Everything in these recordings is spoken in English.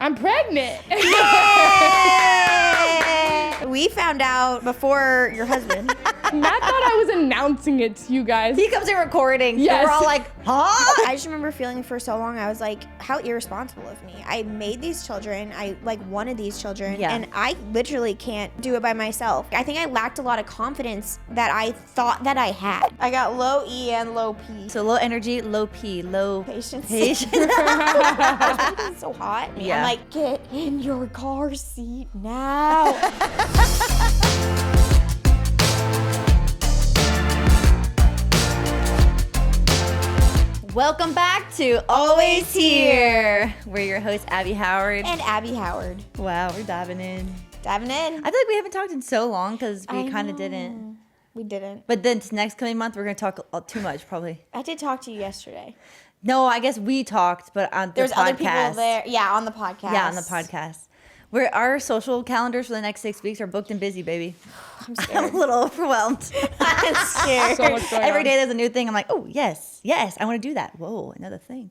I'm pregnant. We found out before your husband. Matt thought I was announcing it to you guys. He comes in recording. Yes. So we're all like, huh? I just remember feeling for so long, I was like, how irresponsible of me. I made these children. I wanted these children. Yeah. And I literally can't do it by myself. I think I lacked a lot of confidence that I thought that I had. I got low E and low P. So low energy, low P, low Patience. patience. It's so hot. Yeah. I'm like, get in your car seat now. Welcome back to Always Here. We're your hosts, Abby Howard. And Abby Howard. Wow, we're diving in. Diving in. I feel like we haven't talked in so long because we I kind of know. didn't. We didn't. But then next coming month, we're going to talk too much, probably. I did talk to you yesterday. No, I guess we talked, but on the There's podcast. other people there. Yeah, on the podcast. Yeah, on the podcast. Our social calendars for the next 6 weeks are booked and busy, baby. I'm I'm scared. a little overwhelmed. I'm scared. So much going Every on. day there's a new thing. I'm like, oh, yes, I want to do that. Whoa, another thing.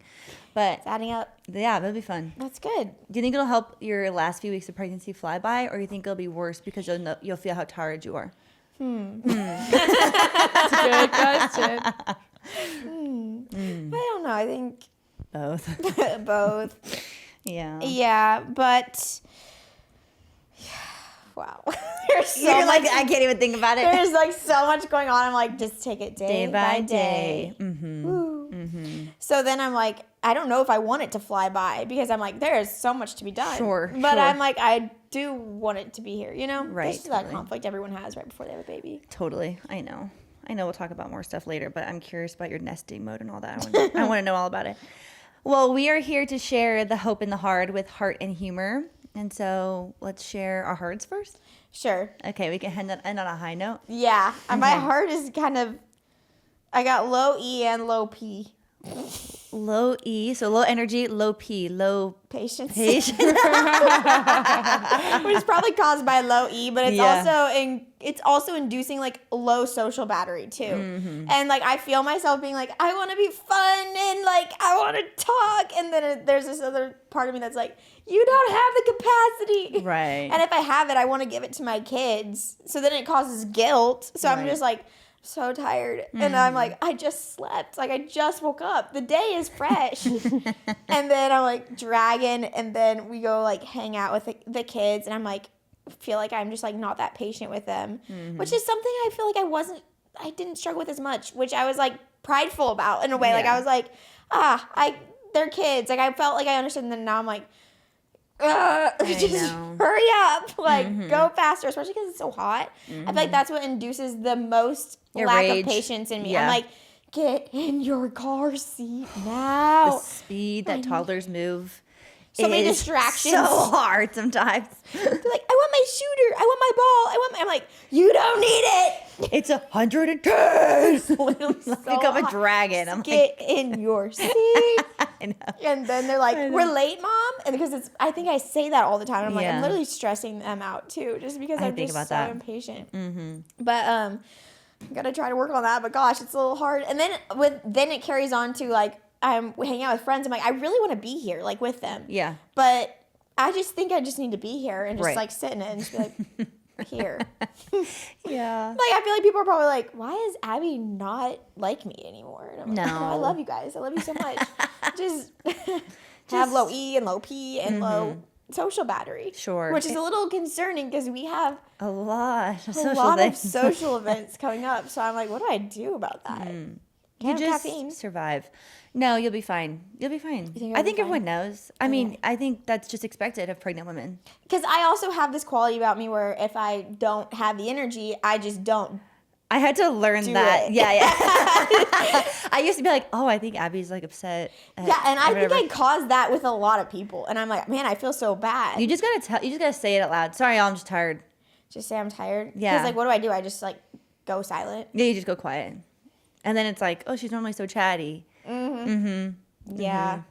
But It's adding up. yeah, that'll be fun. That's good. Do you think it'll help your last few weeks of pregnancy fly by, or do you think it'll be worse because you'll feel how tired you are? That's a good question. I don't know. I think Both. both. Yeah. Yeah, but wow. There's so You're much. like, I can't even think about it. There's like so much going on. I'm like, just take it day by day. Mm-hmm. Woo. Mm-hmm. So then I'm like, I don't know if I want it to fly by because I'm like, there is so much to be done. Sure, But sure. I'm like, I do want it to be here, you know? Right, This is that totally. conflict everyone has right before they have a baby. Totally. I know we'll talk about more stuff later, but I'm curious about your nesting mode and all that. I want to know all about it. Well, we are here to share the hope and the hard with heart and humor. And so let's share our hearts first. Sure. Okay, we can end on a high note. Yeah. And my heart is kind of, I got low E and low P. Low E, so low energy, low P, low Patience. patience. Which is probably caused by low E, but it's Yeah. it's also inducing like low social battery too. Mm-hmm. And like I feel myself being like, I want to be fun and like I want to talk, and then there's this other part of me that's like, you don't have the capacity. Right. And if I have it, I want to give it to my kids. So then it causes guilt. So I'm Right. just like so tired, and I'm like, I just slept, like I just woke up, the day is fresh. And then I'm like dragging, and then we go like hang out with the kids, and I'm like feel like I'm just like not that patient with them, which is something I feel like I didn't struggle with as much, which I was like prideful about in a way. Like Yeah. I was like, they're kids, like I felt like I understood, and then now I'm like, just know. hurry up, like go faster, especially because it's so hot. I feel like that's what induces the most Your lack rage. of patience in me. Yeah. I'm like, get in your car seat The now. speed that toddlers move. So many is distractions. So hard sometimes. They're like, I want my shooter, I want my ball, I'm like, you don't need it. It's 110. Literally so Become a hot. dragon. I'm Get in your seat. like, I know. And then they're like, I know. we're late, Mom. And because I think I say that all the time. I'm like, Yeah. I'm literally stressing them out too, just because I I'm think just about so that. impatient. Mm-hmm. But I'm gonna try to work on that. But gosh, it's a little hard. And then it carries on to like I'm hanging out with friends. I'm like, I really want to be here, like with them. Yeah. But I just think I just need to be here and just Right. like sit in it and just be like, here. Yeah. Like I feel like people are probably like, why is Abby not like me anymore? And I'm like, No. I love you guys. I love you so much. just have low E and low P and low social battery. Sure. Which is a little concerning because we have A lot of a social lot of things. social events coming up. So I'm like, what do I do about that? You Can't have just caffeine. survive. No, you'll be fine. You'll be fine. think I'll I be think fine? everyone knows. I mean, I think that's just expected of pregnant women. Because I also have this quality about me where if I don't have the energy, I just don't. I had to learn Do that. it. Yeah. I used to be like, oh, I think Abby's like upset. Yeah, and I think whatever. I caused that with a lot of people. And I'm like, man, I feel so bad. You just gotta say it out loud. Sorry, y'all, I'm just tired. Just say I'm tired. Yeah. Because like, what do? I just like go silent. Yeah, you just go quiet. And then it's like, oh, she's normally so chatty. Yeah.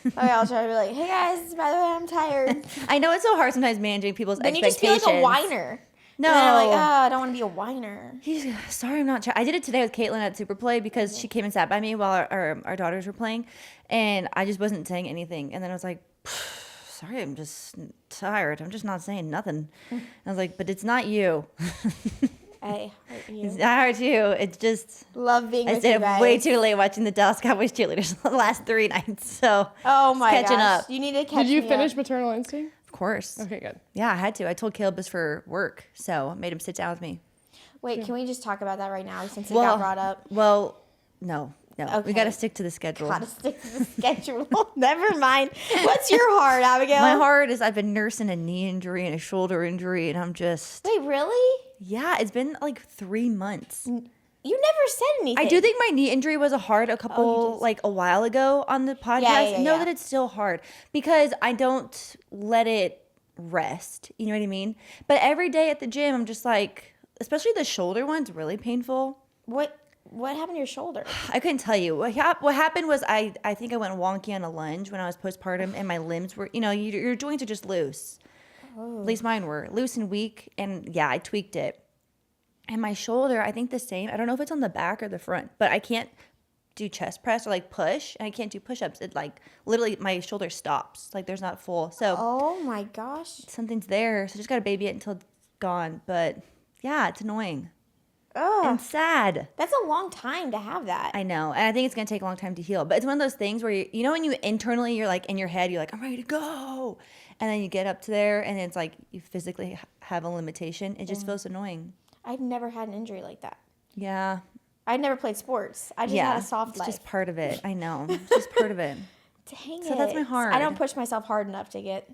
Okay, I'll try to be like, hey guys, by the way, I'm tired. I know it's so hard sometimes managing people's Then you just feel expectations. like a whiner. No. And then I'm like, oh, I don't want to be a whiner. Sorry, I'm not. I did it today with Caitlin at Super Play because she came and sat by me while our daughters were playing, and I just wasn't saying anything. And then I was like, sorry, I'm just tired. I'm just not saying nothing. And I was like, but it's not you. I hurt you. It's not hurt you. It's just Love being I with you stayed up guys. way too late watching the Dallas Cowboys cheerleaders the last 3 nights. So Oh my catching gosh. up. You need to catch Did you me finish up. Maternal Instinct? Of course. Okay, good. Yeah, I had to. I told Caleb this for work, so I made him sit down with me. Wait, can we just talk about that right now since it got brought up? Well, no. Okay. We got to stick to the schedule. Gotta stick to the schedule. Never mind. What's your heart, Abigail? My heart is I've been nursing a knee injury and a shoulder injury, and I'm just Wait, really? yeah. It's been like 3 months. You never said anything. I do think my knee injury was hard a while ago on the podcast. yeah, Know yeah. that it's still hard because I don't let it rest. You know what I mean? But every day at the gym, I'm just like, especially the shoulder one's really painful. What happened to your shoulder? I couldn't tell you. What happened was I think I went wonky on a lunge when I was postpartum, and my limbs were, your joints are just loose. Oh. At least mine were loose and weak, and yeah, I tweaked it. And my shoulder, I think the same. I don't know if it's on the back or the front, but I can't do chest press or like push, and I can't do push-ups. It like literally my shoulder stops. Like there's not full. So Oh my gosh. something's there. So just got to baby it until it's gone. But yeah, it's annoying Ugh. and sad. That's a long time to have that. I know. And I think it's going to take a long time to heal. But it's one of those things where, when you internally, you're like in your head, you're like, I'm ready to go. And then you get up to there and it's like you physically have a limitation. It just feels annoying. I've never had an injury like that. Yeah. I'd never played sports. I just had a soft it's life. just part of it. I know. It's just part of it. Dang So it. that's my heart. I don't push myself hard enough to get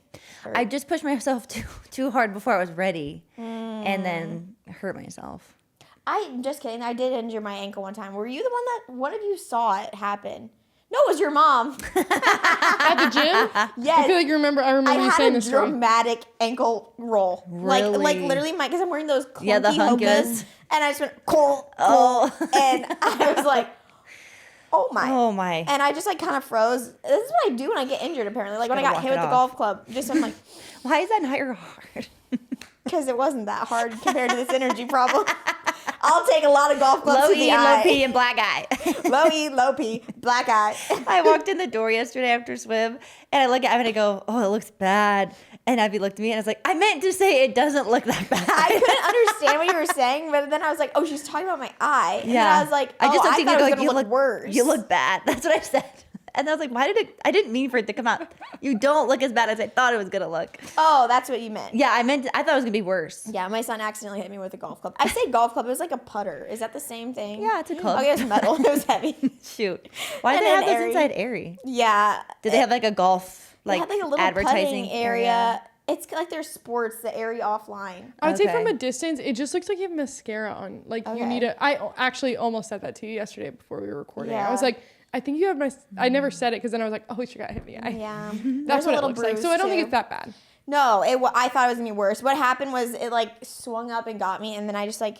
hurt. I just pushed myself too hard before I was ready. And then hurt myself. I'm just kidding. I did injure my ankle one time. Were you the one of you saw it happen? No, it was your mom. At the gym? Yes. I feel like I remember I you had saying a this story. dramatic ankle roll. Really? Like literally, because I'm wearing those clunky Yeah, the hokas, hunkas. and I just went, cool, Oh. and I was like, oh my. Oh, my. And I just like kind of froze. This is what I do when I get injured, apparently. Like when I gotta got hit walk with it the off. golf club. Just I'm like, Why is that not your heart? because it wasn't that hard compared to this energy problem. I'll take a lot of golf clubs Low to the E, low eye. P, and black eye. Low E, low P, black eye. I walked in the door yesterday after swim, and I look at Abby and I go, oh, it looks bad. And Abby looked at me and I was like, I meant to say it doesn't look that bad. I couldn't understand what you were saying, but then I was like, oh, she's talking about my eye. And then I was like, I just looked at you thought it was and going you to look worse. You look bad. That's what I said. And I was like, I didn't mean for it to come out. You don't look as bad as I thought it was going to look. Oh, that's what you meant. Yeah, I thought it was going to be worse. Yeah, my son accidentally hit me with a golf club. I say golf club, it was like a putter. Is that the same thing? Yeah, it's a club. Okay, it was metal. It was heavy. Shoot. Why And did they have then those Airy. inside Airy? Yeah. Did they have like a golf, They like, had like a little advertising putting area. It's like their sports, the area offline. I would say from Okay. a distance, it just looks like you have mascara on. Like you Okay. need a. I actually almost said that to you yesterday before we were recording. I was Yeah. like, I think you have my. I never said it because then I was like, oh, she got hit in the eye. Yeah. That's There's a what it little looks like. bruise, So I don't think too. it's that bad. No, I thought it was going to be worse. What happened was it like swung up and got me, and then I just like,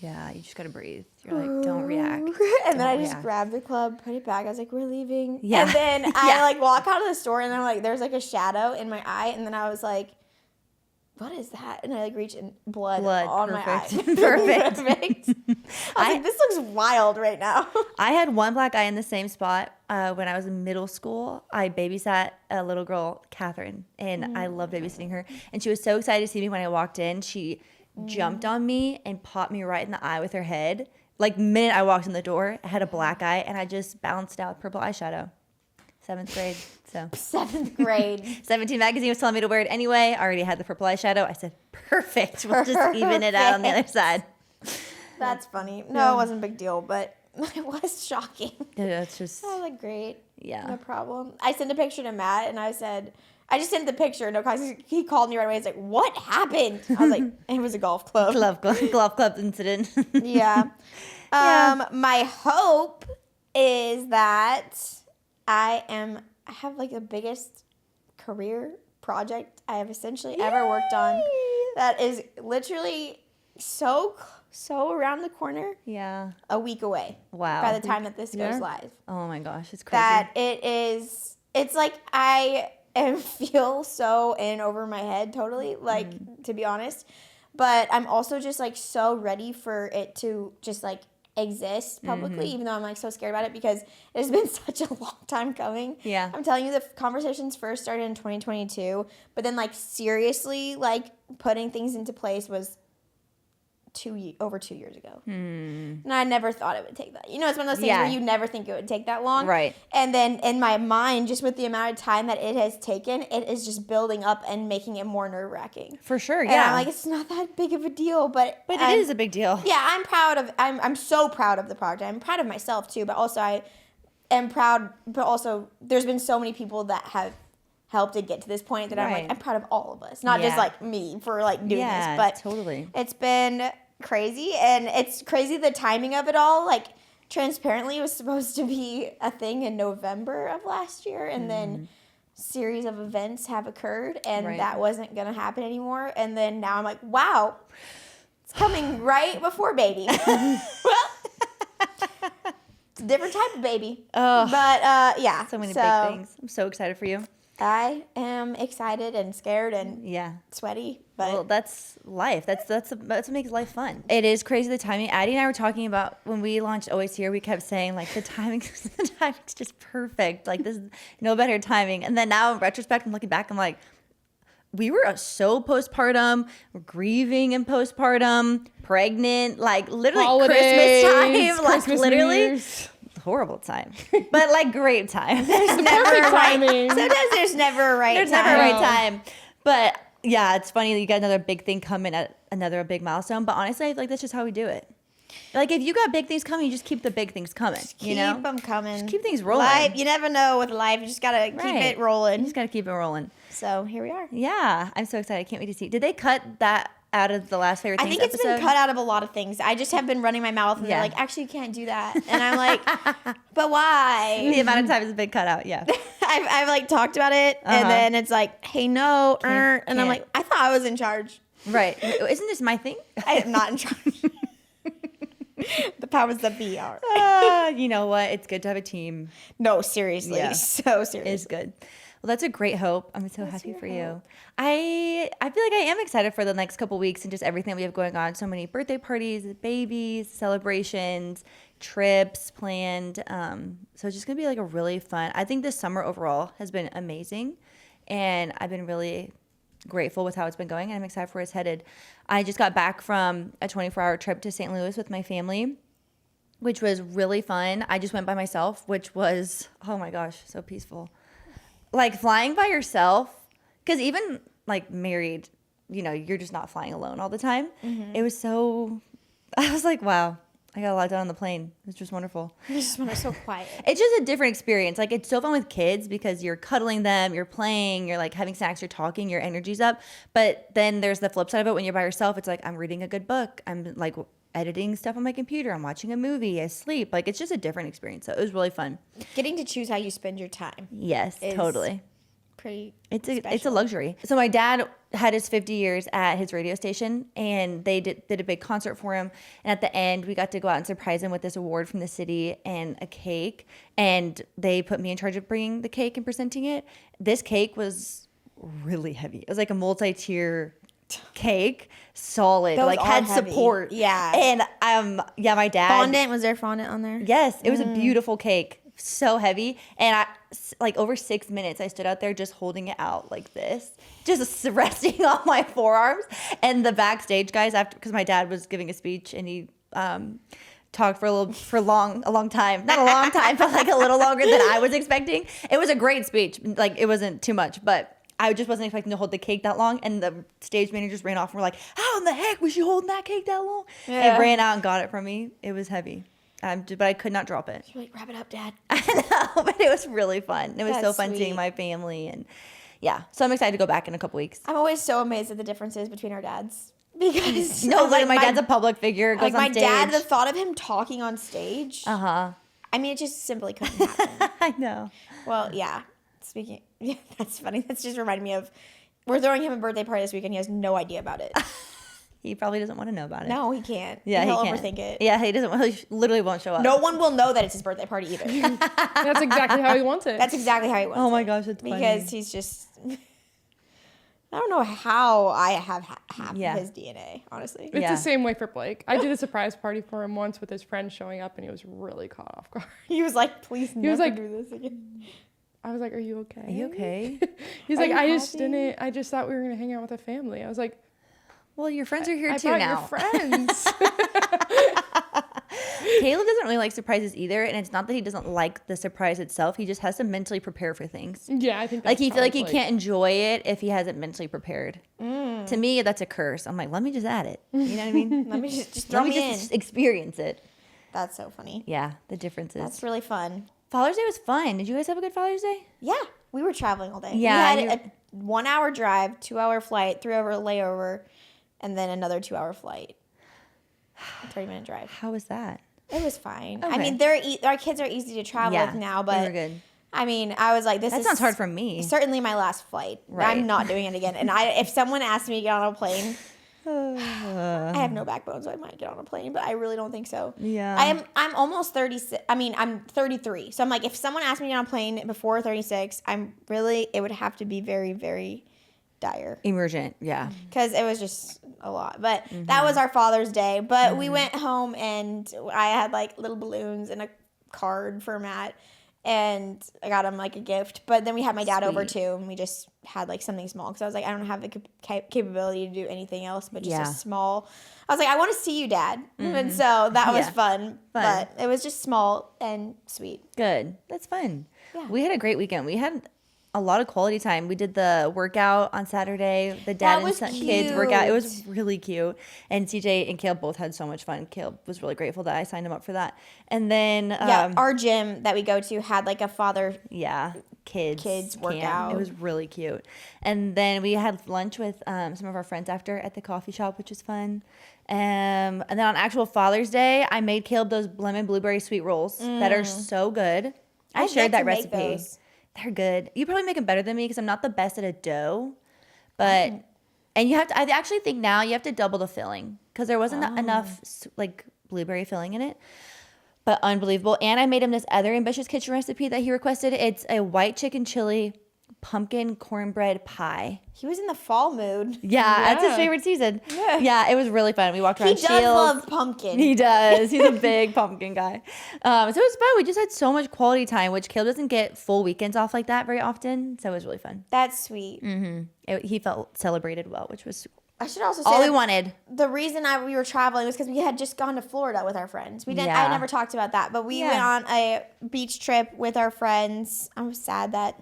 Yeah, you just got to breathe. You're like, don't react. and then I Don't just react. grabbed the club, put it back. I was like, we're leaving. Yeah. And then I Yeah. like walk out of the store, and then like there's like a shadow in my eye, and then I was like, what is that? And I like reach in blood on perfect. my eye. Perfect. Perfect. I was like, this looks wild right now. I had one black eye in the same spot when I was in middle school. I babysat a little girl, Catherine, and I loved babysitting her. And she was so excited to see me when I walked in. She jumped on me and popped me right in the eye with her head. Like, minute I walked in the door, I had a black eye, and I just balanced out with purple eyeshadow. 7th grade, so. 7th grade. 17 magazine was telling me to wear it anyway. I already had the purple eyeshadow. I said, perfect. We'll just even it out on the other side. That's funny. No, it wasn't a big deal, but it was shocking. Yeah, it's just, I was like, great. yeah. No problem. I sent a picture to Matt, and I said, I just sent the picture. No, cause he called me right away. He's like, what happened? I was like, it was a golf club. Glove club incident. Yeah. Yeah. My hope is that I have like the biggest career project I have essentially ever worked on. That is literally so around the corner, Yeah. a week away. Wow. By the time that this Yeah. goes live. Oh my gosh, it's crazy. That it's like I feel so in over my head totally, like, to be honest. But I'm also just like so ready for it to just like exist publicly, even though I'm like so scared about it because it has been such a long time coming. Yeah. I'm telling you, the conversations first started in 2022, but then like seriously like putting things into place was over 2 years ago. And I never thought it would take that. You know, it's one of those things where you never think it would take that long. Right. And then in my mind, just with the amount of time that it has taken, it is just building up and making it more nerve-wracking. For sure, And yeah. I'm like, it's not that big of a deal, but it is a big deal. Yeah, I'm so proud of the project. I'm proud of myself too, but also I am proud, but also there's been so many people that have helped it get to this point that I'm like, I'm proud of all of us, not just like me for like doing this, but totally. It's been crazy, and it's crazy the timing of it all. Like, transparently, it was supposed to be a thing in November of last year, and then series of events have occurred, and that wasn't going to happen anymore. And then now I'm like, wow, it's coming right before baby. Well, it's a different type of baby. Oh, but yeah. So many big things. I'm so excited for you. I am excited and scared and sweaty. But well, that's life. That's what makes life fun. It is crazy the timing. Addie and I were talking about when we launched Always Here. We kept saying like the timing's just perfect. Like there's no better timing. And then now in retrospect, I'm looking back. I'm like, we were so postpartum, grieving in postpartum, pregnant, like literally Holidays, Christmas time, Christmas, like literally. New Year's. Horrible time, but like great time. there's never a right. Sometimes there's never a right time. There's never a right time. But yeah, it's funny that you got another big thing coming at another big milestone. But honestly, I feel like that's just how we do it. Like if you got big things coming, you just keep the big things coming. Keep them coming. Just keep things rolling. Life, you never know with life. You just gotta keep it rolling. You just gotta keep it rolling. So here we are. Yeah, I'm so excited. I can't wait to see. Did they cut that out of the last favorite things I think it's episode? been cut out of a lot of things. I just have been running my mouth and they're like, actually, you can't do that. And I'm like, but why? The amount of time has been cut out. Yeah. I've like talked about it, and then it's like, hey, no, and I'm like, I thought I was in charge. Right. Isn't this my thing? I am not in charge. The powers that be are. You know what? It's good to have a team. No, seriously. Yeah. So serious. It's good. Well, that's a great hope. I'm so happy for you. I feel like I am excited for the next couple weeks and just everything we have going on. So many birthday parties, babies, celebrations, trips planned. So it's just going to be like a really fun. I think this summer overall has been amazing. And I've been really grateful with how it's been going. And I'm excited for where it's headed. I just got back from a 24-hour trip to St. Louis with my family, which was really fun. I just went by myself, which was, oh my gosh, so peaceful. Like flying by yourself, because even like married, you know, you're just not flying alone all the time. Mm-hmm. It was so, I was like, wow, I got a lot done on the plane. It was just wonderful. It's just so quiet. It's just a different experience. Like it's so fun with kids because you're cuddling them, you're playing, you're like having snacks, you're talking, your energy's up. But then there's the flip side of it when you're by yourself. It's like I'm reading a good book. I'm like editing stuff on my computer. I'm watching a movie. I sleep. Like it's just a different experience. So it was really fun. Getting to choose how you spend your time. Yes, totally. Pretty it's a luxury. So my dad had his 50 years at his radio station, and they did a big concert for him. And at the end, we got to go out and surprise him with this award from the city and a cake. And they put me in charge of bringing the cake and presenting it. This cake was really heavy. It was like a multi-tier cake, solid, those like had heavy. Support. Yeah. And my dad. Fondant, was there fondant on there? Yes, it was a beautiful cake. So heavy. And I, like over 6 minutes, I stood out there just holding it out like this, just resting on my forearms. And the backstage guys, after, because my dad was giving a speech and he talked for a long time, not a long time, but like a little longer than I was expecting. It was a great speech. Like it wasn't too much, but I just wasn't expecting to hold the cake that long. And the stage managers ran off and were like, how in the heck was you holding that cake that long? Yeah. And ran out and got it from me. It was heavy. But I could not drop it. You're like, wrap it up, Dad. I know, but it was really fun. It was so fun sweet. seeing my family. And yeah, so I'm excited to go back in a couple weeks. I'm always so amazed at the differences between our dads. Because like my dad's a public figure, goes like my on stage. dad, the thought of him talking on stage. Uh-huh. I mean, it just simply couldn't happen. I know. Well, yeah. Yeah, that's funny. That's just reminded me of, we're throwing him a birthday party this weekend. He has no idea about it. He probably doesn't want to know about it. No, he can't. Yeah, he'll can't. overthink it. Yeah, he doesn't. He literally won't show up. No one will know that it's his birthday party either. That's exactly how he wants it. That's exactly how he wants it. Oh my gosh, it's funny. Because he's just I don't know how I have half of Yeah. his DNA, honestly. It's Yeah. the same way for Blake. I did a surprise party for him once with his friends showing up, and he was really caught off guard. He was like, please never was like- do this again. I was like, "Are you okay? Are you okay? He's Are like, you "I just happy?" didn't. I just thought we were gonna hang out with a family." I was like, Well, your friends are here "I too brought now. your friends." Caleb doesn't really like surprises either, and it's not that he doesn't like the surprise itself. He just has to mentally prepare for things. Yeah, I think Like that's he feel like he probably- can't enjoy it if he hasn't mentally prepared. To me, that's a curse. I'm like, let me just add it. You know what I mean? Let me just throw Let me me in. just experience it. That's so funny. Yeah, the differences. That's really fun. Father's Day was fun. Did you guys have a good Father's Day? Yeah, we were traveling all day. Yeah, we had a 1 hour drive, 2 hour flight, 3 hour layover, and then another 2 hour flight. 30-minute drive. How was that? It was fine. I Okay. mean, our kids are easy to travel with now, they but were good. I mean, I was like, this That is sounds hard for me. certainly my last flight. Right. I'm not doing it again. And if someone asked me to get on a plane, I have no backbone, so I might get on a plane, but I really don't think so. Yeah. I'm almost 36. I mean, I'm 33. So I'm like, if someone asked me to get on a plane before 36, it would have to be very, very dire. Emergent, yeah. Because it was just a lot. But that was our Father's Day. But we went home and I had like little balloons and a card for Matt. And I got him like a gift. But then we had my dad over Sweet. too. And we just had like something small. Because I was like, I don't have the capability to do anything else. But just Yeah. a small. I was like, I want to see you, Dad. And so that was Yeah. fun. But it was just small and sweet. Good. That's fun. Yeah. We had a great weekend. We had a lot of quality time. We did the workout on Saturday, the dad and was son kids workout. It was cute. really cute. And CJ and Caleb both had so much fun. Caleb was really grateful that I signed him up for that. And then, Yeah, our gym that we go to had like a father. kids Kids camp. workout. It was really cute. And then we had lunch with some of our friends after at the coffee shop, which was fun. And then on actual Father's Day, I made Caleb those lemon blueberry sweet rolls that are so good. I I've shared yet that to make recipe. those. They're good. You probably make them better than me because I'm not the best at a dough. But and you have to. I actually think now you have to double the filling because there wasn't enough like blueberry filling in it. But unbelievable. And I made him this other ambitious kitchen recipe that he requested. It's a white chicken chili pumpkin cornbread pie. He was in the fall mood. Yeah, that's his Yeah. favorite season. Yeah. Yeah, it was really fun. We walked around He does Shields. love pumpkin. He does. He's a big pumpkin guy. So it was fun. We just had so much quality time, which Caleb doesn't get full weekends off like that very often. So it was really fun. That's sweet. He felt celebrated well, which was I should also say all we that wanted. the reason we were traveling was because we had just gone to Florida with our friends. We didn't. Yeah. I never talked about that, but we Yeah. went on a beach trip with our friends. I was sad that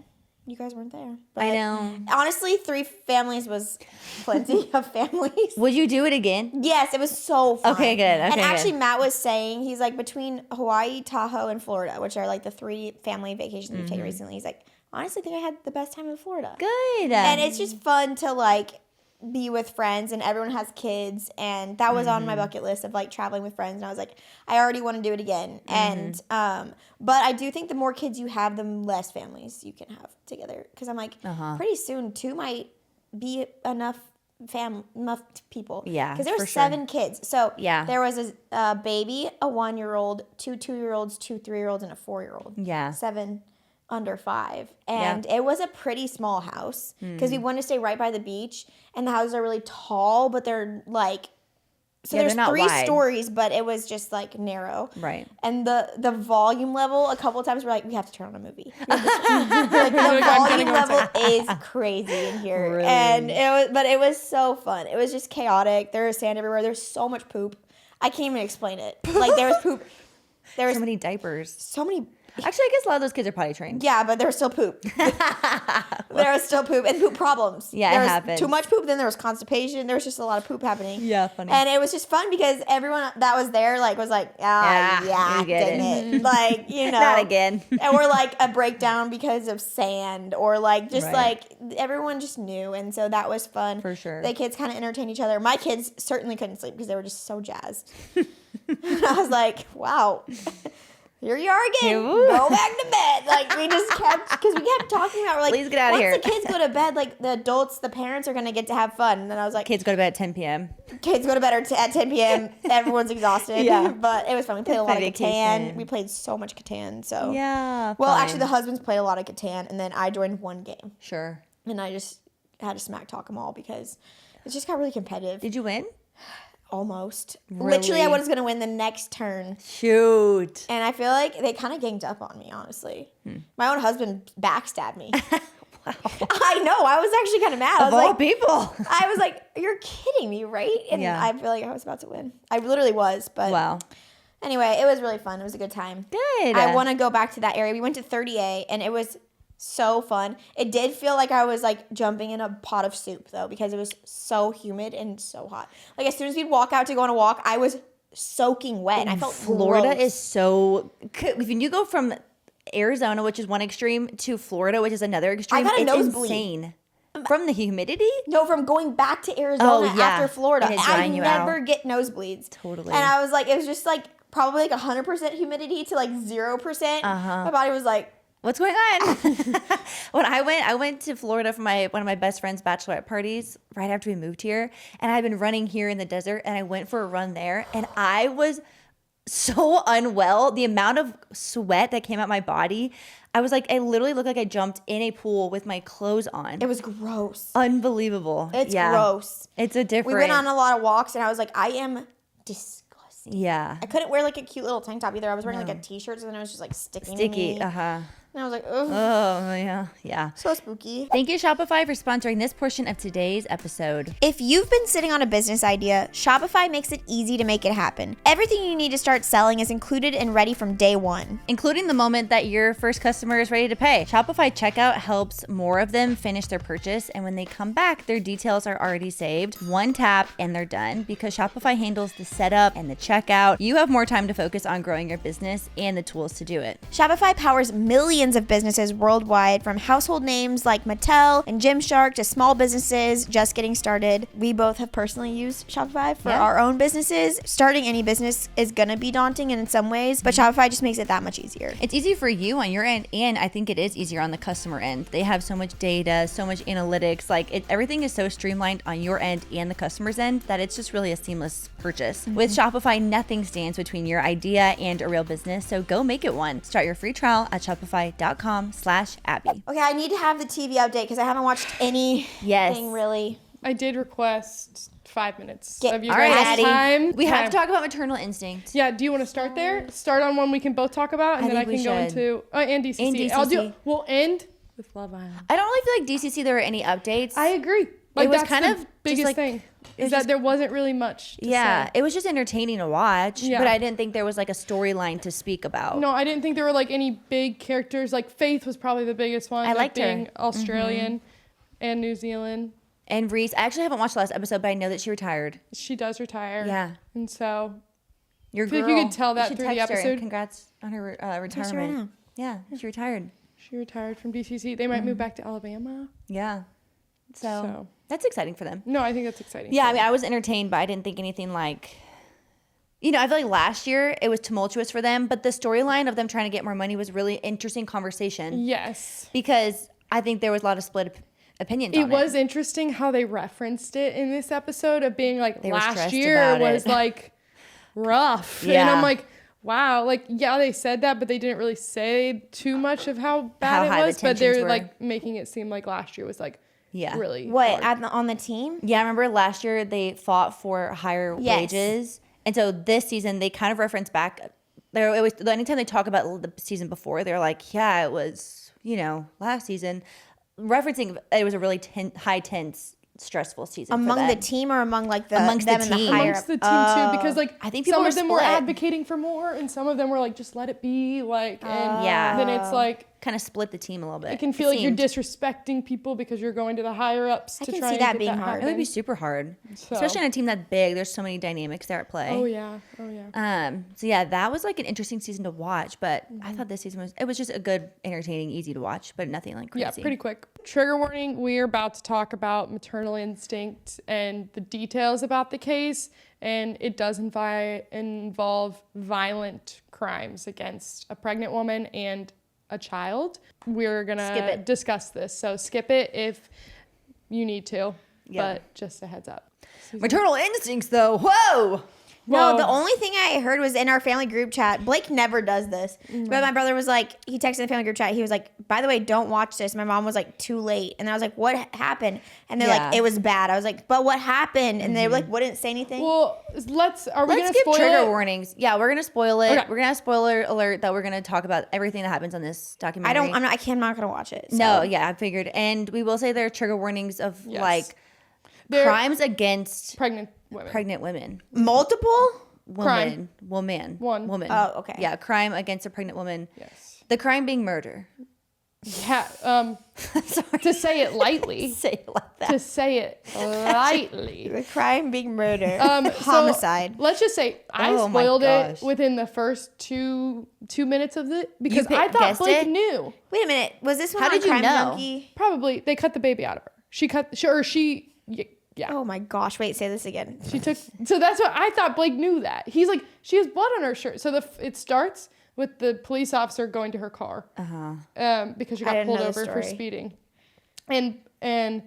you guys weren't there. But I know. honestly, 3 families was plenty of families. Would you do it again? Yes, it was so fun. Okay, good. And Okay, actually, good. Matt was saying, he's like, between Hawaii, Tahoe, and Florida, which are like the 3 family vacations we've taken recently, he's like, honestly, I think I had the best time in Florida. Good. And it's just fun to like be with friends, and everyone has kids, and that was on my bucket list of like traveling with friends, and I was like, I already want to do it again. And but I do think the more kids you have, the less families you can have together, because I'm like, pretty soon 2 might be enough people. Yeah, because there were for sure. 7 kids. So Yeah. there was a baby, a 1-year-old, 2 2-year-olds, 2 3-year-olds, and a 4-year-old. Yeah. 7 under 5, and it was a pretty small house because we wanted to stay right by the beach, and the houses are really tall, but they're like, so Yeah, there's they're not 3 wide. stories, but it was just like narrow. Right. And the volume level, a couple of times we're like, we have to turn on a movie. Like, the Like, I'm volume getting level is crazy in here. Really? And it was so fun. It was just chaotic. There was sand everywhere. There's so much poop. I can't even explain it. Like, there was poop. There was So many diapers. so many. Actually, I guess a lot of those kids are potty trained. Yeah, but there was still poop. There was still poop and poop problems. Yeah, it there was happens. too much poop. Then there was constipation. There was just a lot of poop happening. Yeah, funny. And it was just fun because everyone that was there was like, Yeah, you get dang it. Like, Not again. and we're like a breakdown because of sand, or like just Right. like everyone just knew, and so that was fun. For sure. The kids kind of entertained each other. My kids certainly couldn't sleep because they were just so jazzed. And I was like, wow. Here you are again. Woo. Go back to bed. Like, we just kept, because we kept talking about, we're like, Please get outta once here. the kids go to bed, like, the adults, the parents are going to get to have fun. And then I was like, Kids go to bed at 10 p.m. kids go to bed at 10 p.m. Everyone's exhausted. Yeah. But it was fun. We played a lot of Vacation. Catan. We played so much Catan. So Yeah. well, fun. actually, the husbands played a lot of Catan, and then I joined one game. Sure. And I just had to smack talk them all because it just got really competitive. Did you win? Almost. Really? Literally, I was going to win the next turn. Shoot. And I feel like they kind of ganged up on me, honestly. My own husband backstabbed me. Wow. I know. I was actually kind of mad. Of all people. I was like, you're kidding me, right? And I feel like I was about to win. I literally was. But wow. Anyway, it was really fun. It was a good time. Good. I want to go back to that area. We went to 30A, and it was so fun. It did feel like I was like jumping in a pot of soup though, because it was so humid and so hot. Like as soon as we'd walk out to go on a walk, I was soaking wet. And I felt Florida gross. is so. When you go from Arizona, which is one extreme, to Florida, which is another extreme, got a it's nosebleed. insane. From the humidity? No, from going back to Arizona after Florida. And it's I drying you never out. get nosebleeds. Totally. And I was like, it was just like probably like 100% humidity to like 0%. My body was like, what's going on? When I went to Florida for one of my best friend's bachelorette parties right after we moved here, and I'd been running here in the desert, and I went for a run there, and I was so unwell. The amount of sweat that came out my body, I was like, I literally looked like I jumped in a pool with my clothes on. it was gross. Unbelievable. It's gross. It's a different. We went on a lot of walks, and I was like, I am disgusted. Yeah. I couldn't wear like a cute little tank top either. I was wearing like a t-shirt, and then it was just like sticking to Sticky. me. Uh-huh. And I was like, ugh, Oh, yeah. Yeah. so spooky. Thank you, Shopify, for sponsoring this portion of today's episode. If you've been sitting on a business idea, Shopify makes it easy to make it happen. Everything you need to start selling is included and ready from day one. Including the moment that your first customer is ready to pay. Shopify checkout helps more of them finish their purchase, and when they come back, their details are already saved. One tap and they're done, because Shopify handles the setup and the checkout. You have more time to focus on growing your business and the tools to do it. Shopify powers millions of businesses worldwide, from household names like Mattel and Gymshark to small businesses just getting started. We both have personally used Shopify for our own businesses. Starting any business is gonna be daunting in some ways, but Shopify just makes it that much easier. It's easy for you on your end, and I think it is easier on the customer end. They have so much data, so much analytics. Everything is so streamlined on your end and the customer's end that it's just really a seamless purchase. With Shopify, nothing stands between your idea and a real business, so go make it one. Start your free trial at shopify.com/Abby. Okay, I need to have the TV update because I haven't watched anything really. I did request 5 minutes Get- of you All right, guys' Addy. time. We have to talk about maternal instinct. Yeah, do you want to start there? Start on one we can both talk about, and then I think we can go should. into and DCC. And DCC. We'll end with Love Island. I don't really feel like DCC there were any updates. I agree. Like, was that's kind the of just, biggest like, thing it was is that just- there wasn't really much to say. It was just entertaining to watch, Yeah. but I didn't think there was like a storyline to speak about. No, I didn't think there were like any big characters. Like Faith was probably the biggest one. I liked her. being Australian and New Zealand. And Reese, I actually haven't watched the last episode, but I know that she retired. She does retire. Yeah. And so Your I feel girl. like you could tell that should through the text her. episode. Congrats on her Text her right retirement. now. Yeah, she retired. she retired from DCC. They might move back to Alabama. Yeah. So So. that's exciting for them. No, I think that's exciting. Yeah, I mean, I was entertained, but I didn't think anything like, I feel like last year it was tumultuous for them, but the storyline of them trying to get more money was really interesting conversation. Yes. Because I think there was a lot of split opinions on It was interesting how they referenced it in this episode of being like They were last stressed year about was it. like rough. And Yeah. I'm like, wow, like, yeah, they said that, but they didn't really say too much of how bad How high it the was. But they're tensions were. like making it seem like last year was like Yeah. really What, hard. on the team? Yeah, I remember last year they fought for higher Yes. wages. And so this season they kind of reference back. Anytime they talk about the season before, they're like, yeah, it was, last season. Referencing it was a really high tense, stressful season for Among them. the team or among like Amongst the them and the team. higher amongst the team too, because like I think people some were of them were split. advocating for more and some of them were like, just let it be, like, and Yeah. then it's like kind of split the team a little bit. it can feel like you're seemed. disrespecting people because you're going to the higher ups I to can try see and that get being that hard. It would be happen. super hard, So- especially on a team that big. There's so many dynamics there at play. Oh yeah. So yeah, that was like an interesting season to watch, but I thought this season was just a good, entertaining, easy to watch, but nothing like crazy. Yeah, pretty quick. Trigger warning, we're about to talk about maternal instinct and the details about the case, and it does involve violent crimes against a pregnant woman and a child. We're Skip gonna it. discuss this, so skip it if you need to, Yeah. but just a heads up. Maternal instincts, though. Whoa. No, the only thing I heard was in our family group chat. Blake never does this. But my brother was like, he texted the family group chat. He was like, by the way, don't watch this. My mom was like, too late. And I was like, what happened? And they're like, it was bad. I was like, but what happened? And they like wouldn't say anything. Well, are we Let's going to give spoil trigger it? warnings. Yeah, we're gonna spoil it. Okay. We're gonna have spoiler alert that we're gonna talk about everything that happens on this documentary. I'm not gonna watch it. So. No, yeah, I figured. And we will say there are trigger warnings of Yes. like They're crimes against pregnant women. women. Multiple? Crime. Woman. One. Woman. Oh, okay. Yeah, crime against a pregnant woman. Yes. The crime being murder. Yeah. To say it lightly. Say it like that. To say it lightly. The crime being murder. So Homicide. let's just say I Oh my spoiled it gosh. within the first two minutes of it because You I thought guessed Blake it? knew. Wait a minute. Was this one How on did you Crime know? Junkie? Probably they cut the baby out of her. Yeah. Oh my gosh. Wait, say this again. She took. So that's what I thought. Blake knew that. He's like, she has blood on her shirt. So it starts with the police officer going to her car because she I got didn't pulled know the over for story. speeding, and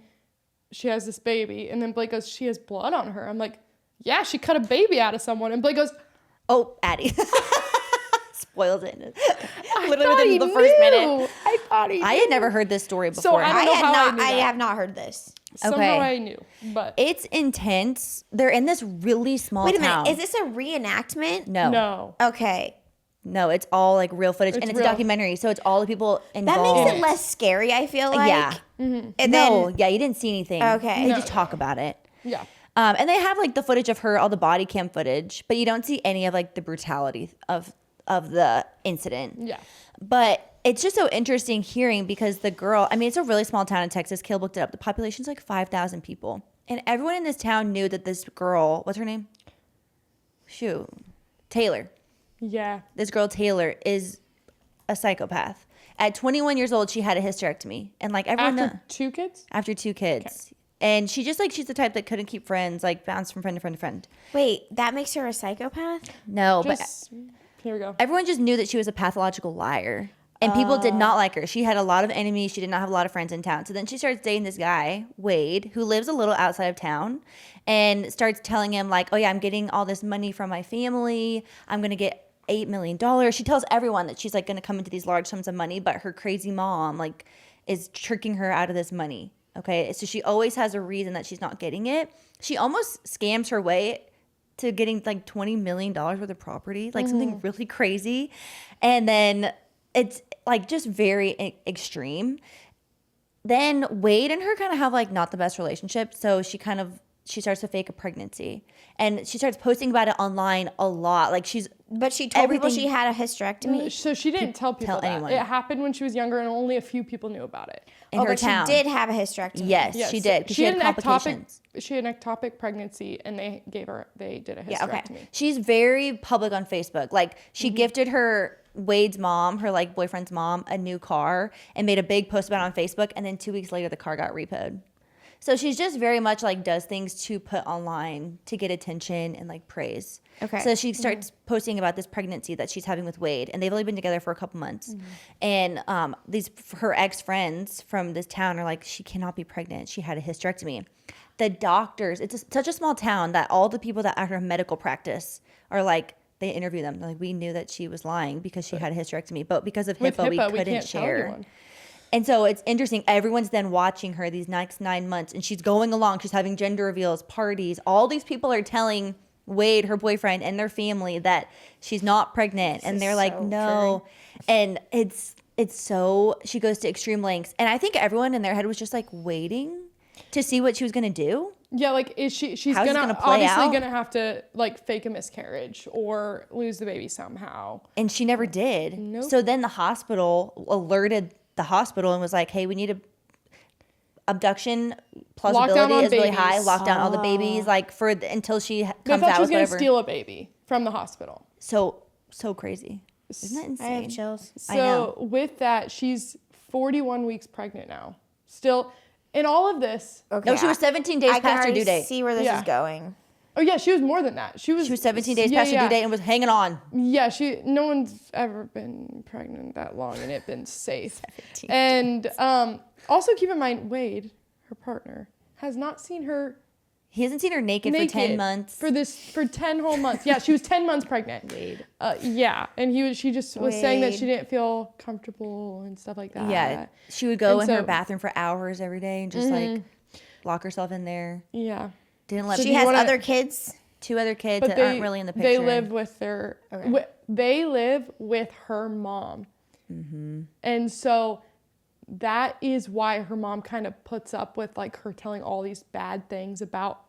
she has this baby, and then Blake goes, she has blood on her. I'm like, yeah, she cut a baby out of someone, and Blake goes, Oh, Addy. Spoiled it. I Literally thought within he the first knew. minute. I thought he. I knew. had never heard this story before. So I don't know how I knew I that. have not heard this. Somehow Okay. I knew, but It's intense. They're in this really small Wait a town. minute. Is this a reenactment? No. Okay. No, it's all like real footage. It's and it's real. a documentary, so it's all the people That involved. makes it less scary, I feel like. Yeah. And No, then yeah, you didn't see anything. Okay. They No, just talk about it. yeah. And they have like the footage of her, all the body cam footage, but you don't see any of like the brutality of the incident. Yeah. But it's just so interesting hearing because the girl, I mean, it's a really small town in Texas. Caleb looked it up. The population's like 5,000 people. And everyone in this town knew that this girl, what's her name? Taylor. Yeah. This girl, Taylor, is a psychopath. At 21 years old, she had a hysterectomy. And like everyone After 2 kids? after 2 kids. And she just like, she's the type that couldn't keep friends, like bounced from friend to friend to friend. wait, that makes her a psychopath? No, Just, here we go. but everyone just knew that she was a pathological liar. And people did not like her. She had a lot of enemies. She did not have a lot of friends in town. So then she starts dating this guy, Wade, who lives a little outside of town and starts telling him like, oh yeah, I'm getting all this money from my family. I'm going to get $8 million. She tells everyone that she's like going to come into these large sums of money, but her crazy mom like is tricking her out of this money. Okay. So she always has a reason that she's not getting it. She almost scams her way to getting like $20 million worth of property, like something really crazy. And then it's like just very extreme. Then Wade and her kind of have like not the best relationship. So she starts to fake a pregnancy and she starts posting about it online a lot. Like But she told people Everything- she had a hysterectomy. So she didn't tell people that. anyone. It happened when she was younger and only a few people knew about it. in Oh, her but town. she did have a hysterectomy. Yes, Yes. she did. 'Cause she had an complications. she had an ectopic pregnancy and they did a hysterectomy. Yeah, okay. She's very public on Facebook. Like she gifted Wade's mom, her like boyfriend's mom, a new car and made a big post about it on Facebook. And then 2 weeks later, the car got repoed. So she's just very much like does things to put online to get attention and like praise. Okay. So she starts posting about this pregnancy that she's having with Wade, and they've only been together for a couple months. And her ex friends from this town are like, she cannot be pregnant. She had a hysterectomy. The doctors, such a small town that all the people that are her medical practice are like, they interview them. They're like, we knew that she was lying because she had a hysterectomy, but because of With HIPAA, we HIPAA, we couldn't can't tell share. anyone. And so it's interesting. Everyone's then watching her these next 9 months, and she's going along. She's having gender reveals, parties. All these people are telling Wade, her boyfriend, and their family that she's not pregnant, and they're like, so no. And it's so she goes to extreme lengths, and I think everyone in their head was just like waiting to see what she was gonna do. Yeah, like she's How's it gonna gonna play obviously out? gonna have to like fake a miscarriage or lose the baby somehow. And she never did. Nope. So then the hospital alerted the hospital and was like, hey, we need a abduction plausibility Lockdown on is really babies. high. Lock down all the babies like until she They comes thought out she was with gonna whatever. steal a baby from the hospital. So crazy. Isn't that insane? I have chills. I know. So with that, she's 41 weeks pregnant now. Still, in all of this, Okay. No, she was 17 days I can past her already due date. see where this Yeah. is going. oh yeah, she was more than that. She was 17 days yeah, past her yeah. due date and was hanging on. Yeah, no one's ever been pregnant that long and it been safe. 17 And also keep in mind, Wade, her partner, has not seen her He hasn't seen her naked for 10 months. For 10 whole months. Yeah, she was 10 months pregnant. Wade. Yeah, and she just was saying that she didn't feel comfortable and stuff like that. Yeah, she would go in her bathroom for hours every day and just like lock herself in there. Yeah. Didn't let. So she has other kids. 2 other kids that aren't really in the picture. They live with their. Okay. They live with her mom, and so that is why her mom kind of puts up with like her telling all these bad things about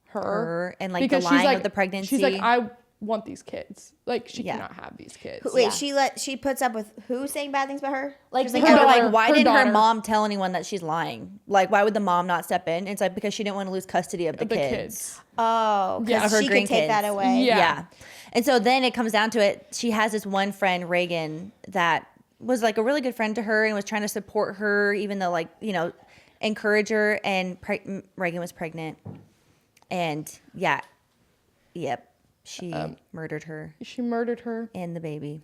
her and like the lying of the pregnancy. She's like, I want these kids. Like she cannot have these kids. Wait, she puts up with who saying bad things about her? Like, why didn't her mom tell anyone that she's lying? Like, why would the mom not step in? It's like because she didn't want to lose custody of the kids. Oh, because she could take that away. Yeah. And so then it comes down to it. She has this one friend, Reagan, that was like a really good friend to her and was trying to support her, even though like, you know, encourage her. And Reagan was pregnant. And she murdered her. She murdered her. And the baby.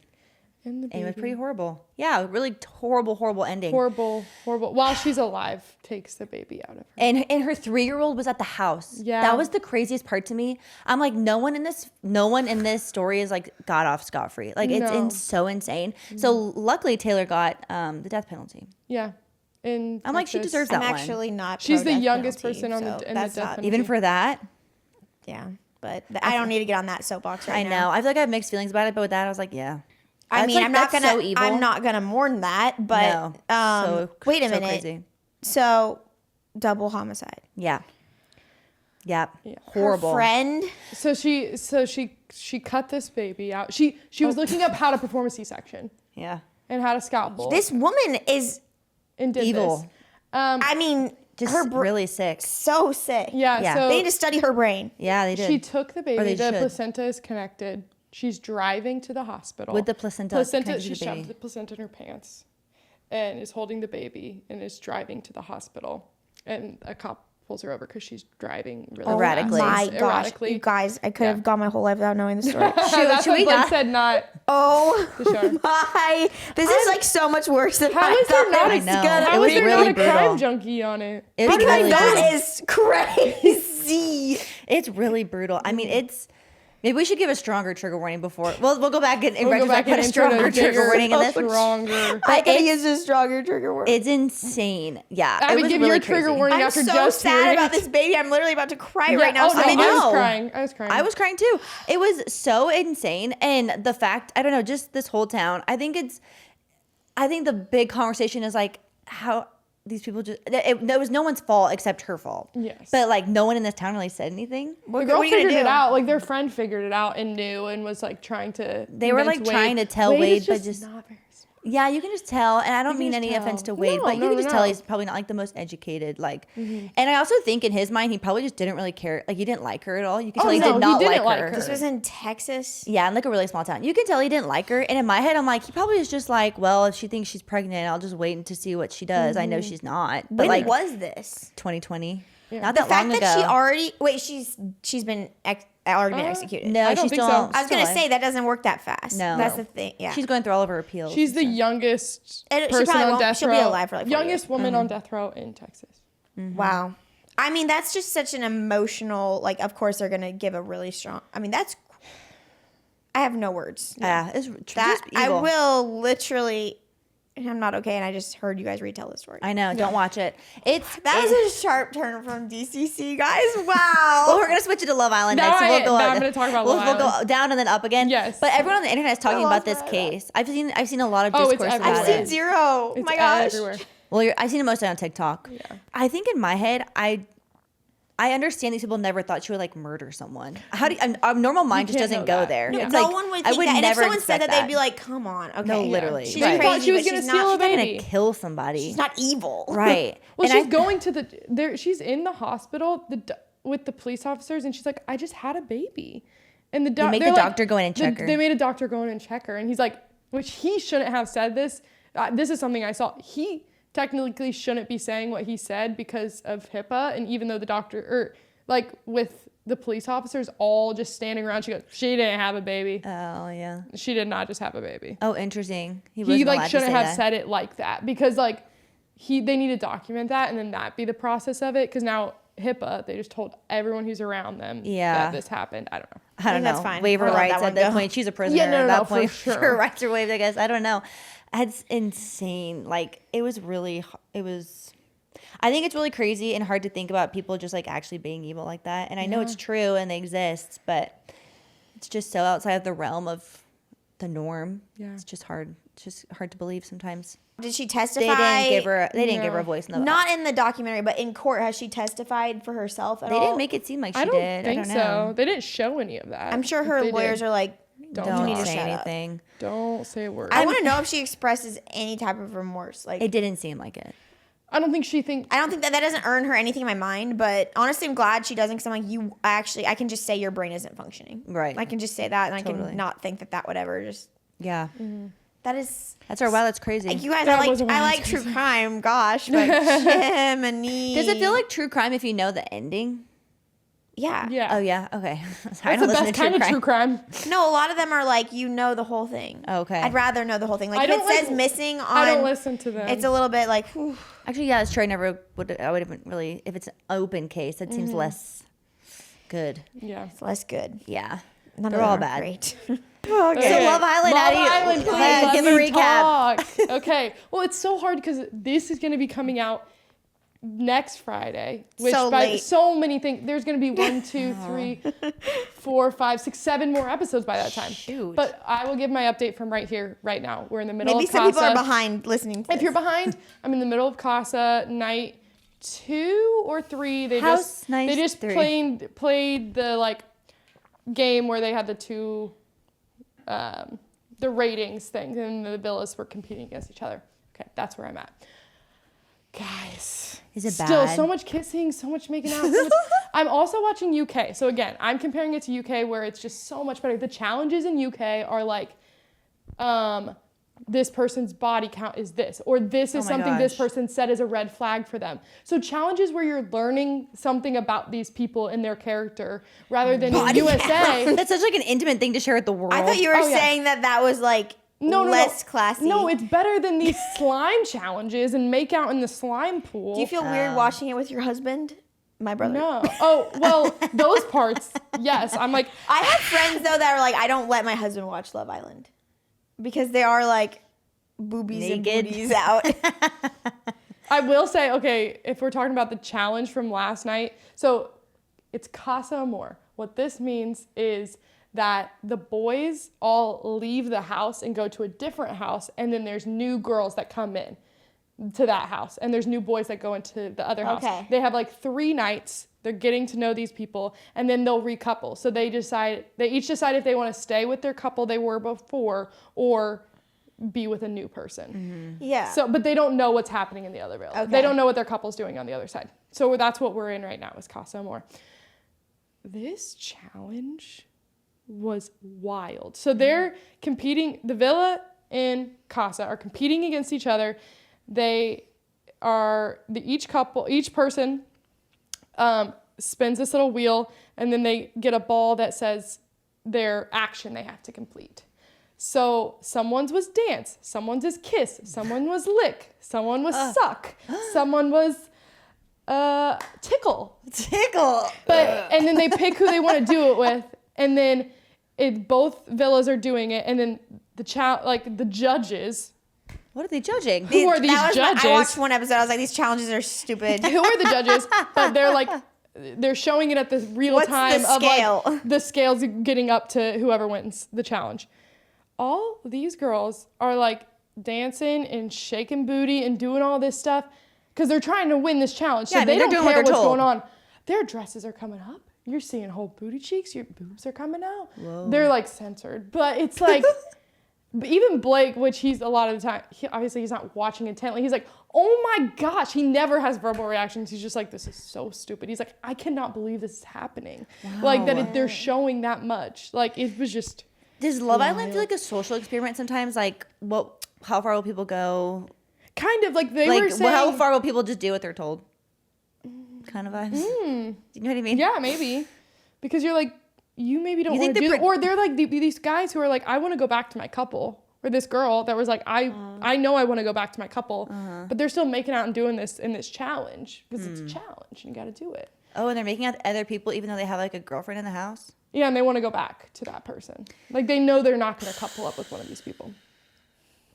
And it was pretty horrible. Yeah, really horrible ending. Horrible. While she's alive, takes the baby out of her. And her 3-year-old was at the house. Yeah. That was the craziest part to me. I'm like, no one in this story is like got off scot-free. Like it's so insane. So luckily Taylor got the death penalty. Yeah. I'm like, she deserves that one. I'm actually not. She's the youngest person on the death penalty. Even for that? Yeah. But I don't need to get on that soapbox right now. I know. I feel like I have mixed feelings about it, but with that I was like, yeah. I mean, I'm not gonna mourn that, but wait a minute. Crazy. So double homicide. Yeah. Horrible. Her friend. So she cut this baby out. She was looking up how to perform a C-section. Yeah. And how to scalpel. This woman is evil. This. I mean, just really sick. So sick. Yeah. So they need to study her brain. Yeah, they did. She took the baby. The placenta is connected. She's driving to the hospital. With the placenta. She shoved the placenta in her pants and is holding the baby and is driving to the hospital. And a cop pulls her over because she's driving really erratically. My gosh, you guys, I could have gone my whole life without knowing the story. That's what Blake said, not. Oh my! This is like so much worse than how is there not? How is there not a crime junkie on it? Because that is crazy. It's really brutal. I mean, maybe we should give a stronger trigger warning before. We'll go back and put a stronger trigger warning in this. Stronger. I think it's a stronger trigger warning. It's insane. Yeah. I would give you a trigger warning after just I'm so sad about this baby. I'm literally about to cry right now. Oh, no, I was crying. I was crying too. It was so insane. And the fact, I don't know, just this whole town. I think the big conversation is like how these people it was no one's fault except her fault. Yes. But like no one in this town really said anything. The girl figured it out. Like their friend figured it out and knew and was like trying to. They were like trying to tell Wade, but just not very smart. Yeah, you can just tell, and I don't mean any offense to Wade, but you can just tell he's probably not like the most educated. Like, and I also think in his mind he probably just didn't really care. Like he didn't like her at all. You can tell he did not like her. This was in Texas. Yeah, in like a really small town. You can tell he didn't like her, and in my head I'm like, he probably is just like, well, if she thinks she's pregnant, I'll just wait to see what she does. I know she's not. But when was this? 2020. Yeah. Not that long ago. The fact that she already she's been already been executed. No, I don't think so. I was gonna say that doesn't work that fast. No, that's the thing. Yeah, she's going through all of her appeals. She's the youngest person on death row. She'll be alive for like 4 youngest years. woman on death row in Texas. Wow. I mean, that's just such an emotional. Like, of course, they're gonna give a really strong. I mean, that's. I have no words. Yeah, it's that just evil. I will literally. I'm not okay, and I just heard you guys retell the story. I know. Don't watch it. That was a sharp turn from DCC, guys. Wow. Well, we're gonna switch it to Love Island next. So I'm gonna talk about Love Island. We'll go down and then up again. Yes. But everyone on the internet is talking about this case. I've seen a lot of discourse about it. I've seen zero. Oh my gosh. Everywhere. Well, I've seen it mostly on TikTok. Yeah. I think in my head, I understand these people never thought she would like murder someone. How do a normal mind just doesn't go there? No, it's no like, one would I think would that. And if never someone said that, expect they'd be like, "Come on, okay." No, literally. She's Right. crazy. She was but gonna she's steal not, a baby. She's gonna kill somebody. She's not evil, right? Well, she's going to she's in the hospital with the police officers, and she's like, "I just had a baby," and they make the doctor go in and check her. They made a doctor go in and check her, and he's like, which he shouldn't have said this. This is something I saw. He technically shouldn't be saying what he said because of HIPAA, and even though the doctor with the police officers all just standing around, she goes, "She didn't have a baby." Oh yeah. She did not just have a baby. Oh, interesting. He shouldn't have said it like that because they need to document that and then that be the process of it because now HIPAA. They just told everyone who's around them Yeah. that this happened. I don't know. I don't know. that's fine. Waive her I'll let rights that one at that go. point. She's a prisoner Yeah, no, at no, that no, for point. sure. Her rights are waived, I guess. I don't know. It's insane. Like, it was I think it's really crazy and hard to think about people just like actually being evil like that. And I know it's true and they exist, but it's just so outside of the realm of the norm. Yeah. It's just hard. It's just hard to believe sometimes. Did she They testify? didn't give her a voice in the Not in the documentary, but in court. Has she testified for herself at all? They didn't make it seem like she I don't did. think I don't so. know. They didn't show any of that. I'm sure If her they lawyers did, are like, Don't Don't need to say shut up. anything. don't say a word. I want to know if she expresses any type of remorse. Like, It didn't seem like it. I don't think she thinks. I don't think that doesn't earn her anything in my mind, but honestly, I'm glad she doesn't. Because I'm like, I can just say your brain isn't functioning. Right. I can just say that, and I Totally. can not think that would ever just. Yeah. That is. That's our wow. That's crazy. Like, you guys, That I was like wild. true crime. Gosh, but Jiminy. Does it feel like true crime if you know the ending? Yeah. Yeah. Oh yeah. Okay. Sorry, I That's don't the listen best to true kind of crime. true crime. No, a lot of them are like the whole thing. Okay. I'd rather know the whole thing. Like I if it don't like- says missing on. I don't listen to them. It's a little bit like. Whew. Actually, yeah, that's true. I would have really, if it's an open case, that seems less good. Yeah. It's less good. Yeah. None They're of them all are bad. Great. So Love Island, Love Addy, Island, please let give a me recap. talk. Okay. Well, it's so hard because this is going to be coming out next Friday. Which So by late. so many things. There's going to be 1, 2, 3, 4, 5, 6, 7 more episodes by that time. Shoot. But I will give my update from right here, right now. We're in the middle Maybe of some Casa. people are behind listening. To If you're behind, I'm in the middle of Casa night 2 or 3. They House just night they just 3. played the like game where they had the two the ratings thing, and the villas were competing against each other. Okay, that's where I'm at. Guys, Is it still bad? so much kissing, so much making out. So much, I'm also watching UK. So again, I'm comparing it to UK where it's just so much better. The challenges in UK are like, this person's body count is this, or this is my something this gosh. person said is a red flag for them. So challenges where you're learning something about these people and their character rather than in USA. That's such like an intimate thing to share with the world. I thought you were Oh, yeah. saying that was like less classy. No, it's better than these slime challenges and make out in the slime pool. Do you feel weird watching it with your husband? My brother. No. Oh, well, those parts, yes. I'm like, I have friends though that are like, I don't let my husband watch Love Island because they are like boobies Naked. and booties out. I will say, okay, if we're talking about the challenge from last night, so it's Casa Amor. What this means is that the boys all leave the house and go to a different house, and then there's new girls that come in to that house, and there's new boys that go into the other house. Okay. They have like 3 nights. They're getting to know these people, and then they'll recouple. So they each decide if they want to stay with their couple they were before or be with a new person. Yeah. So, but they don't know what's happening in the other villa. Okay. They don't know what their couple's doing on the other side. So that's what we're in right now is Casa Amor. This challenge was wild. So they're competing, the villa and Casa are competing against each other. They are, each person spins this little wheel, and then they get a ball that says their action they have to complete. So someone's was dance, someone's is kiss, someone was lick, someone was suck, someone was tickle. But and then they pick who they want to do it with, and then both villas are doing it, and then the judges. What are they judging? Who are these judges? I watched one episode. I was like, these challenges are stupid. Who are the judges? But they're showing it at the real What's time the of scale? like the scales getting up to whoever wins the challenge. All these girls are like dancing and shaking booty and doing all this stuff because they're trying to win this challenge. So Yeah, I mean, they they're don't doing what care they're what's told. going on. Their dresses are coming up. You're seeing whole booty cheeks. Your boobs are coming out. They're like censored, but it's like. But even Blake, which he's a lot of the time, obviously he's not watching intently. He's like, oh my gosh. He never has verbal reactions. He's just like, this is so stupid. He's like, I cannot believe this is happening. Like that they're showing that much. Like it was just. Does Love Island feel like a social experiment sometimes? Like, how far will people go? Kind of like they were saying. How far will people just do what they're told? Kind of vibes. Do you know what I mean? Yeah, maybe. Because you're like, you maybe don't You want think to do they're that. Or they're like these guys who are like, I want to go back to my couple. Or this girl that was like, I know I want to go back to my couple. But they're still making out and doing this in this challenge. Because it's a challenge and you got to do it. Oh, and they're making out with other people even though they have like a girlfriend in the house? Yeah, and they want to go back to that person. Like, they know they're not going to couple up with one of these people.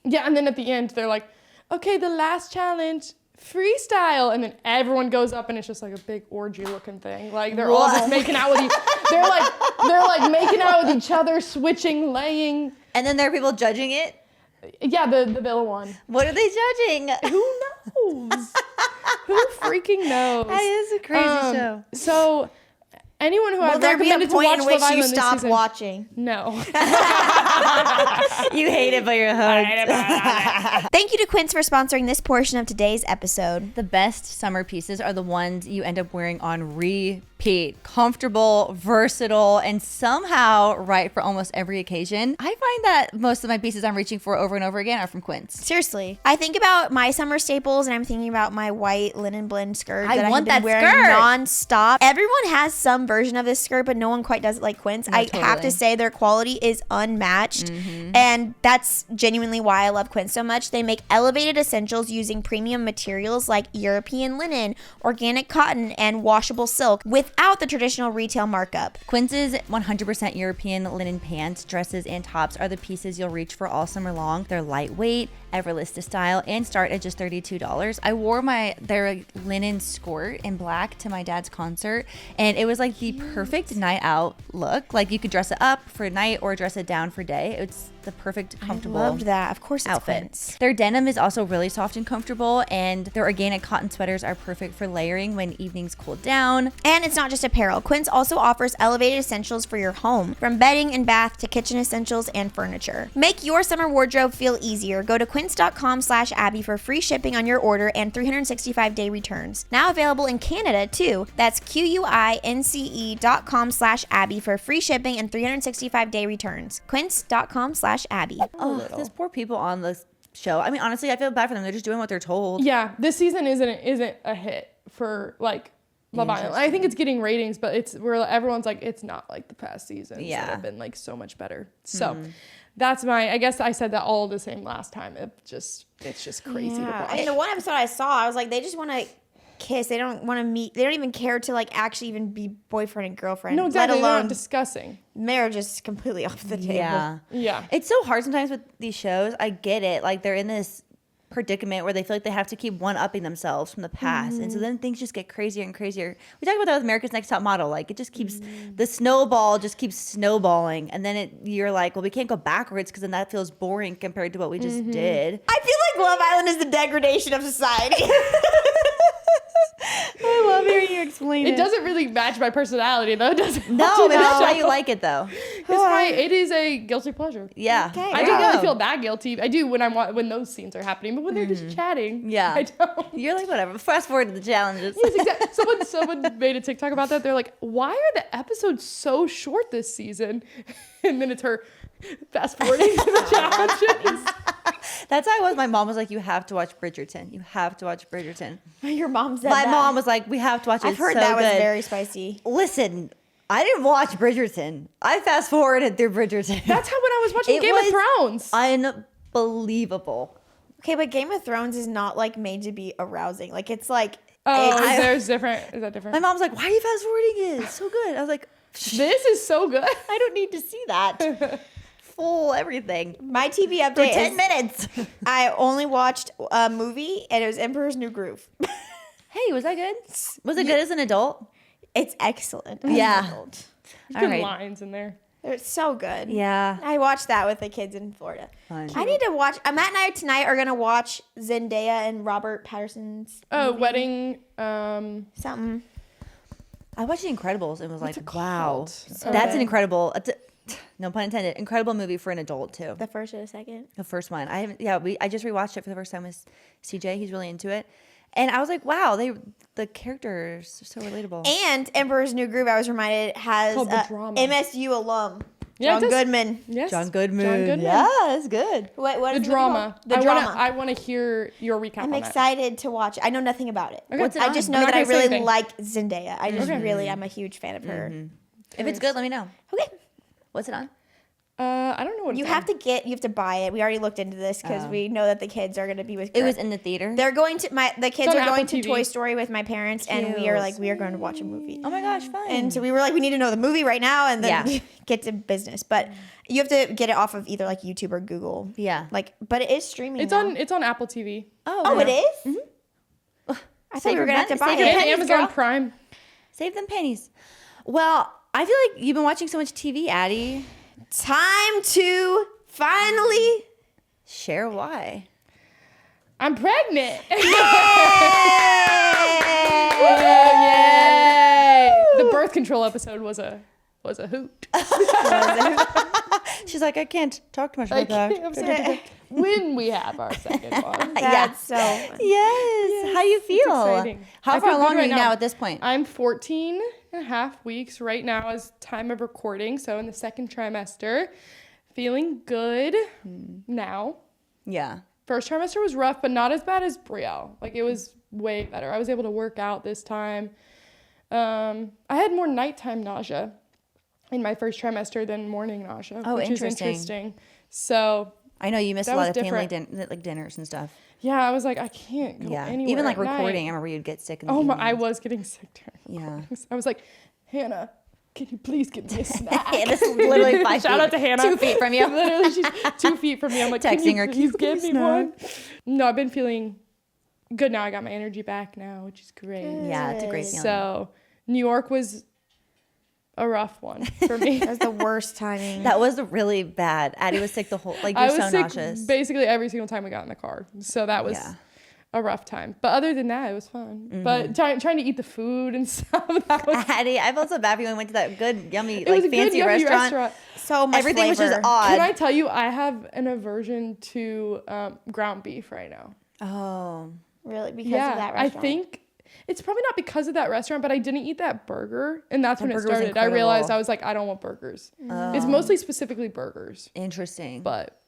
Yeah, and then at the end, they're like, okay, the last challenge, freestyle. And then everyone goes up, and it's just like a big orgy-looking thing. Like, they're all just making out with they're like making out with each other, switching, laying. And then there are people judging it? Yeah, the Bill one. What are they judging? Who knows? Who freaking knows? That is a crazy show. So, anyone who Will I've there be a recommended to point watch in which Love you Island this stop season, watching? no. You hate it, but you're hooked. Thank you to Quince for sponsoring this portion of today's episode. The best summer pieces are the ones you end up wearing on repeat. Comfortable, versatile, and somehow right for almost every occasion. I find that most of my pieces I'm reaching for over and over again are from Quince. Seriously. I think about my summer staples, and I'm thinking about my white linen blend skirt I that I want have been that wearing skirt. nonstop. Everyone has some version of this skirt, but no one quite does it like Quince. No, I have totally. to say their quality is unmatched, and that's genuinely why I love Quince so much. They make elevated essentials using premium materials like European linen, organic cotton, and washable silk without the traditional retail markup. Quince's 100% European linen pants, dresses, and tops are the pieces you'll reach for all summer long. They're lightweight, effortless to style, and start at just $32. I wore their linen skirt in black to my dad's concert, and it was like the perfect night out look. Like, you could dress it up for night or dress it down for day. It's the perfect, comfortable I loved that. Of course, it's outfit. Quince. Their denim is also really soft and comfortable, and their organic cotton sweaters are perfect for layering when evenings cool down. And it's not just apparel. Quince also offers elevated essentials for your home, from bedding and bath to kitchen essentials and furniture. Make your summer wardrobe feel easier. Go to quince.com/Abby for free shipping on your order and 365-day returns. Now available in Canada too. That's QUINCE.com/Abby for free shipping and 365-day returns. Quince.com/Abby. Oh, those poor people on the show. I mean, honestly, I feel bad for them. They're just doing what they're told. Yeah, this season isn't a hit for like Love Island. I think it's getting ratings, but it's where everyone's like, it's not like the past seasons that have been like so much better. So that's I guess I said that all the same last time. It's just crazy to watch. I mean, the one episode I saw, I was like, they just want to kiss. They don't want to meet. They don't even care to like actually even be boyfriend and girlfriend. No, exactly. Let They're alone not discussing. marriage is completely off the table. Yeah. It's so hard sometimes with these shows. I get it. Like, they're in this predicament where they feel like they have to keep one-upping themselves from the past. And so then things just get crazier and crazier. We talked about that with America's Next Top Model. Like, it just keeps, the snowball just keeps snowballing. And then you're like, well, we can't go backwards because then that feels boring compared to what we just did. I feel like Love Island is the degradation of society. I love hearing you explain it. It doesn't really match my personality though, does it? No, maybe that's why you like it though. It is a guilty pleasure. Yeah. Okay. I don't really feel that guilty. I do when those scenes are happening, but when they're just chatting, Yeah. I don't. You're like, whatever. Fast forward to the challenges. Yes, exactly. Someone made a TikTok about that. They're like, why are the episodes so short this season? And then it's her fast forwarding to the challenges. That's how I was. My mom was like, you have to watch Bridgerton. You have to watch Bridgerton. Your mom said My that. mom was like, we have to watch it. I've It's heard so that was good. very spicy. Listen, I didn't watch Bridgerton. I fast forwarded through Bridgerton. That's how when I was watching It Game of was Thrones. unbelievable. Okay, but Game of Thrones is not like made to be arousing. Like it's like Is that different? My mom's like, why are you fast forwarding it? It's so good. I was like, This is so good. I don't need to see that. Full everything. my TV For update 10 is minutes. I only watched a movie and it was Emperor's New Groove. Hey, was that good? Was it good as an adult? It's excellent. as Yeah. an adult. All Good right. lines in there. It's so good. Yeah. I watched that with the kids in Florida. Fun. I need to watch. Matt and I tonight are gonna watch Zendaya and Robert Pattinson's Wedding. something. I watched The Incredibles and was like, it wow. called? That's Okay. an incredible, no pun intended, incredible movie for an adult too. The first or the second. The first one. I just rewatched it for the first time with CJ. He's really into it. And I was like, wow, the characters are so relatable. And Emperor's New Groove, I was reminded, has Called the drama. MSU alum Yeah, it John does. Goodman. Yes. John Goodman. John Goodman. Yeah, that's good. What The is drama. called? The drama. I want to hear your recap I'm on excited to watch it. I know nothing about it. Okay. What's it I on? just I'm know not that I gonna say really anything. like Zendaya. I just really, I'm a huge fan of her. If it's good, let me know. Okay. What's it on? I don't know what You it's have on. you have to buy it. We already looked into this because we know that the kids are going to be with It was Chris. in the theater. They're going to the kids on are going Apple to TV. Toy Story with my parents, and we are going to watch a movie. Oh my gosh, fun. And so we were like, we need to know the movie right now, and then Yeah. get to business. But you have to get it off of either like YouTube or Google. Yeah. But it is streaming. It's now. on Apple TV Oh, it is. Mm-hmm. I thought we were gonna have to buy Save your it. and pennies, Amazon girl. Prime. Save them pennies. Well, I feel like you've been watching so much TV, Addy. Time to finally. Share why. I'm pregnant. Yay! Yay! The birth control episode was a hoot. She's like, I can't talk too much I about that. can't say when we have our second one. That's so. Fun. Yes. How do you feel? exciting. How I far feel good along are right you now. now at this point? I'm 14 and a half weeks right now as time of recording, so in the second trimester. Feeling good now. Yeah. First trimester was rough, but not as bad as Brielle. Like, it was way better. I was able to work out this time. I had more nighttime nausea in my first trimester than morning nausea, Oh, which is interesting. interesting. So, I know you missed That a lot was of family different. dinners and stuff. yeah, I was like, I can't go Yeah. anywhere Even like at night. recording, I remember you'd get sick in the Oh my! I evenings. was getting sick during Yeah. recordings. I was like, Hannah, can you please give me a snack? Yeah, this is literally 5 Shout feet. out to Hannah. 2 feet from you. Literally, she's 2 feet from me. I'm like, Texting can her, you "Can you please give give me me a one? No, I've been feeling good now. I got my energy back now, which is great. Yeah, it's a great feeling. So New York was a rough one for me. That's the worst timing. That was really bad. Addie was sick the whole, like, I you're was so sick nauseous. basically every single time we got in the car. So that was Yeah. a rough time. But other than that, it was fun. Mm-hmm. But trying to eat the food and stuff, that was Addie, I felt so bad for you when we went to that good, yummy, it was like a good, fancy yummy restaurant. so much Everything was flavor. just odd. Can I tell you, I have an aversion to ground beef right now. Oh. Really, because of that I restaurant. think it's probably not because of that restaurant, but I didn't eat that burger, and that's That when it burger was started. I realized incredible. I was like, I don't want burgers. Oh. It's mostly specifically burgers, Interesting. but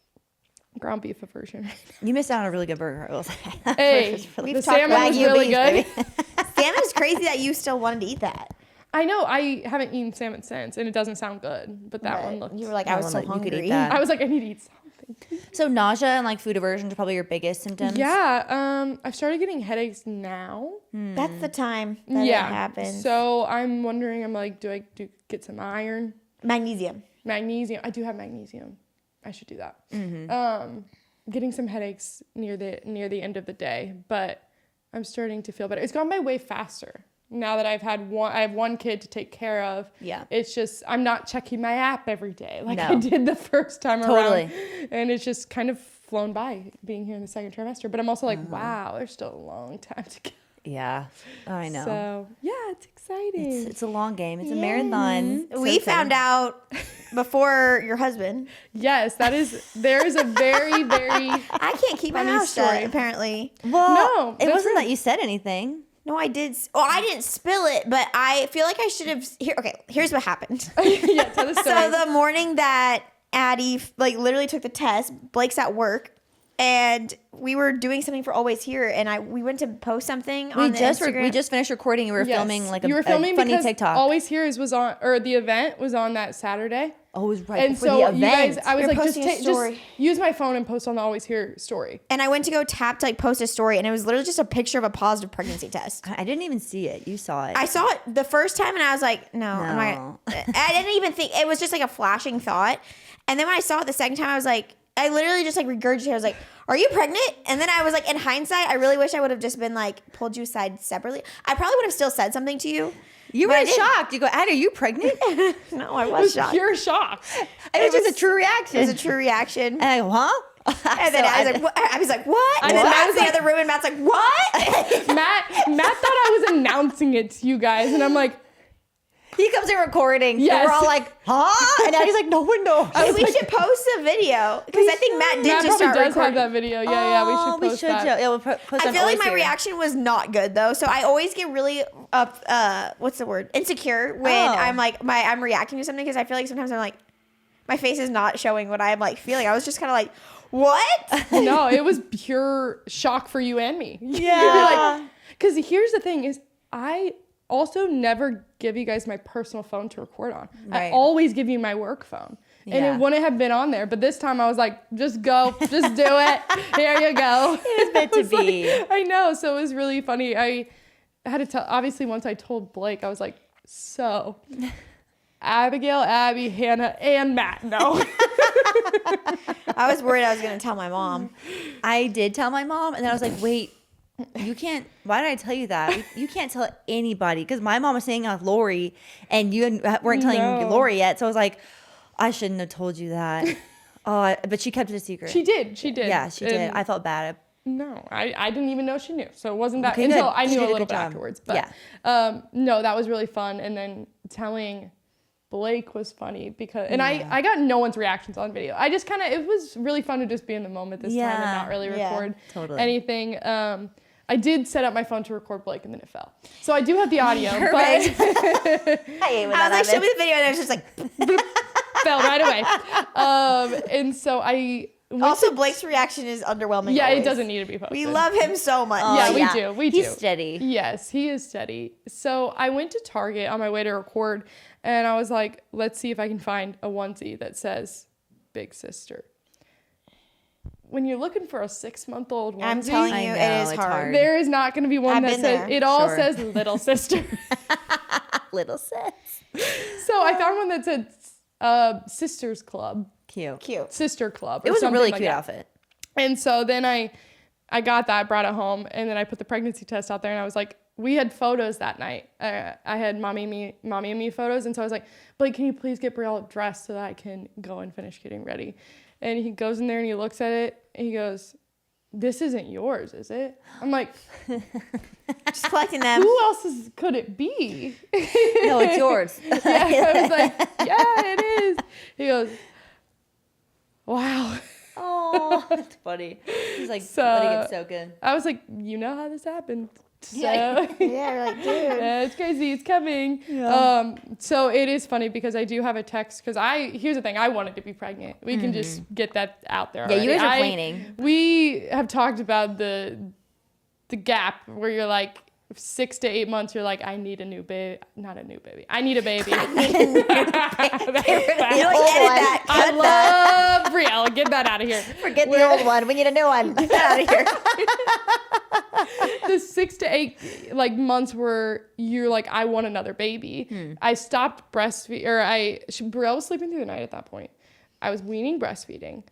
ground beef aversion. You missed out on a really good burger. I was like, Hey, We've the talked salmon about was Wagyu really beef, good. baby. Salmon is crazy that you still wanted to eat that. I know I haven't eeten salmon since, and it doesn't sound good, but that one looked. You were like, That I was one so looked- you could eat hungry. that. I was like, I need to eat something. So nausea and like food aversions are probably your biggest symptoms. Yeah, I've started getting headaches now. That's the time that yeah, it happens. so I'm wondering. I'm like, do I get some iron? Magnesium. Magnesium. I do have magnesium. I should do that. Getting some headaches near the end of the day, but I'm starting to feel better. It's gone by way faster now that I have one kid to take care of. Yeah. It's just I'm not checking my app every day like No. I did the first time Totally. around, and it's just kind of flown by being here in the second trimester. But I'm also like, wow, there's still a long time to go. Yeah. Oh, I know. So yeah, it's exciting. It's a long game. It's a marathon. We found out before your husband. Yes, there is a very, very I can't keep my Funny mouth shut, story. apparently. Well, No, it that's wasn't right. that you said anything. No, I did. Well, I didn't spill it, but I feel like I should have. Here's what happened. yeah, tell the story. So the morning that Addy like literally took the test, Blake's at work, and we were doing something for Always Here, and we went to post something We on the just Instagram. we just finished recording. You were Yes. filming like you were a filming funny because TikTok. Always Here's was on, or the event was on that Saturday. Oh, it was right And before so the event. you guys, I was You're like, posting a just story. use my phone and post on the Always Here story. And I went to go tap to like post a story, and it was literally just a picture of a positive pregnancy test. I didn't even see it. You saw it. I saw it the first time, and I was like, no. I'm No. not, I didn't even think it was just like a flashing thought. And then when I saw it the second time, I was like, I literally just like regurgitated. I was like, "Are you pregnant?" And then I was like, in hindsight, I really wish I would have just been like pulled you aside separately. I probably would have still said something to you. you but were I didn't. shocked. You go, Addy, are you pregnant? it No, I It was was shocked. pure shock. was just a was- true It reaction. was a true reaction. And I go, huh? And then I was like, what? I was like, what? And then know. Matt I was was in the other room, and Matt's like, what? Matt thought I was announcing it to you guys, and I'm like, He comes in recording. Yes. And we're all like, huh? And Addy's like, no one knows. We should post a video because I think Matt did Matt just probably start does recording. have that video. Yeah, we should post that. Yeah, we'll post I on feel like Always my Here. reaction was not good though, so I always get really what's the word? Insecure when Oh. I'm like I'm reacting to something because I feel like sometimes I'm like my face is not showing what I'm like feeling. I was just kind of like, what? No, it was pure shock for you and me. Yeah. Because here's the thing is I also never give you guys my personal phone to record on. I Right. always give you my work phone. And it wouldn't have been on there. But this time I was like, just go. Just do it. Here you go. It was meant to be. I know. So it was really funny. I had to tell, obviously, once I told Blake, I was like, so Abigail, Abby, Hannah, and Matt, no. I was worried I was going to tell my mom. I did tell my mom, and then I was like, wait, you can't, why did I tell you that? You can't tell anybody, because my mom was saying Lori, and you weren't telling Lori yet, so I was like, I shouldn't have told you that. But she kept it a secret. She did. Yeah, she did. I felt bad. No, I didn't even know she knew. So it wasn't that Okay, until good. I She knew did a a little good bit job. afterwards. But no, that was really fun. And then telling Blake was funny because, and I got no one's reactions on video. I just it was really fun to just be in the moment this time and not really record anything. I did set up my phone to record Blake and then it fell. So I do have the audio. Perfect. But I was like, show me the video, and I was just like, fell right away. And so I also, Blake's reaction is underwhelming. Yeah, always. it doesn't need to be posted. We love him so much. Yeah, we do. He's steady. Yes, he is steady. So I went to Target on my way to record, and I was like, let's see if I can find a onesie that says Big Sister. When you're looking for a 6-month-old onesie, I'm telling you, it is hard. There is not going to be one that says, there. it all says Little Sister. Little sis. So I found one that said Sisters Club. Cute. Sister Club. It was a really like cute that. outfit. And so then I got that, brought it home, and then I put the pregnancy test out there, and I was like, we had photos that night. I had mommy and me photos, and so I was like, Blake, can you please get Brielle dressed so that I can go and finish getting ready? And he goes in there and he looks at it, and he goes, this isn't yours, is it? I'm like, just collecting them. who else could it be? No, it's yours. Yeah, I was like, yeah, it is. He goes, wow. Oh, that's funny. He's like, So- letting it soak in. I was like, you know how this happened. So Yeah, you're like, dude. yeah, it's crazy. It's coming. Yeah. So it is funny because I do have a text because here's the thing. I wanted to be pregnant. We can just get that out there. Yeah, you already. guys are planning. We have talked about the gap where you're like 6 to 8 months. You're like, I need a new baby. Not a new baby. I need a baby. You like, edit that. I Cut that. love Brielle. Get that out of here. Forget the old one. We need a new one. Get out of here. The 6 to 8 months where you're like, I want another baby. I stopped breastfeeding, or Brielle was sleeping through the night at that point. I was weaning breastfeeding.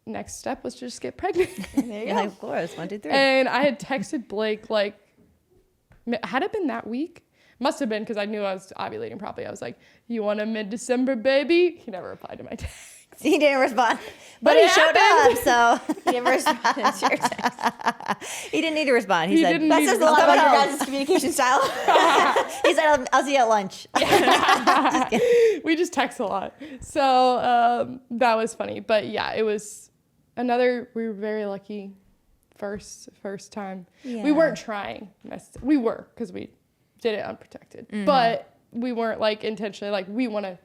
Next step was to just get pregnant. There you You're go. like, of course, 1, 2, 3. And I had texted Blake had it been that week? Must have been because I knew I was ovulating properly. I was like, you want a mid-December baby? He never replied to my text. He didn't respond, but it he showed happened. up. So He never responded to your text. he didn't need to respond. He, He said, didn't That need says to a lot about respond. your guys' communication style. he said, I'll see you at lunch. We just text a lot. So that was funny. But yeah, it was we were very lucky first time. Yeah. We weren't trying. We were because we did it unprotected. But we weren't intentionally we want to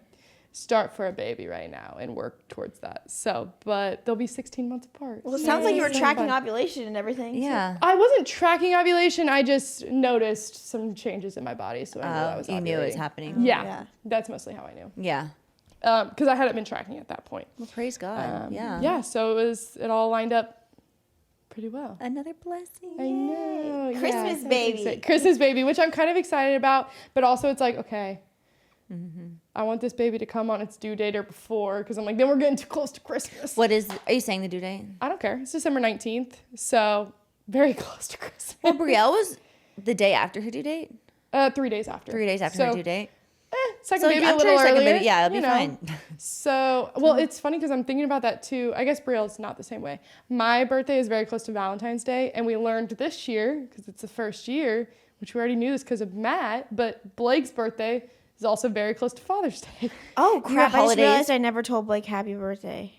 start for a baby right now and work towards that. So, but they'll be 16 months apart. Well, it sounds like you were So tracking fun. ovulation and everything. so- Yeah. I wasn't tracking ovulation. I just noticed some changes in my body, so I knew I was You knew it was ovulating. happening. Yeah, Yeah. that's mostly how I knew. Yeah. Because I hadn't been tracking at that point. Well, praise God. Yeah. Yeah, so it all lined up pretty well. Another blessing. I know. yeah, Christmas so baby. excited. Christmas baby, which I'm kind of excited about, but also it's like, okay, I want this baby to come on its due date or before, because I'm like, then we're getting too close to Christmas. Are you saying the due date? I don't care. It's December 19th, so very close to Christmas. Well, Brielle was the day after her due date. 3 days after. 3 days after her due date. Second baby a I'm sure little second earlier. baby, yeah, it'll be you know. fine. So, well, it's funny because I'm thinking about that too. I guess Brielle's not the same way. My birthday is very close to Valentine's Day, and we learned this year, because it's the first year, which we already knew this because of Matt, but Blake's birthday is also very close to Father's Day. Oh, crap. I just holidays? realized I never told Blake happy birthday.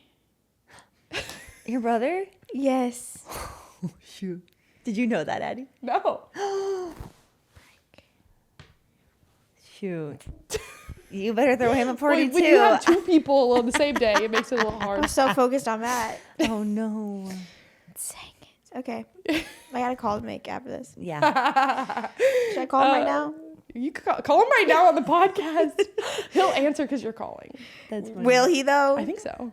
Your brother? Yes. Oh, shoot. Did you know that, Addy? No. Shoot. You better throw him a party When too. you have two people on the same day, it makes it a little hard. I'm so focused on that. Oh no. Dang it. Okay. I got to call Mick after this. Yeah. Should I call him right now? You could call him right now on the podcast. He'll answer because you're calling. That's funny. Will he though? I think so.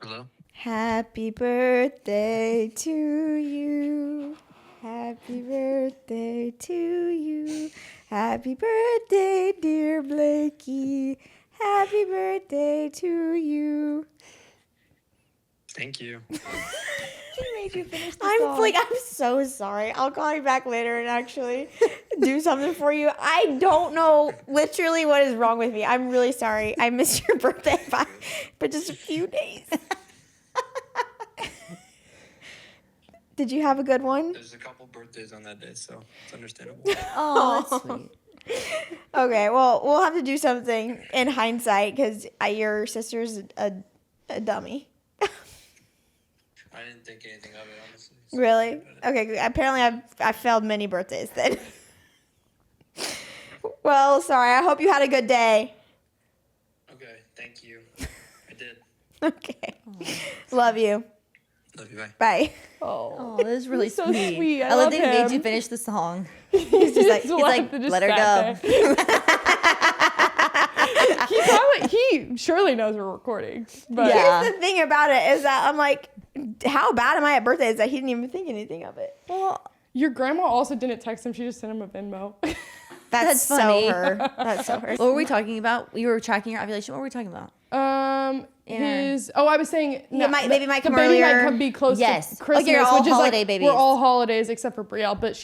Hello? Happy birthday to you. Happy birthday to you. Happy birthday, dear Blakey. Happy birthday to you. Thank you. He made you finish the I'm song. like, I'm so sorry. I'll call you back later and actually do something for you. I don't know literally what is wrong with me. I'm really sorry. I missed your birthday by just a few days. Did you have a good one? There's a couple birthdays on that day, so it's understandable. Oh, that's sweet. Okay, well, we'll have to do something in hindsight because your sister's a dummy. I didn't think anything of it, honestly. So Really? Okay, good. Apparently I've failed many birthdays then. Well, sorry. I hope you had a good day. Okay, thank you. I did. Okay. Love you. Love you, bye. Bye. Oh, that is really He's so sweet. sweet. I love love that he made him. you finish the song. He's just like, he's like, let her go. He surely knows we're recording. But Yeah. here's the thing about it is that I'm like, how bad am I at birthdays that he didn't even think anything of it? Well, your grandma also didn't text him. She just sent him a Venmo. That's funny. So her. That's so her. what were we talking about? We were tracking your ovulation. What were we talking about? I was saying Baby might come the baby earlier. might come be close Yes. to Christmas, Okay, you're all which is holiday like babies. we're all holidays except for Brielle, but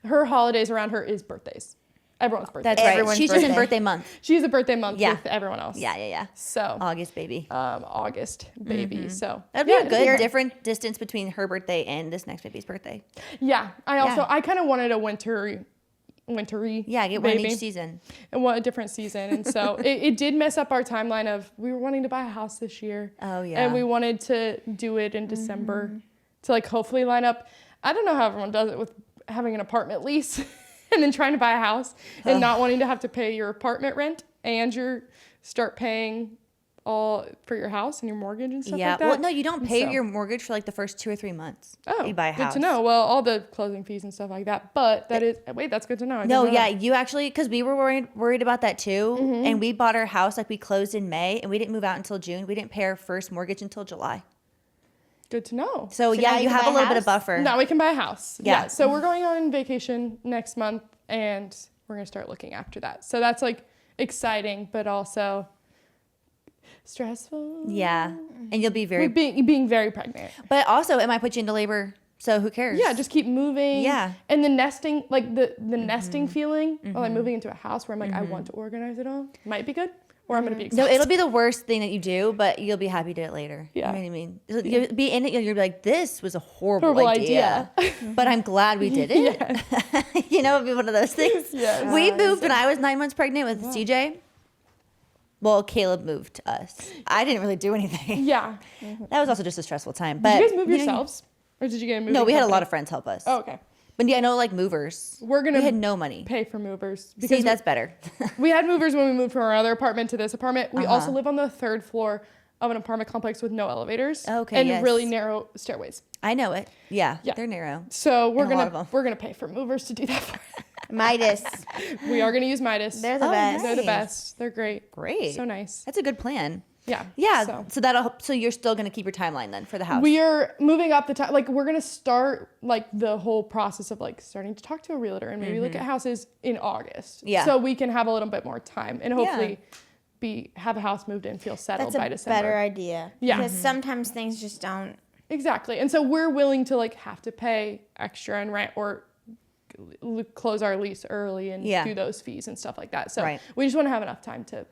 her holidays around her is birthdays. Everyone's birthday. That's right. Everyone's She's just in birthday. birthday month. She's a birthday month Yeah. with everyone else. Yeah. So August baby. August baby. So That'd be a good You're- different distance between her birthday and this next baby's birthday. yeah. I kind of wanted a wintry Yeah, get one in baby. each season. And want a different season. And so it did mess up our timeline of we were wanting to buy a house this year. Oh, yeah. And we wanted to do it in December to like hopefully line up. I don't know how everyone does it with having an apartment lease and then trying to buy a house and not wanting to have to pay your apartment rent and start paying all for your house and your mortgage and stuff Yeah. like that. Well, no, you don't And pay so- your mortgage for like the first 2 or 3 months. Oh, you buy a house. good to know. Well, all the closing fees and stuff like that. But that's good to know. I No, didn't know yeah, that. you actually, because we were worried about that too. Mm-hmm. And we bought our house, like we closed in May and we didn't move out until June. We didn't pay our first mortgage until July. Good to know. So, now yeah, you you can have buy a a little bit of house? buffer. Now we can buy a house. Yeah. So we're going on vacation next month and we're going to start looking after that. So that's like exciting, but also stressful. Yeah. And you'll be very, With being very pregnant. but also it might put you into labor. So who cares? Yeah, just keep moving. Yeah. And the nesting, like the nesting feeling, or like moving into a house where I'm like, I want to organize it all, might be good. Or I'm going to be No, exhausted. it'll be the worst thing that you do, but you'll be happy to do it later. Yeah. You know what I mean? You'll be in it, you'll be like, this was a horrible Horrible idea. But I'm glad we did it. You know, it'd be one of those things. Yes. We moved when I was 9 months pregnant with CJ. Well, Caleb moved us. I didn't really do anything. Yeah. That was also just a stressful time. Did But you guys move you know, yourselves? Or did you get a moving No, we had a lot company? of friends help us. Oh, okay. But yeah, I know like movers. We're going We had to no money. pay for movers. See, that's better. We had movers when we moved from our other apartment to this apartment. We also live on the 3rd floor of an apartment complex with no elevators. Okay, and yes. really narrow stairways. I know it. Yeah, Yeah. they're narrow. So we're And a lot of gonna them. pay for movers to do that. Midas. We are gonna use Midas. They're the Oh, best. They're the nice. best. They're great. Great. So nice. That's a good plan. Yeah. Yeah. So you're still gonna keep your timeline then for the house. We are moving up the time. Like we're gonna start like the whole process of like starting to talk to a realtor and maybe look at houses in August. Yeah. So we can have a little bit more time and hopefully have a house moved in, feel settled That's by a December. better idea. Yeah. Because sometimes things just don't. Exactly. And so we're willing to like have to pay extra in rent or close our lease early and Yeah. do those fees and stuff like that. So Right. we just want to have enough time to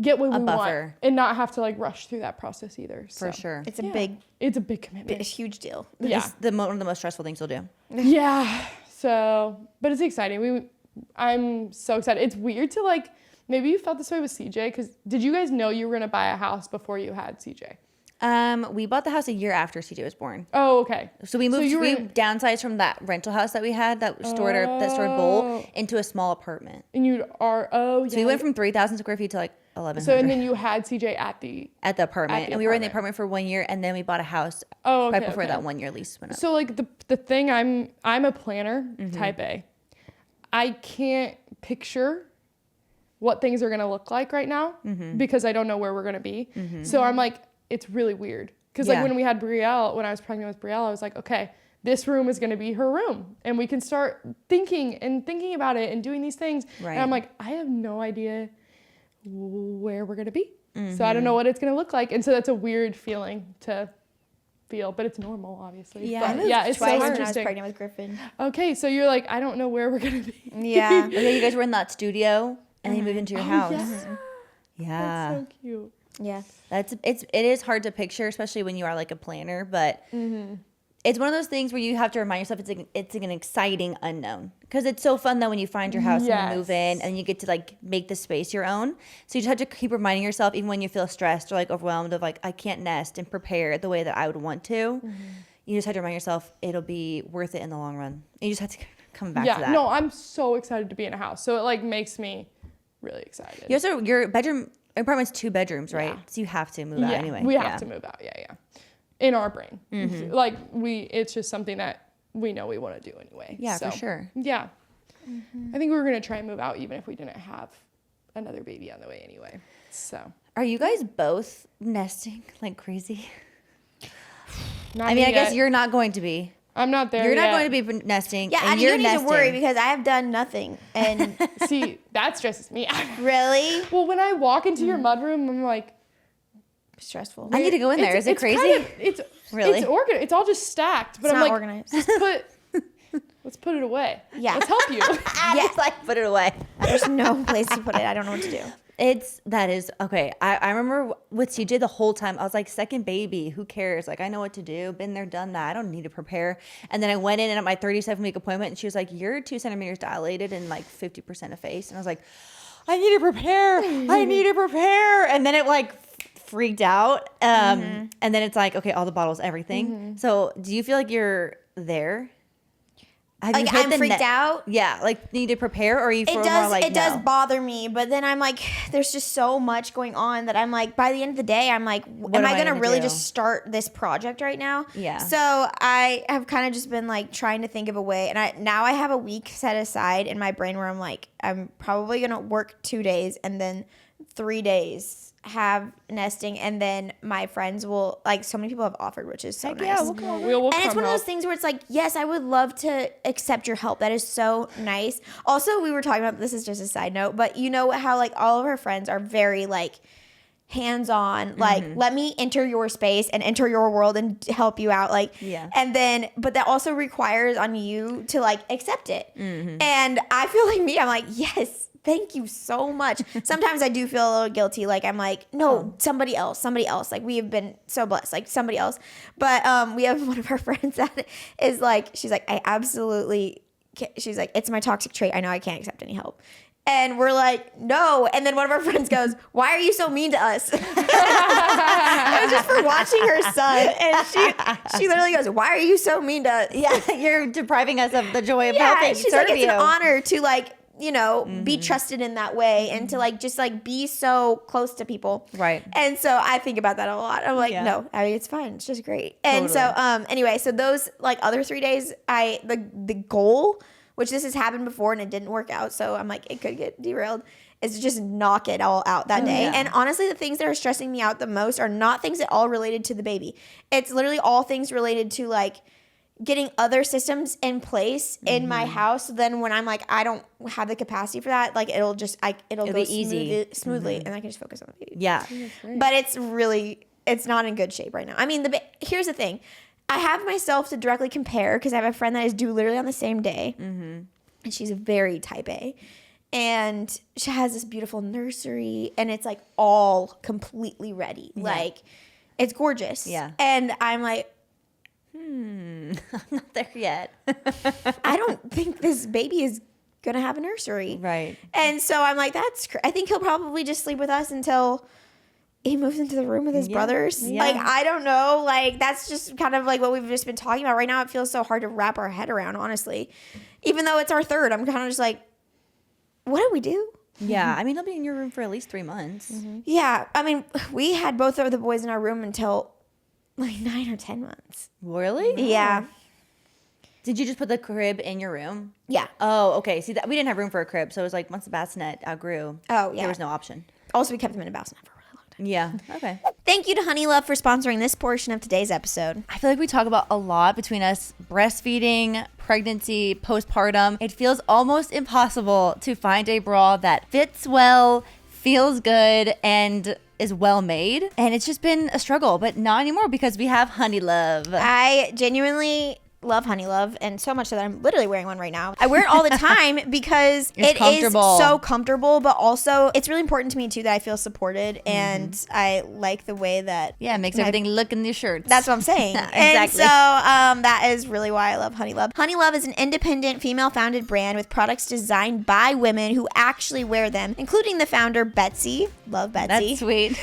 get what we want buffer. and not have to like rush through that process either. for So, sure. It's a yeah. big, It's a big commitment. huge deal. Yeah. It's one of the most stressful things you'll do. Yeah. So, but it's exciting. I'm so excited. It's weird to like, maybe you felt this way with CJ because did you guys know you were going to buy a house before you had CJ? We bought the house a year after CJ was born. Oh, okay. So we moved. you were We in- downsized from that rental house that we had that stored Bull into a small apartment. And you are, oh, yeah. So we went from 3,000 square feet to like 1,100. So, and then you had CJ at the apartment, and we were in the apartment for 1 year, and then we bought a house right before that 1 year lease went up. So like the thing, I'm a planner, type A. I can't picture what things are gonna look like right now because I don't know where we're gonna be. So I'm like, it's really weird because like when we had Brielle, when I was pregnant with Brielle, I was like, okay, this room is gonna be her room, and we can start thinking about it and doing these things. Right. And I'm like, I have no idea where we're gonna be. So I don't know what it's gonna look like, and so that's a weird feeling to feel, but it's normal, obviously. Yeah, But I moved it's so twice when I was interesting. pregnant with Griffin. Okay, so you're like, I don't know where we're gonna be. Yeah. Okay, you guys were in that studio, and then you moved into your house. Yeah. That's so cute. Yeah. It is hard to picture, especially when you are like a planner, but it's one of those things where you have to remind yourself it's an exciting unknown, because it's so fun though when you find your house and you move in and you get to like make the space your own. So you just have to keep reminding yourself, even when you feel stressed or like overwhelmed of like, I can't nest and prepare the way that I would want to. You just have to remind yourself it'll be worth it in the long run. And you just have to come back to that. No, I'm so excited to be in a house. So it like makes me really excited. You also, your apartment's 2 bedrooms, right? Yeah. So you have to move out anyway. We have to move out. Yeah. In our brain. Like it's just something that we know we want to do anyway. Yeah, so, for sure. Yeah. I think we were going to try and move out even if we didn't have another baby on the way anyway. So. Are you guys both nesting like crazy? Not I mean, me I guess yet. you're not going to be. I'm not there You're not yet. going to be nesting. Yeah, and and you're you need nesting. to worry because I have done nothing. And See, that stresses me out. really Well, when I walk into your mudroom, I'm like, stressful. I need to go in there. Is it crazy? It's Really? It's organized. It's all just stacked. But It's I'm not like, organized. let's put it away. Yeah. Let's help you. Yeah, like put it away. There's no place to put it. I don't know what to do. That is okay. I remember with CJ the whole time. I was like, second baby, who cares? Like, I know what to do. Been there, done that. I don't need to prepare. And then I went in at my 37-week appointment, and she was like, you're 2 centimeters dilated and like 50% of face. And I was like, I need to prepare. I need to prepare. And then it like freaked out. And then it's like, okay, all the bottles, everything. So do you feel like you're there? Have Like, you hit I'm the freaked out? Yeah, like need to prepare, or are you feel It does. more like It does no? bother me, but then I'm like, there's just so much going on that I'm like, by the end of the day, I'm like, am am I I gonna gonna really do? just start this project right now? Yeah. So I have kind of just been like trying to think of a way, and I have a week set aside in my brain where I'm like, I'm probably gonna work 2 days and then 3 days have nesting, and then my friends will, like, so many people have offered, which is so nice. Yeah, we'll come over. We'll And it's come one of help. those things where it's like, yes, I would love to accept your help. That is so nice. Also, we were talking about, this is just a side note, but you know how like all of our friends are very like hands-on, like let me enter your space and enter your world and help you out, like and then but that also requires on you to like accept it. And I feel like me, I'm like, yes, thank you so much. Sometimes I do feel a little guilty. Like, I'm like, no, somebody else. Like, we have been so blessed. Like, somebody else. But we have one of our friends that is like, she's like, I absolutely can't. She's like, it's my toxic trait. I know I can't accept any help. And we're like, no. And then one of our friends goes, why are you so mean to us? It was just for watching her son. And she literally goes, why are you so mean to us? Yeah, you're depriving us of the joy of Yeah, helping she's serve like, it's you. an honor to like, you know, be trusted in that way and to like just like be so close to people. Right. And so I think about that a lot. I'm like, no, I mean, it's fine. It's just great. And so anyway, so those like other 3 days, the goal, which this has happened before and it didn't work out, so I'm like, it could get derailed, is to just knock it all out that day. yeah. And honestly, the things that are stressing me out the most are not things at all related to the baby. It's literally all things related to like getting other systems in place in my house. So then when I'm like, I don't have the capacity for that, like it'll go be easy. smoothly, and I can just focus on the baby. Yeah. But it's not in good shape right now. I mean, here's the thing. I have myself to directly compare because I have a friend that is due literally on the same day. And she's very type A. And she has this beautiful nursery, and it's like all completely ready. Like, it's gorgeous. Yeah. And I'm like, I'm not there yet. I don't think this baby is going to have a nursery. Right. And so I'm like, I think he'll probably just sleep with us until he moves into the room with his brothers. Yeah. Like, I don't know. Like, that's just kind of like what we've just been talking about right now. It feels so hard to wrap our head around, honestly. Even though it's our third, I'm kind of just like, what do we do? Yeah, I mean, he'll be in your room for at least 3 months. Yeah, I mean, we had both of the boys in our room until like 9 or 10 months. Really? Yeah. Did you just put the crib in your room? Yeah. Oh, okay. See, that we didn't have room for a crib, so it was like once the bassinet outgrew, Oh, yeah. there was no option. Also, we kept them in a bassinet for a really long time. Yeah. Okay. Thank you to Honey Love for sponsoring this portion of today's episode. I feel like we talk about a lot between us: breastfeeding, pregnancy, postpartum. It feels almost impossible to find a bra that fits well, feels good, and is well made. And it's just been a struggle, but not anymore because we have Honey Love. I genuinely love Honey Love, and so much so that I'm literally wearing one right now. I wear it all the time because it is so comfortable, but also it's really important to me too that I feel supported, and I like the way that Yeah, it makes everything look in these shirts. That's what I'm saying. Exactly. And so that is really why I love Honey Love. Honey Love is an independent, female-founded brand with products designed by women who actually wear them, including the founder, Betsy. Love Betsy. That's sweet.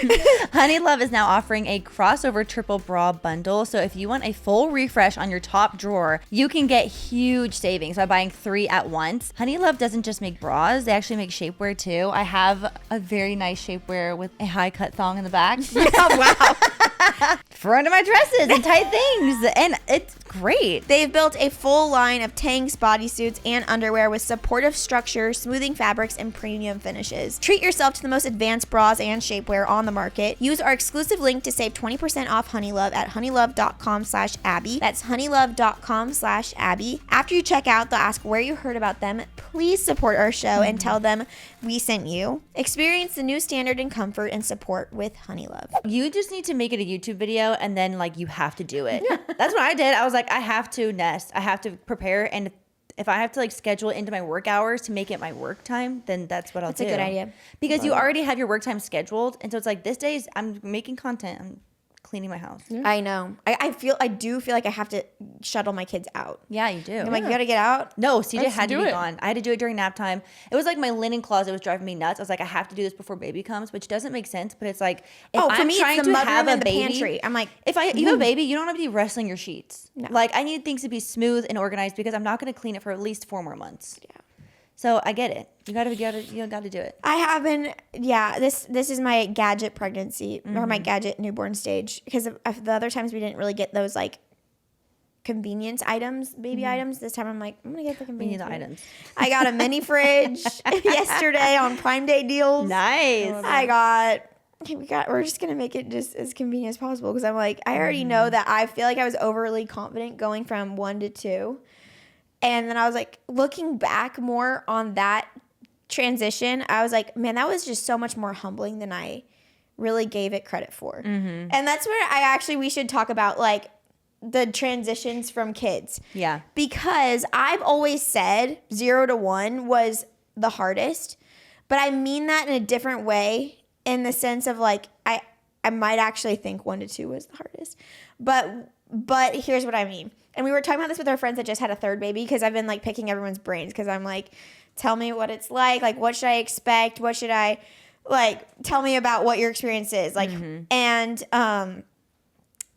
Honey Love is now offering a crossover triple bra bundle. So if you want a full refresh on your top drawer, you can get huge savings by buying 3 at once. Honey Love doesn't just make bras, they actually make shapewear too. I have a very nice shapewear with a high cut thong in the back. Oh, wow. Front of my dresses and tight things. And it's great. They've built a full line of tanks, bodysuits, and underwear with supportive structure, smoothing fabrics, and premium finishes. Treat yourself to the most advanced bras and shapewear on the market. Use our exclusive link to save 20% off Honey Love at honeylove.com/Abby. That's honeylove.com/Abby. After you check out, they'll ask where you heard about them. Please support our show and tell them we sent you. Experience the new standard in comfort and support with Honey Love. You just need to make it a YouTube video and then like you have to do it. That's what I did. I was like, I have to nest. I have to prepare. And if I have to like schedule it into my work hours to make it my work time, then that's what I'll do. That's a good idea. Because you already have your work time scheduled. And so it's like this day I'm making content. I'm cleaning my house. Yeah, I know. I do feel like I have to shuttle my kids out. you do. I'm like, you gotta get out. No, CJ Let's had to do be it. gone. I had to do it during nap time. It was like my linen closet was driving me nuts. I was like, I have to do this before baby comes, which doesn't make sense. But it's like, if For I'm me, trying it's the to mudroom have a and the baby, pantry. I'm like, if you have a baby, you don't have to be wrestling your sheets. No. Like I need things to be smooth and organized because I'm not going to clean it for at least 4 more months. Yeah. So I get it. You got to do it. I have been, this is my gadget pregnancy or my gadget newborn stage, because of the other times we didn't really get those like convenience items, baby items. This time I'm like, I'm gonna get the We need convenience the food. items. I got a mini fridge yesterday on Prime Day deals. Nice. We're just gonna make it just as convenient as possible, because I'm like, I already know that I feel like I was overly confident going from 1 to 2. And then I was like, looking back more on that transition, I was like, man, that was just so much more humbling than I really gave it credit for. And that's where we should talk about like the transitions from kids. Yeah. Because I've always said 0 to 1 was the hardest, but I mean that in a different way, in the sense of like, I might actually think 1 to 2 was the hardest. But here's what I mean. And we were talking about this with our friends that just had a third baby, because I've been like picking everyone's brains, because I'm like, tell me what it's like what should I expect? What should I tell me about what your experience is like. And the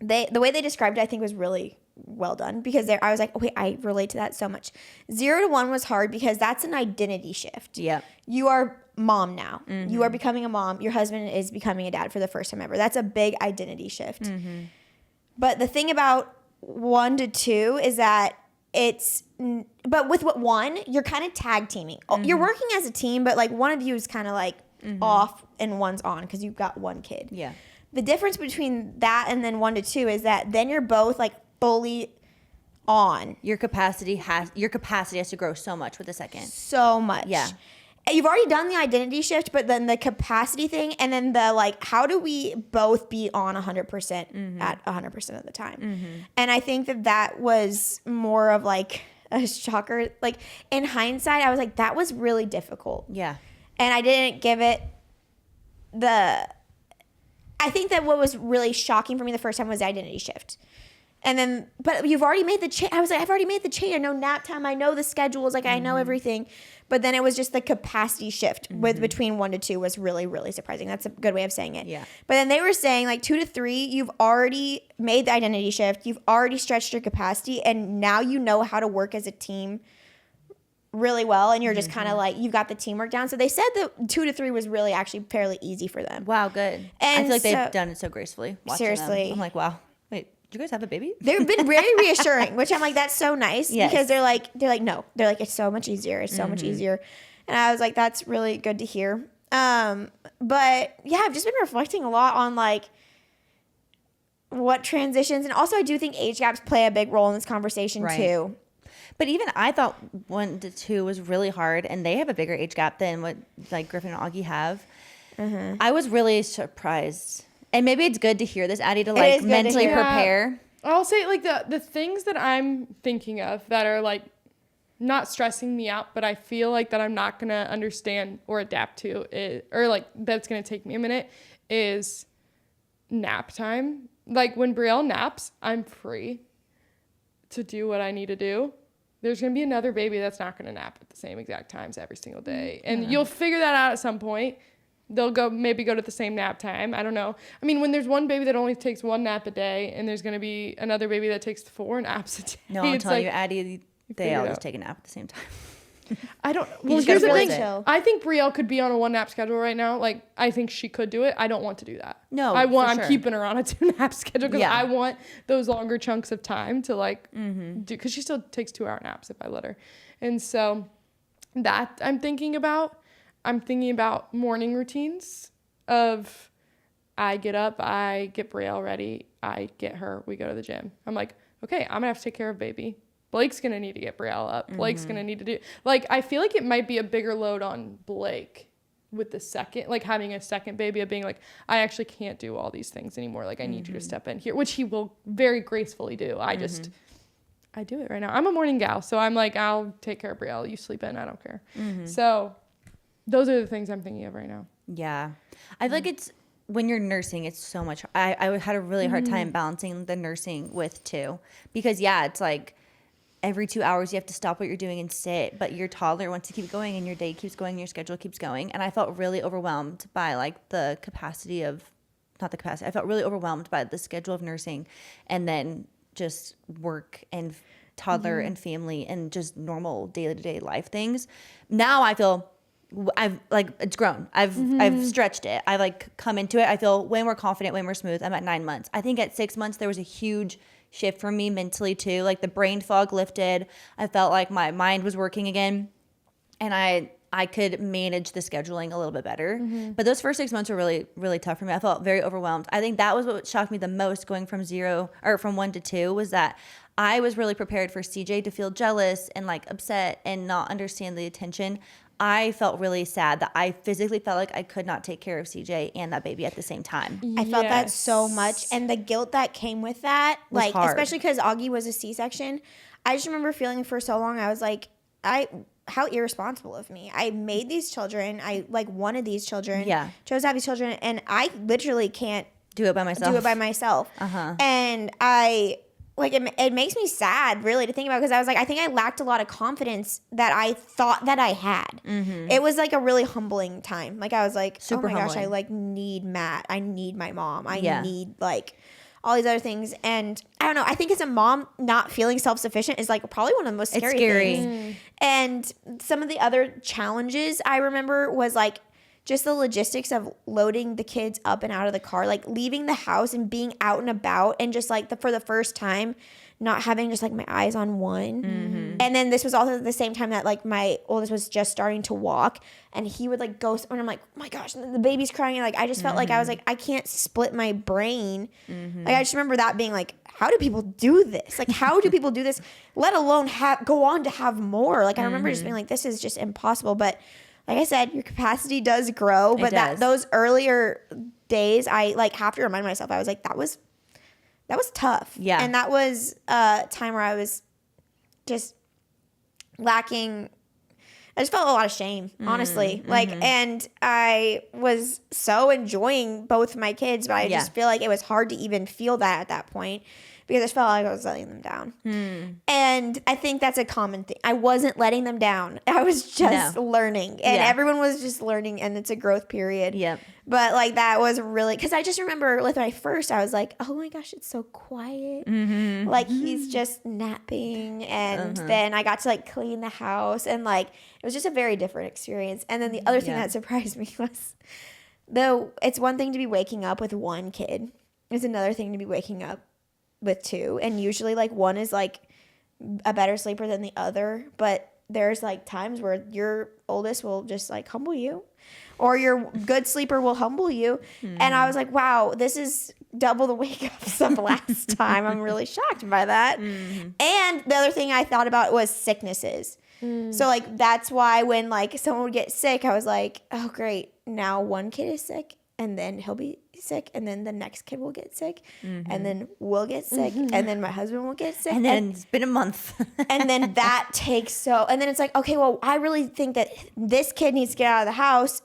way they described it, I think, was really well done, because I was like, okay, I relate to that so much. 0 to 1 was hard because that's an identity shift. Yeah. You are mom now. You are becoming a mom. Your husband is becoming a dad for the first time ever. That's a big identity shift. But the thing about 1 to 2 is that but with 1, you're kind of tag teaming. You're working as a team, but like one of you is kind of like off and one's on because you've got one kid. Yeah. The difference between that and then 1 to 2 is that then you're both like fully on. Your capacity has to grow so much with the second. So much. Yeah. You've already done the identity shift, but then the capacity thing, and then the like, how do we both be on 100% at 100% of the time? And I think that was more of like a shocker. Like in hindsight, I was like, that was really difficult. Yeah. And I didn't give it I think that what was really shocking for me the first time was the identity shift. And then, but you've already made the change. I was like, I've already made the change. I know nap time. I know the schedules. Like, I know everything. But then it was just the capacity shift with between 1 to 2 was really, really surprising. That's a good way of saying it. Yeah. But then they were saying like 2 to 3, you've already made the identity shift. You've already stretched your capacity. And now you know how to work as a team really well. And you're just kind of like, you've got the teamwork down. So they said that 2 to 3 was really actually fairly easy for them. Wow, good. I And feel like so- they've done it so gracefully. Watching them. Seriously. I'm like, wow. Wait, did you guys have a baby? They've been very reassuring, which I'm like, that's so nice. Yes. Because they're like, no. They're like, it's so much easier. It's so much easier. And I was like, that's really good to hear. But yeah, I've just been reflecting a lot on like what transitions. And also I do think age gaps play a big role in this conversation Right. too. But even I thought 1 to 2 was really hard, and they have a bigger age gap than what like Griffin and Augie have. I was really surprised, and maybe it's good to hear this, Addy, to is like good to mentally hear. prepare. I'll say like the things that I'm thinking of that are like not stressing me out, but I feel like that I'm not gonna understand or adapt to it, or like that's gonna take me a minute, is nap time. Like when Brielle naps, I'm free to do what I need to do. There's gonna be another baby that's not gonna nap at the same exact times every single day, and you'll figure that out at some point. They'll maybe go to the same nap time. I don't know. I mean, when there's one baby that only takes 1 nap a day, and there's gonna be another baby that takes 4 naps a day. No, I'm it's telling like, you, Addy, they figure it always out. take a nap at the same time. I don't. Well, just here's the gotta thing. force it. Chill. I think Brielle could be on a 1 nap schedule right now. Like, I think she could do it. I don't want to do that. No, I'm for sure. keeping her on a 2 nap schedule because Yeah. I want those longer chunks of time to like do. Because she still takes 2-hour naps if I let her, and so that I'm thinking about. I'm thinking about morning routines of I get up, I get Brielle ready, I get her, we go to the gym. I'm like, okay, I'm gonna have to take care of baby. Blake's gonna need to get Brielle up. Blake's gonna need to do, like, I feel like it might be a bigger load on Blake with the second, like having a second baby, of being like, I actually can't do all these things anymore. Like, I need you to step in here, which he will very gracefully do. I do it right now. I'm a morning gal, so I'm like, I'll take care of Brielle. You sleep in, I don't care. So those are the things I'm thinking of right now. Yeah. I feel like it's when you're nursing, it's so much. I had a really hard time balancing the nursing with 2 because, yeah, it's like every 2 hours you have to stop what you're doing and sit, but your toddler wants to keep going and your day keeps going, your schedule keeps going. And I felt really overwhelmed by like the capacity of, not the capacity, I felt really overwhelmed by the schedule of nursing and then just work and toddler and family and just normal day-to-day life things. Now I feel I've like, it's grown. I've stretched it. I've like come into it. I feel way more confident, way more smooth. I'm at 9 months. I think at 6 months, there was a huge shift for me mentally too. Like the brain fog lifted. I felt like my mind was working again and I could manage the scheduling a little bit better. But those first 6 months were really, really tough for me. I felt very overwhelmed. I think that was what shocked me the most going from 1 to 2 was that I was really prepared for CJ to feel jealous and like upset and not understand the attention. I felt really sad that I physically felt like I could not take care of CJ and that baby at the same time. I felt that Yes. so much. And the guilt that came with that, Was like, hard. especially because Augie was a C-section, I just remember feeling for so long, I was like, how irresponsible of me. I made these children. I, like, wanted these children. Yeah. Chose to have these children. And I literally can't Do it by myself. do it by myself. And like, it makes me sad, really, to think about because I was like, I think I lacked a lot of confidence that I thought that I had. It was, like, a really humbling time. Like, I was like, Super oh, my gosh, I, humbling. like, need Matt. I need my mom. I Yeah. need, like, all these other things. And I don't know. I think as a mom, not feeling self-sufficient is, like, probably one of the most scary scary. things. And some of the other challenges I remember was, like, just the logistics of loading the kids up and out of the car, like leaving the house and being out and about and just like for the first time, not having just like my eyes on one. And then this was also at the same time that like my oldest was just starting to walk and he would like go and I'm like, oh my gosh, and the baby's crying. And like, I just felt like I was like, I can't split my brain. Like I just remember that being like, how do people do this? Like, how do people do this, let alone go on to have more? Like, I remember just being like, this is just impossible. But like I said, your capacity does grow, but does. those earlier days, I like have to remind myself. I was like, that was tough. Yeah. And that was a time where I was just lacking. I just felt a lot of shame, honestly. Like, and I was so enjoying both my kids, but I just feel like it was hard to even feel that at that point. because I felt like I was letting them down. And I think that's a common thing. I wasn't letting them down. I was just learning, and everyone was just learning, and it's a growth period. Yep. But like that was really, because I just remember like when I first, I was like, oh my gosh, it's so quiet. Like he's just napping, and then I got to like clean the house, and like it was just a very different experience. And then the other thing that surprised me was, though it's one thing to be waking up with one kid, it's another thing to be waking up with two, and usually like one is like a better sleeper than the other, but there's like times where your oldest will just like humble you, or your good sleeper will humble you. And I was like, wow, this is double the wake ups of last time. I'm really shocked by that. And the other thing I thought about was sicknesses. So like that's why when like someone would get sick, I was like, oh great, now one kid is sick, and then he'll be sick, and then the next kid will get sick, and then we'll get sick, and then my husband will get sick, And then it's been a month. and then that takes and then it's like, okay, well, I really think that this kid needs to get out of the house,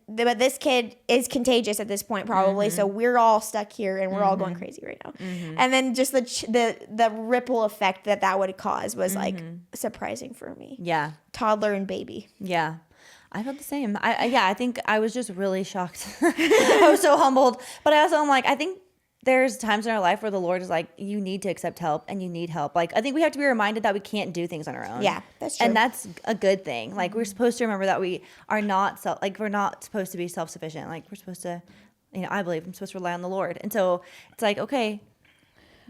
but this kid is contagious at this point probably, so we're all stuck here and we're all going crazy right now. And then just the ripple effect that would cause was like surprising for me. Yeah. Toddler and baby. Yeah. I felt the same. I think I was just really shocked. I was so humbled. But I also am like, I think there's times in our life where the Lord is like, you need to accept help and you need help. Like, I think we have to be reminded that we can't do things on our own. Yeah, that's true. And that's a good thing. Like, we're supposed to remember that we are not we're not supposed to be self-sufficient. Like, we're supposed to, I believe I'm supposed to rely on the Lord. And so it's like, okay,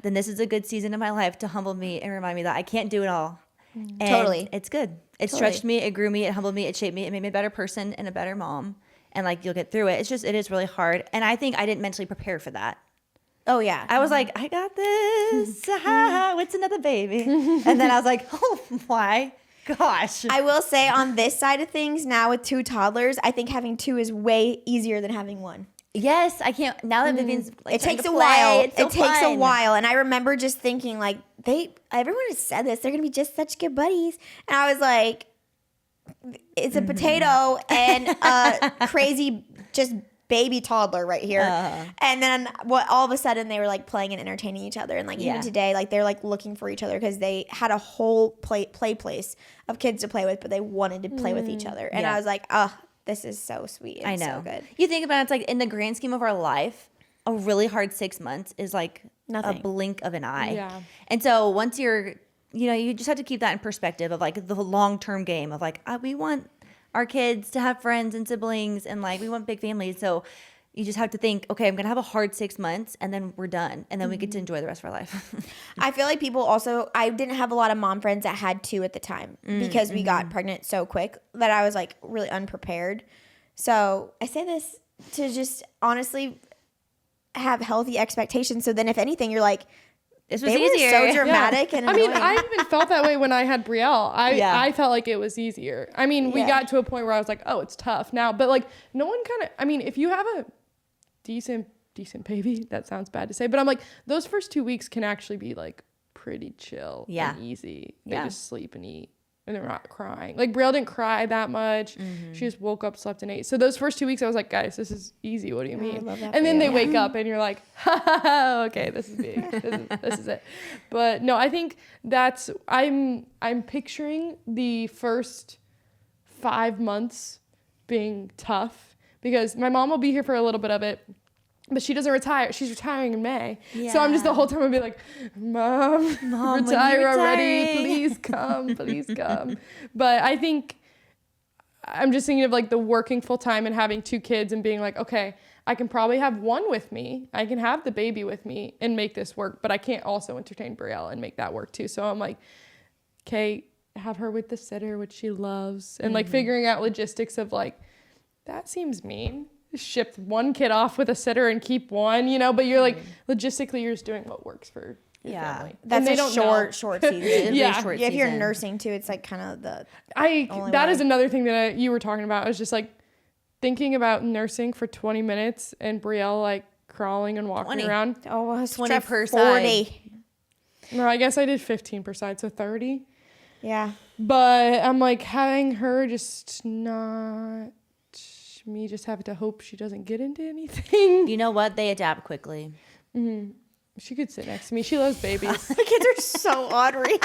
then this is a good season in my life to humble me and remind me that I can't do it all. And Totally. it's good. It stretched me, it grew me, it humbled me, it shaped me, it made me a better person and a better mom. And like, you'll get through it. It's just, it is really hard. And I think I didn't mentally prepare for that. Oh yeah. I was like, I got this. It's another baby. And then I was like, oh my gosh. I will say on this side of things now with two toddlers, I think having two is way easier than having one. Yes, I can't. Now that Vivian's like, It takes a play, while. it's so It takes a fun. while. And I remember just thinking like everyone has said this, they're going to be just such good buddies. And I was like, it's a potato and a crazy just baby toddler right here. And then all of a sudden they were like playing and entertaining each other. And like even today, like they're like looking for each other because they had a whole play place of kids to play with, but they wanted to play with each other. And I was like, oh, this is so sweet. And I know. so good. You think about it, it's like in the grand scheme of our life, a really hard 6 months is like Nothing. a blink of an eye. Yeah. And so once you're, you just have to keep that in perspective of like the long-term game of like, we want our kids to have friends and siblings and like we want big families. So you just have to think, okay, I'm going to have a hard 6 months and then we're done. And then we get to enjoy the rest of our life. I feel like people also, I didn't have a lot of mom friends that had two at the time because we got pregnant so quick that I was like really unprepared. So I say this to just honestly have healthy expectations. So then if anything, you're like, This was they easier. were so dramatic and I mean, annoying. I even felt that way when I had Brielle. I felt like it was easier. I mean, we got to a point where I was like, oh, it's tough now. But like, no one if you have a decent baby, that sounds bad to say, but I'm like, those first 2 weeks can actually be like pretty chill and easy. They just sleep and eat. And they're not crying. Like, Brielle didn't cry that much. She just woke up, slept, and ate. So those first 2 weeks, I was like, guys, this is easy. What do you mean? I love that And for then you. they wake up, and you're like, okay, this is big. This is it. But no, I think I'm picturing the first 5 months being tough because my mom will be here for a little bit of it. But she doesn't retire. She's retiring in May. Yeah. So I'm just the whole time I'll be like, Mom, when you retire already. retiring?" Please come. Please come. But I think I'm just thinking of like the working full time and having two kids and being like, okay, I can probably have one with me. I can have the baby with me and make this work. But I can't also entertain Brielle and make that work too. So I'm like, okay, have her with the sitter, which she loves. And like figuring out logistics of like, that seems mean. Ship one kid off with a sitter and keep one, but you're like logistically you're just doing what works for your family. That's And they a don't short It season. is Yeah. really short If you're season. nursing too, it's like kind of the only That way. is another thing that you were talking about. I was just like thinking about nursing for 20 minutes and Brielle like crawling and walking 20. around. oh, 20 per 40. No, I guess I did 15 per side, so 30. Yeah. But I'm like having her just not me just having to hope she doesn't get into anything. You know what? They adapt quickly. She could sit next to me. She loves babies. The kids are so Audrey.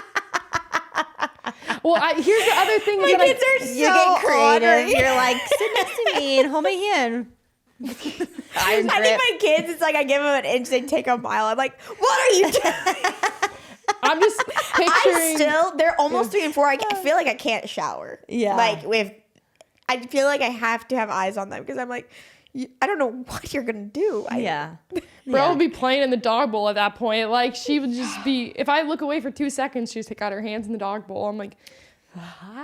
Well, here's the other thing. My that kids are so You get creative. Audrey. You're like, sit next to me and hold my hand. I think my kids, it's like I give them an inch, they take a mile. I'm like, what are you doing? I'm just picturing. They're almost 3 and 4. I feel like I can't shower. Yeah. Like I feel like I have to have eyes on them because I'm like, I don't know what you're going to do. Bro would be playing in the dog bowl at that point. Like, she would just be, if I look away for 2 seconds, she'd take out her hands in the dog bowl. I'm like,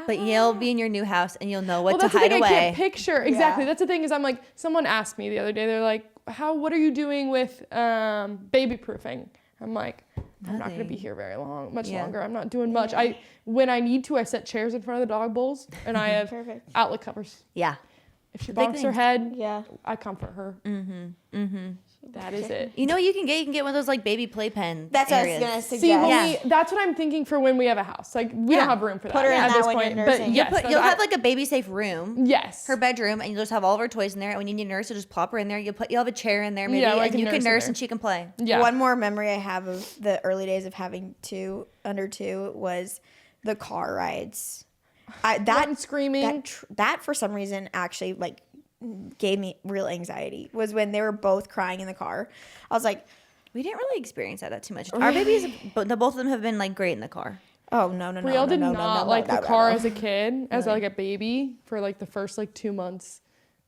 But you'll be in your new house and you'll know what well, to that's the hide thing away. I can't picture. Exactly. That's the thing is I'm like, someone asked me the other day, they're like, what are you doing with baby proofing? I'm like, I'm not going to be here very much longer. I'm not doing much. When I need to, I set chairs in front of the dog bowls and I have outlet covers. Yeah. If she bonks her head, Yeah. I comfort her. That is it. You know what you can get? You can get one of those like baby playpen. That's what I was areas. going to suggest. See, that's what I'm thinking for when we have a house. Like, we don't have room for that Put her in at that this when you're point. nursing. But yes, You'll have like a baby safe room. yes. Her bedroom, and you'll just have all of her toys in there. And when you need a nurse, you'll just plop her in there. You'll have a chair in there, maybe, Yeah, like and a you can nurse in nurse there. and she can play. Yeah. One more memory I have of the early days of having under two was the car rides. One screaming. That for some reason actually like gave me real anxiety was when they were both crying in the car. I was like, We didn't really experience that too much. Our babies, both of them have been like great in the car. oh no. Brielle did not like the car as a kid, as Really? like a baby for like the first like 2 months.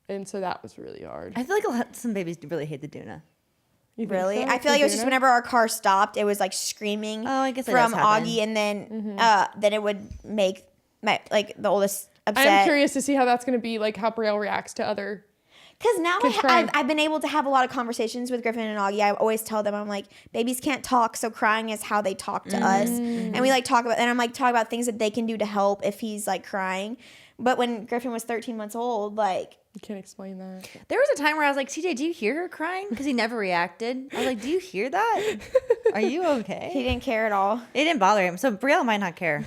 And so that was really hard. I feel like some babies really hate the Doona. You think Really? so? I feel like it was just Sabrina? whenever our car stopped, it was like screaming Oh, I guess that from does happen. Augie, and then it would make the oldest upset. I'm curious to see how that's going to be, like how Brielle reacts to other. Because now Kids crying. I've been able to have a lot of conversations with Griffin and Augie. I always tell them, I'm like, babies can't talk, so crying is how they talk to us. And we like talk about, and I'm like, talk about things that they can do to help if he's like crying. But when Griffin was 13 months old, like, You can't explain that. There was a time where I was like, CJ, do you hear her crying? Because he never reacted. I was like, do you hear that? Are you he okay? didn't care at all. It didn't bother him. So Brielle might not care.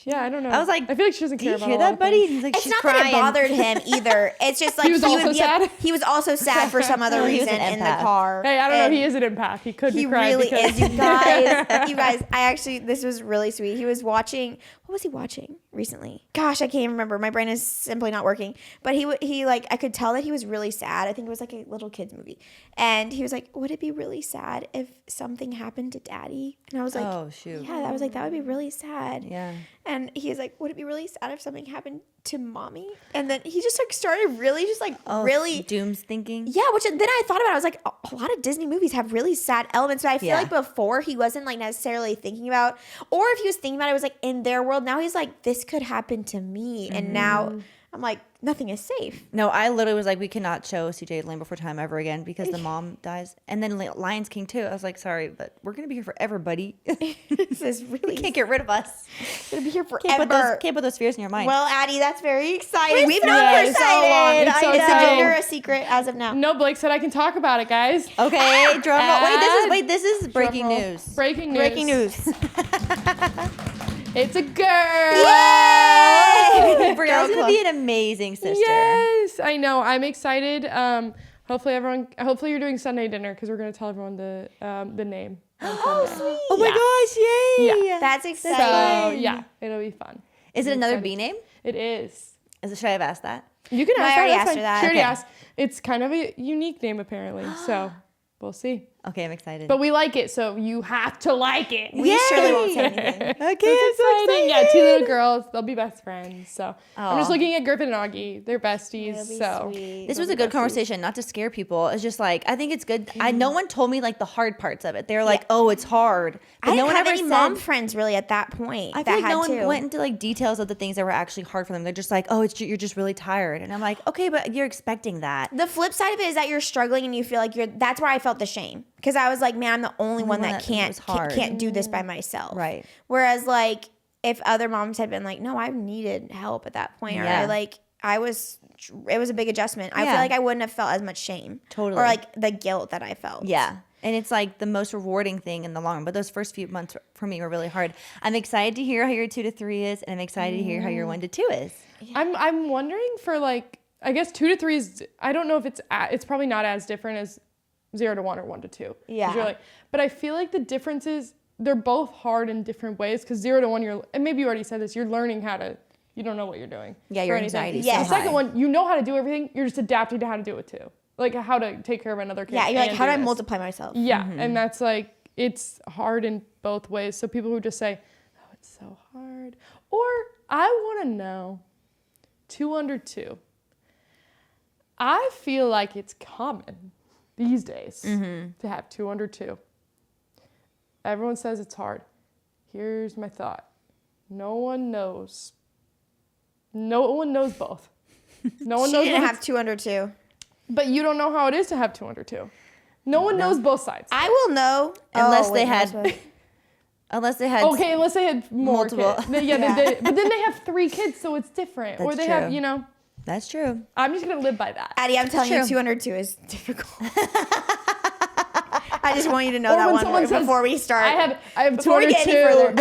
Yeah, I don't know. I was like, I feel like she doesn't Do care you about hear a lot that, of buddy? things. And he's like, It's she's not crying. that it bothered him either. It's just like He was also sad? He was also sad for some other He was reason an in the empath. car. Hey, I don't know. And He is an empath. He could He be crying really because is, you guys. You guys, this was really sweet. He was watching. What was he watching recently? Gosh, I can't remember. My brain is simply not working. But he like, I could tell that he was really sad. I think it was like a little kids movie, and he was like, "Would it be really sad if something happened to Daddy?" And I was like, Oh, shoot. "Yeah." I was like, "That would be really sad." Yeah. And he's like, "Would it be really sad if something happened to Mommy?" And then he just like started really, just like really. Doom's thinking. Yeah, which then I thought about it. I was like, a lot of Disney movies have really sad elements, but I feel Yeah. like before he wasn't like necessarily thinking about, or if he was thinking about it, it was like in their world. Now he's like, this could happen to me. And now I'm like, nothing is safe. No, I literally was like, we cannot show CJ Land Before Time ever again because the mom dies. And then Lion's King too. I was like, sorry, but we're going to be here forever, buddy. This is really Can't get rid of us. gonna be here Can't forever. put those fears in your mind. Well, Addie, that's very exciting. We've so known for so long. excited. It's so It's exciting. a secret as of now. No, Blake said I can talk about it, guys. okay, drum roll. Wait, this is breaking Drum roll. news. Breaking news. Breaking news. It's a girl. Brielle's Girl gonna club. be an amazing sister. Yes, I know. I'm excited. Hopefully you're doing Sunday dinner because we're gonna tell everyone the name. Oh, sweet. Oh my gosh, yay! Yeah. That's So exciting. yeah, it'll be fun. Is it I'm another excited. B name? It is. Should I have asked that? You can No, ask I that. already That's asked fine. her that. She already Okay. asked. It's kind of a unique name apparently. So we'll see. Okay, I'm excited. But we like it, so you have to like it. We surely won't say anything. okay, It's exciting. Yeah, 2 little girls. They'll be best friends. So I'm just Aw. looking at Griffin and Augie. They're besties. It'll be So sweet. This was a good conversation, not to scare people. It's just like I think it's good. No one told me like the hard parts of it. They're like, "Oh, it's hard," but I no didn't one have ever any said. mom friends really at that point. I that feel like had no one to. went into like details of the things that were actually hard for them. They're just like, "Oh, you're just really tired," and I'm like, "Okay, but you're expecting that." The flip side of it is that you're struggling and you feel like that's where I felt the shame because I was like, man, I'm the only one that it can't was hard. can't do this by myself. Right. Whereas like if other moms had been like, no, I needed help at that point, or Yeah. it was a big adjustment. I Yeah. feel like I wouldn't have felt as much shame. Totally. Or like the guilt that I felt. Yeah. And it's like the most rewarding thing in the long run. But those first few months for me were really hard. I'm excited to hear how your 2 to 3 is, and I'm excited to hear how your 1 to 2 is. I'm wondering for like I guess 2 to 3 is I don't know if it's probably not as different as 0 to 1 or 1 to 2. 'Cause Yeah. You're like, but I feel like the difference is they're both hard in different ways because 0 to 1, and maybe you already said this, you're learning how to, you don't know what you're doing. Yeah, your anxiety's so The second high. one, you know how to do everything, you're just adapting to how to do it too. Like how to take care of another kid. Yeah, you're like, and how do I this. multiply myself? Yeah, and that's like, it's hard in both ways. So people who just say, oh, it's so hard. Or I want to know, 2 under 2. I feel like it's common these days to have 2 under 2. Everyone says it's hard. Here's my thought. No one knows. No one knows both. No one She knows didn't what have 2 under 2. but you don't know how it is to have 2 under 2. No one knows both sides. I will know. Unless Oh, they wait, had, no, unless they had. Okay, unless they had more Multiple. kids. Yeah, Yeah. they did. But then they have 3 kids, so it's different. Or That's they have, true. That's true. I'm just going to live by that. Addy, I'm telling True. you, 2 under 2 is difficult. I just want you to know Or that when one someone says, before we start. I have 2 Before we under get 2. any further.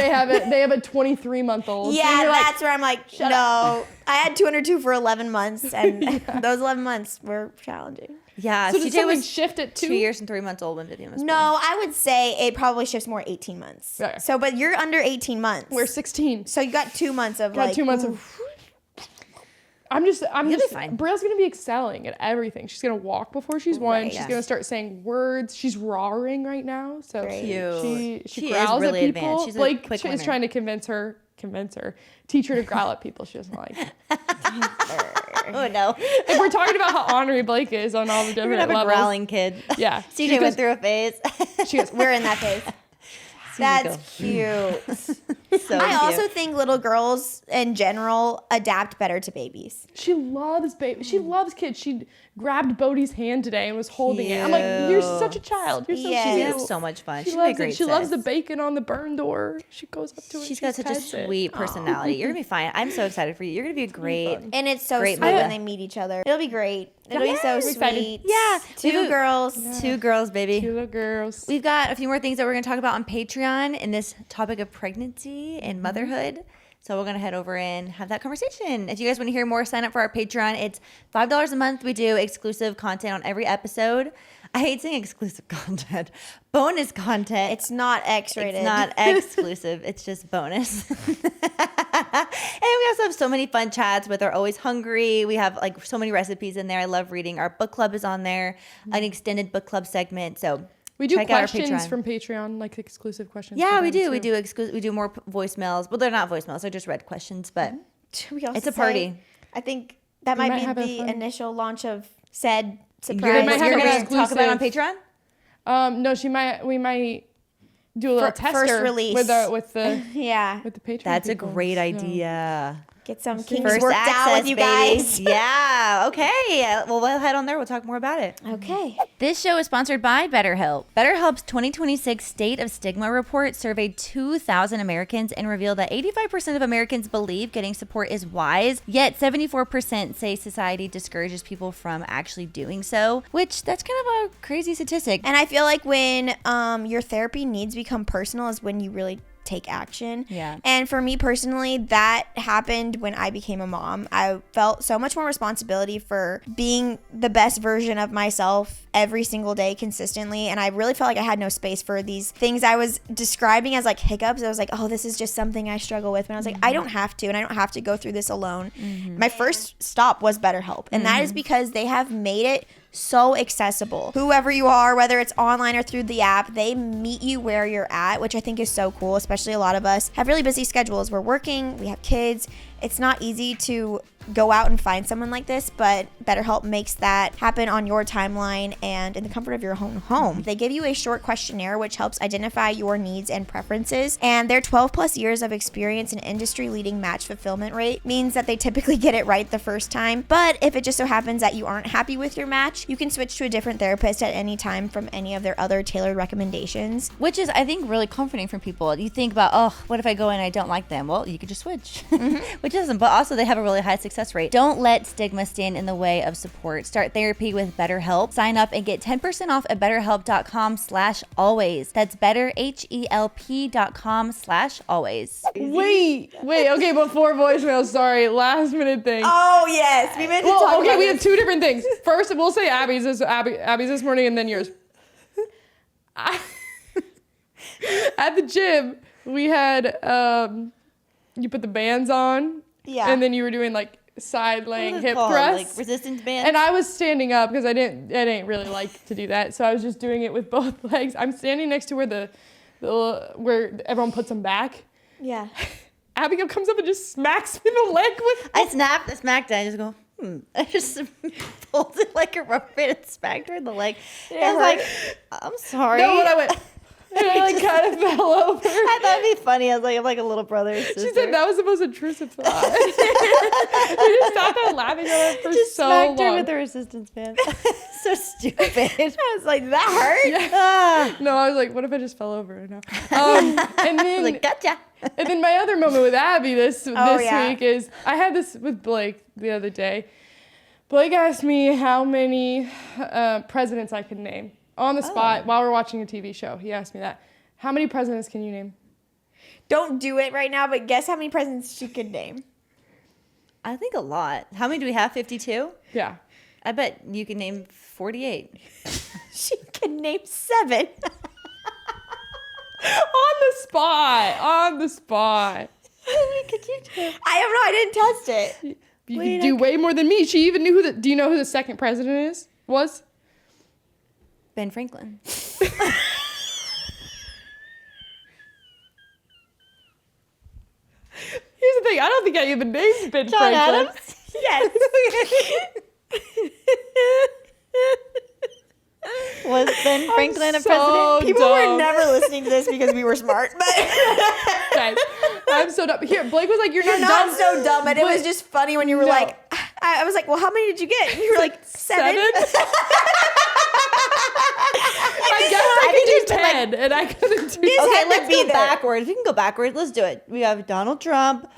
They have a 23-month-old. Yeah, And you're like, that's where I'm like, no. I had 2 under 2 for 11 months, and those 11 months were challenging. Yeah, so did CJ something was shift at 2? 2 years and 3 months old when Vivian was No, born. I would say it probably shifts more 18 months. Yeah. So, but you're under 18 months. We're 16. So you got 2 months of Got like. 2 months ooh. of... I'm just, be fine. Brielle's going to be excelling at everything. She's going to walk before she's 1. Right. She's Yes. going to start saying words. She's roaring right now. So Great. Cute. she She is growls really at people. advanced. She's a Blake quick is learner. trying to convince her, teach her to growl at people she doesn't like. Oh no, Like we're talking about how ornery Blake is on all the we're different gonna have a levels. growling kid. Yeah. CJ She went goes- through a phase. She goes, We're in that phase. That's cute. So I cute. also think little girls in general adapt better to babies. she loves baby. She loves kids. She grabbed Bodhi's hand today and was holding it. I'm like, you're such a child. You're so Yes. She cute. has so much fun. She She's my loves great it. She loves the sis. bacon on the burn door. She goes up to it. She's and got she such a pets it. sweet personality. You're gonna be fine. I'm so excited for you. You're gonna be great. fun. And it's so Great sweet mother. when they meet each other. It'll be great. It'll be so Yes. sweet. Excited. Yeah. 2 girls. 2 girls, baby. 2 little girls. We've got a few more things that we're going to talk about on Patreon in this topic of pregnancy and motherhood. So we're going to head over and have that conversation. If you guys want to hear more, sign up for our Patreon. It's $5 a month. We do exclusive content on every episode. I hate saying exclusive content. Bonus content. It's not X-rated. It's not exclusive. It's just bonus. And we also have so many fun chats with our Always Hungry. We have like so many recipes in there. I love reading. Our book club is on there, an extended book club segment. So We do check out our questions Patreon. from Patreon, like exclusive questions. Yeah, for we them, do. We too. do. We do more voicemails. Well, they're not voicemails. They're just read questions. But We also It's a say- party. I think that We might might be have a the fun- initial launch of said you're, surprise. might have you're an going to talk about it on exclusive- Patreon? No, we might do a little First tester release. with the Yeah. Patreon. That's a people, great so. idea. Get some kinks First worked access, out with you baby. guys. Yeah. Okay. Well, we'll head on there. We'll talk more about it. Okay. This show is sponsored by BetterHelp. BetterHelp's 2026 State of Stigma report surveyed 2,000 Americans and revealed that 85% of Americans believe getting support is wise, yet 74% say society discourages people from actually doing so, which that's kind of a crazy statistic. And I feel like when your therapy needs become personal is when you really take action. Yeah. And for me personally, that happened when I became a mom. I felt so much more responsibility for being the best version of myself every single day consistently. And I really felt like I had no space for these things I was describing as like hiccups. I was like, oh, this is just something I struggle with. And I was like, I don't have to, and I don't have to go through this alone. My first stop was BetterHelp. And that is because they have made it so accessible. Whoever you are, whether it's online or through the app, they meet you where you're at, which I think is so cool, especially a lot of us have really busy schedules. We're working, we have kids. It's not easy to go out and find someone like this, but BetterHelp makes that happen on your timeline and in the comfort of your own home. They give you a short questionnaire which helps identify your needs and preferences, and their 12 plus years of experience and industry leading match fulfillment rate means that they typically get it right the first time. But if it just so happens that you aren't happy with your match, you can switch to a different therapist at any time from any of their other tailored recommendations. Which is, I think, really comforting for people. You think about, oh, what if I go in and I don't like them? Well, you could just switch, which isn't. But also, they have a really high success rate. Don't let stigma stand in the way of support. Start therapy with BetterHelp. Sign up and get 10% off at BetterHelp.com/always. That's BetterHelp.com/always. Wait. Okay, before voicemail, sorry, last minute thing. Oh yes, we meant to talk Well, okay, about we this. have 2 different things. First, we'll say Abby's this morning, and then yours. At the gym, we had you put the bands on, and then you were doing like side laying hip thrusts, like resistance bands. and I was standing up because I didn't really like to do that, so I was just doing it with both legs. I'm standing next to where where everyone puts them back. Yeah. Abigail comes up and just smacks me in the leg with. I smacked it. I just go. I just pulled it like a rubber band and smacked her in the leg. And I was like, I'm sorry. No, when I went. And I like kind of fell over. I thought it'd be funny. I was like, I'm like a little brother or sister. She said that was the most intrusive thought. We just sat there laughing at it for just so smacked long. her with a resistance band. So stupid. I was like, that hurt? Yeah. No, I was like, what if I just fell over? No. And then, Like, gotcha. and then my other moment with Abby this yeah. week is I had this with Blake the other day. Blake asked me how many presidents I could name. On the spot, while we're watching a TV show, he asked me that. How many presidents can you name? Don't do it right now, but guess how many presidents she could name. I think a lot. How many do we have? 52? Yeah. I bet you can name 48. She could name 7. On the spot. On the spot. How many could you do? I don't know. I didn't test it. You could do way more than me. She even knew do you know who the second president was? Ben Franklin. Here's the thing. I don't think I even named Ben John Franklin. Adams? Yes. Was Ben Franklin a so president? People were dumb. never listening to this because we were smart, but Guys, I'm so dumb. Here, Blake was like, you're you're not not dumb. so dumb. And it was But- just funny when you were No. like, I was like, well, how many did you get? And you were like, 7. I guess I could do 10, and I couldn't do This Okay, had to let's be go there. backwards. We can go backwards. Let's do it. We have Donald Trump,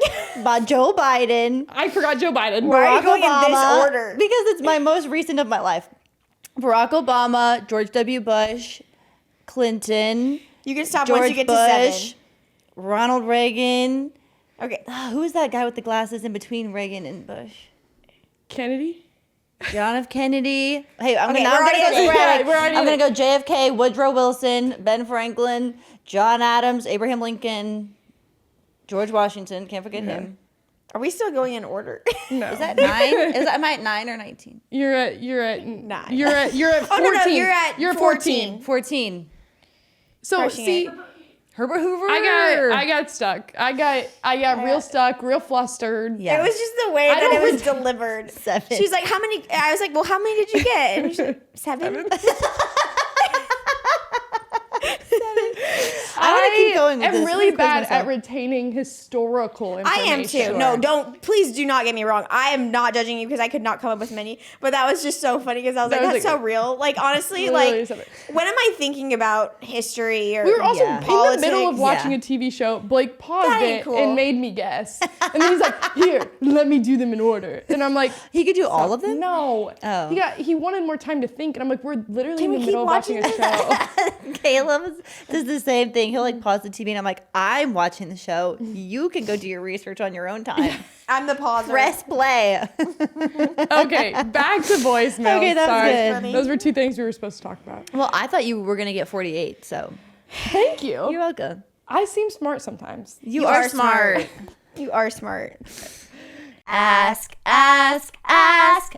Joe Biden, I forgot Joe Biden. Why are you Barack going in this Obama, order? because it's my most recent of my life. Barack Obama, George W. Bush, Clinton, You can stop George once you get to Bush, 7. Ronald Reagan. Okay. Who is that guy with the glasses in between Reagan and Bush? Kennedy? John F. Kennedy. Hey, I'm Okay, gonna we're go already in it. sporadic. We're already I'm in gonna go JFK, Woodrow Wilson, Ben Franklin, John Adams, Abraham Lincoln, George Washington. Can't forget him. Are we still going in order? No. Is that 9? Am I at 9 or 19? You're at 9. You're at 14. Oh, no, you're at 14. 14. So Crushing see, it. Herbert Hoover. I got stuck. I got real stuck, real flustered. Yeah. It was just the way I that don't it was delivered. 7. She's like, how many? I was like, well, how many did you get? And she's like, 7. I want to keep going with I'm this. really I'm gonna quiz bad at myself. retaining historical I information. am too. No, please do not get me wrong. I am not judging you because I could not come up with many. But that was just so funny because I was That like, was that's like- so real. Like, honestly, Literally like, something. when am I thinking about history or We were also Yeah. in politics? the middle of watching Yeah. a TV show. Blake paused That ain't it cool. and made me guess. And then he's like, here, let me do them in order. And I'm like, He could do all of them? no. Oh. He wanted more time to think. And I'm like, we're literally Can in we the keep middle of watching a show. Caleb does the same thing. He'll like pause the TV and I'm like, I'm watching the show. You can go do your research on your own time. I'm the pauser. Press play. Okay, back to voicemail. Okay, that was Sorry. good. Funny. Those were 2 things we were supposed to talk about. Well, I thought you were going to get 48, so Thank you. you're welcome. I seem smart sometimes. You are smart. You are smart. Ask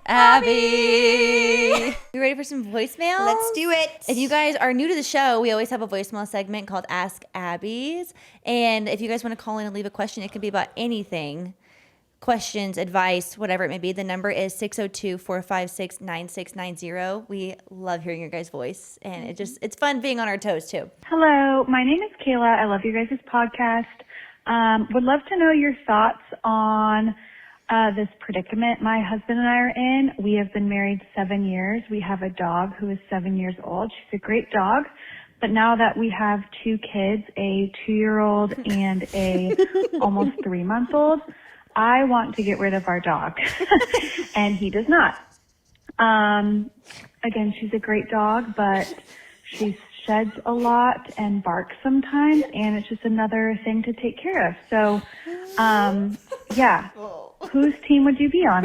Abby. You ready for some voicemails? Let's do it. If you guys are new to the show, we always have a voicemail segment called Ask Abbys. And if you guys want to call in and leave a question, it can be about anything. Questions, advice, whatever it may be. The number is 602-456-9690. We love hearing your guys' voice. And it's fun being on our toes too. Hello, my name is Kayla. I love your guys' podcast. Would love to know your thoughts on this predicament my husband and I are in. We have been married 7 years. We have a dog who is 7 years old. She's a great dog. But now that we have 2 kids, a 2-year-old and a almost 3-month-old, I want to get rid of our dog. And he does not. Again, she's a great dog, but she sheds a lot and barks sometimes, and it's just another thing to take care of. So, yeah. Whose team would you be on?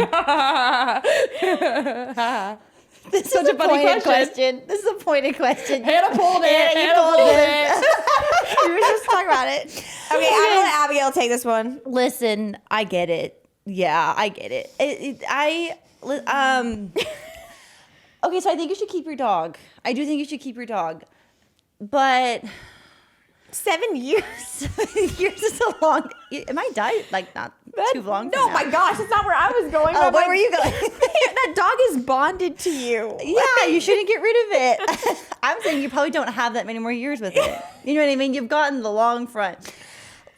This Such is a funny question. This is a pointed question. Hannah pulled it. Hannah, you Hannah pulled pulled it. it. We were supposed to talk about it. Okay, I'm gonna let Abigail take this one. Listen, I get it. Yeah, I get it. Okay, so I think you should keep your dog. I do think you should keep your dog. But 7 years. 7 years is a long. Am I died like not too long? No, from now? my gosh, that's not where I was going. Oh, I'm where like, were you going? that dog is bonded to you. Yeah, you shouldn't get rid of it. I'm saying you probably don't have that many more years with it. You know what I mean? You've gotten the long front.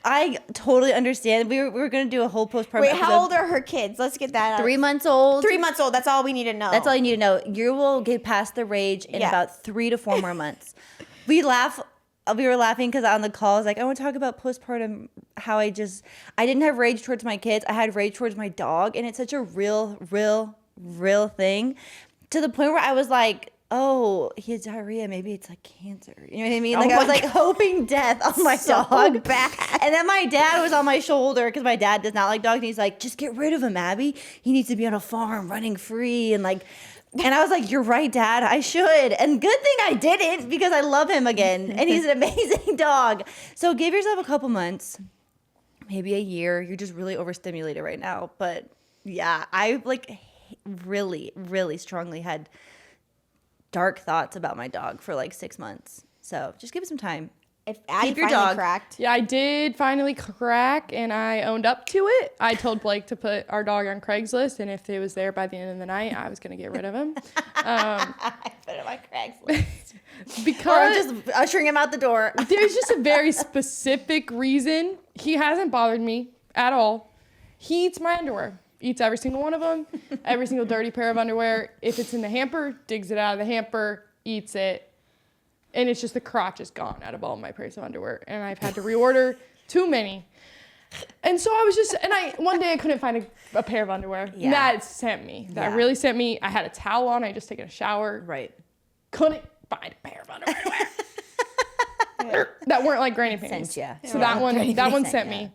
I totally understand. We were going to do a whole postpartum Wait, episode. how old are her kids? Let's get that out. 3 months old. 3 months old. That's all we need to know. That's all you need to know. You will get past the rage in about 3 to 4 more months. We were laughing because on the call, I was like, I want to talk about postpartum, how I didn't have rage towards my kids. I had rage towards my dog. And it's such a real thing, to the point where I was like, oh, he has diarrhea. Maybe it's like cancer. You know what I mean? Like I was like hoping death on my dog. Bad. And then my dad was on my shoulder because my dad does not like dogs. And he's like, just get rid of him, Abby. He needs to be on a farm running free. And I was like, you're right, Dad. I should. And good thing I didn't, because I love him again. And he's an amazing dog. So give yourself a couple months, maybe a year. You're just really overstimulated right now. But yeah, I really strongly had dark thoughts about my dog for 6 months. So just give it some time. If Addy Keep your finally dog. cracked. Yeah, I did finally crack, and I owned up to it. I told Blake to put our dog on Craigslist, and if it was there by the end of the night, I was going to get rid of him. I put it on Craigslist. Because Or just ushering him out the door. there's just a very specific reason. He hasn't bothered me at all. He eats my underwear. Eats every single one of them. Every single dirty pair of underwear. If it's in the hamper, digs it out of the hamper, eats it. And it's just the crotch is gone out of all my pairs of underwear. And I've had to reorder too many. And so I was just, one day I couldn't find a pair of underwear. Yeah. That sent me. That really sent me. I had a towel on. I had just taken a shower. Right. Couldn't find a pair of underwear to wear. That weren't like granny panties. Sent ya. So Yeah. that one Sent sent ya. me.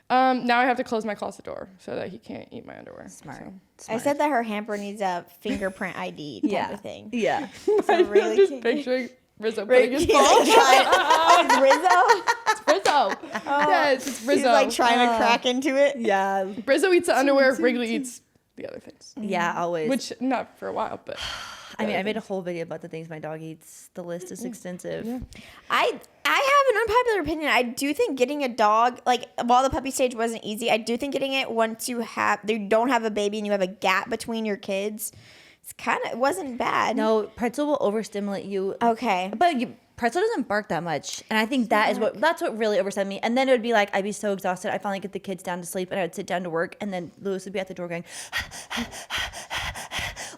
Now I have to close my closet door so that he can't eat my underwear. Smart. I said that her hamper needs a fingerprint ID type of thing. Yeah. So really I'm just cute. picturing Rizzo putting his He's ball. like trying, Rizzo. Rizzo. Yes, it's Rizzo. He's like trying to crack into it. Yeah. Rizzo eats the underwear. Wrigley eats the other things. Yeah, always. Which, not for a while, but. I mean, I made a whole video about the things my dog eats. The list is extensive. Yeah. I have an unpopular opinion. I do think getting a dog, while the puppy stage wasn't easy, I do think getting it once you don't have a baby and you have a gap between your kids, it wasn't bad. No, Pretzel will overstimulate you. Okay. But Pretzel doesn't bark that much. And I think that's what really overstimulated me. And then it would be I'd be so exhausted. I'd finally get the kids down to sleep and I would sit down to work. And then Lewis would be at the door going,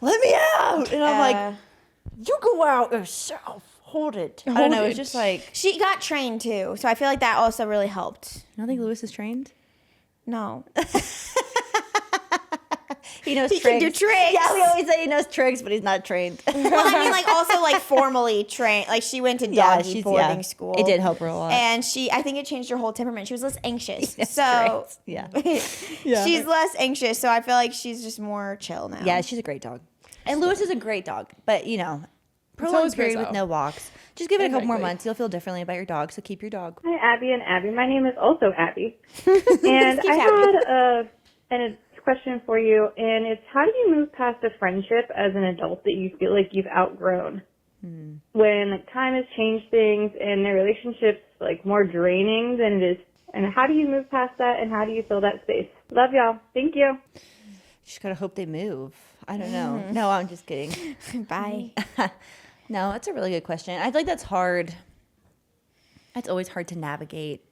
let me out. And I'm like, you go out yourself. Hold it. I don't know. It's just She got trained too, so I feel like that also really helped. I don't think Lewis is trained. No. He knows He tricks. can do tricks. Yeah, we always say he knows tricks, but he's not trained. Well, I mean, also formally trained. She went to doggy boarding school. It did help her a lot. And I think it changed her whole temperament. She was less anxious. That's So great. she's less anxious. So I feel like she's just more chill now. Yeah, she's a great dog. And Lewis is a great dog. But, prolonged is period Rizzo. with no walks. Just give it a couple more Exactly. months. You'll feel differently about your dog, so keep your dog. Hi, Abby and Abby. My name is also Abby. And I had a question for you, and it's how do you move past a friendship as an adult that you feel like you've outgrown? When time has changed things and the relationship's more draining than it is. And how do you move past that, and how do you fill that space? Love y'all. Thank you. Just gotta hope they move. I don't know. No, I'm just kidding. Bye. No, that's a really good question. I feel like that's hard. That's always hard to navigate.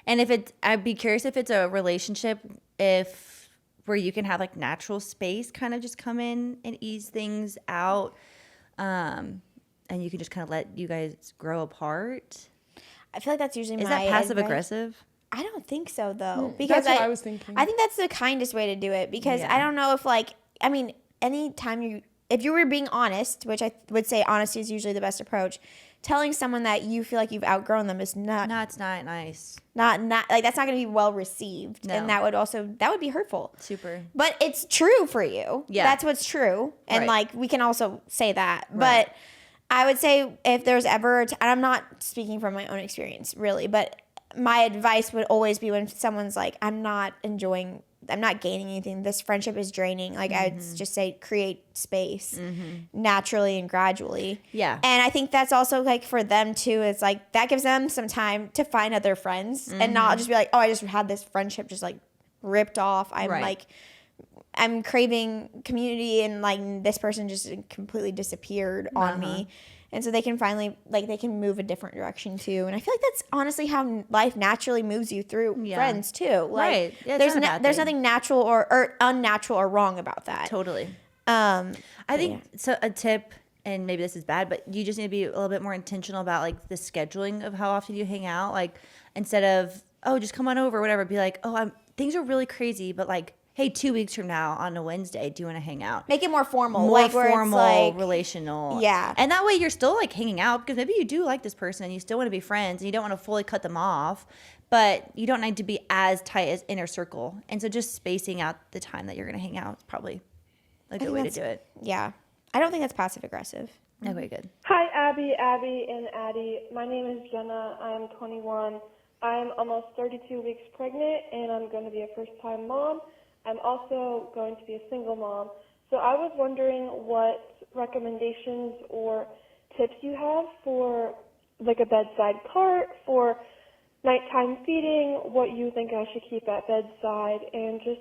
And I'd be curious if it's a relationship where you can have natural space kind of just come in and ease things out. And you can just kind of let you guys grow apart. I feel like that's usually Is my that passive advice. aggressive? I don't think so, though. Because That's what I was thinking. I think that's the kindest way to do it. Because I don't know if, anytime if you were being honest, which I would say honesty is usually the best approach, telling someone that you feel like you've outgrown them is not That's not nice. like that's not going to be well received, No. and that would be hurtful. Super. But it's true for you. Yeah. That's what's true. And Right. like we can also say that. Right. But I would say if there's ever and I'm not speaking from my own experience really, but my advice would always be when someone's like, I'm not gaining anything. This friendship is draining. Like I would just say create space naturally and gradually. Yeah. And I think that's also like for them too. It's like that gives them some time to find other friends and not just be like, oh, I just had this friendship just like ripped off. I'm craving community and like this person just completely disappeared on me. And so they can finally, like, they can move a different direction too. And I feel like that's honestly how life naturally moves you through friends too. Like, Right. Yeah, there's nothing natural or unnatural or wrong about that. Totally. I think so. A tip, and maybe this is bad, but you just need to be a little bit more intentional about like the scheduling of how often you hang out. Like instead of, oh, just come on over or whatever, be like, oh, things are really crazy, but like, hey, 2 weeks from now on a Wednesday, do you want to hang out? Make it more formal. More like, where formal, it's like, relational. Yeah. And that way you're still like hanging out because maybe you do like this person and you still want to be friends and you don't want to fully cut them off, but you don't need to be as tight as inner circle. And so just spacing out the time that you're going to hang out is probably a good way to do it. Yeah. I don't think that's passive aggressive. Okay, good. Hi, Abby, and Addy. My name is Jenna. I'm 21. I'm almost 32 weeks pregnant, and I'm going to be a first-time mom. I'm also going to be a single mom. So I was wondering what recommendations or tips you have for like a bedside cart, for nighttime feeding, what you think I should keep at bedside, and just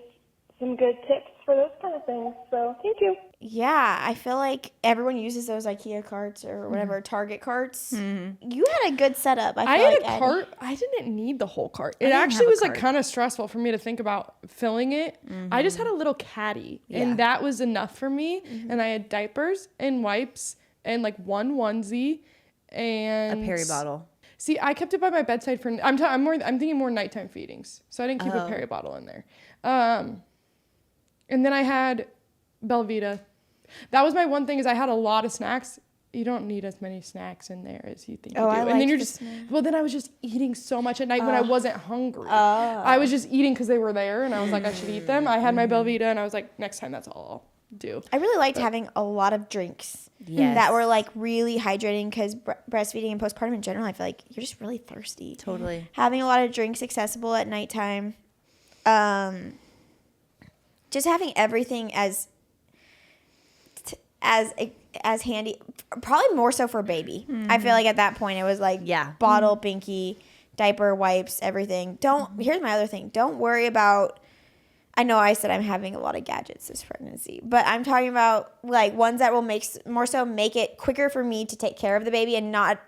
some good tips for those kind of things. So thank you. Yeah, I feel like everyone uses those IKEA carts or whatever, Target carts. You had a good setup. I feel had like, a Addy. cart. I didn't need the whole cart. It didn't actually have a was like cart. kind of stressful for me to think about filling it. I just had a little caddy, and that was enough for me. And I had diapers and wipes and like one onesie and A peri bottle. See, I kept it by my bedside for. I'm thinking more nighttime feedings, so I didn't keep a peri bottle in there. And then I had Belvita. That was my one thing is I had a lot of snacks. You don't need as many snacks in there as you think you do. I And liked then you're the just snacks. well then I was just eating so much at night when I wasn't hungry. I was just eating because they were there and I was like I should eat them. I had my Belvita and I was like next time that's all I'll do. I really liked having a lot of drinks that were like really hydrating because breastfeeding and postpartum in general, I feel like you're just really thirsty. Totally. Having a lot of drinks accessible at nighttime. Just having everything as handy, probably more so for baby. I feel like at that point it was like bottle, binky, diaper, wipes, everything. Here's my other thing. Don't worry about, I know I said I'm having a lot of gadgets this pregnancy, but I'm talking about like ones that will make it quicker for me to take care of the baby and not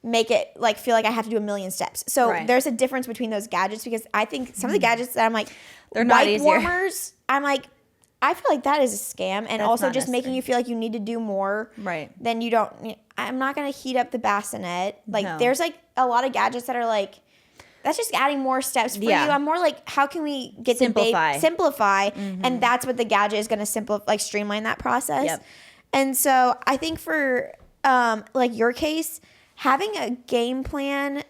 make it like feel like I have to do a million steps. So there's a difference between those gadgets because I think some of the gadgets that I'm like, they're not wipe easier. warmers, I'm like, I feel like that is a scam. And That's also not just making necessary. you feel like you need to do more. Right. Then you don't, I'm not going to heat up the bassinet. Like No. there's like a lot of gadgets that are like, that's just adding more steps for you. I'm more like, how can we get simplify? And that's what the gadget is going to streamline that process. Yep. And so I think for like your case, having a game plan,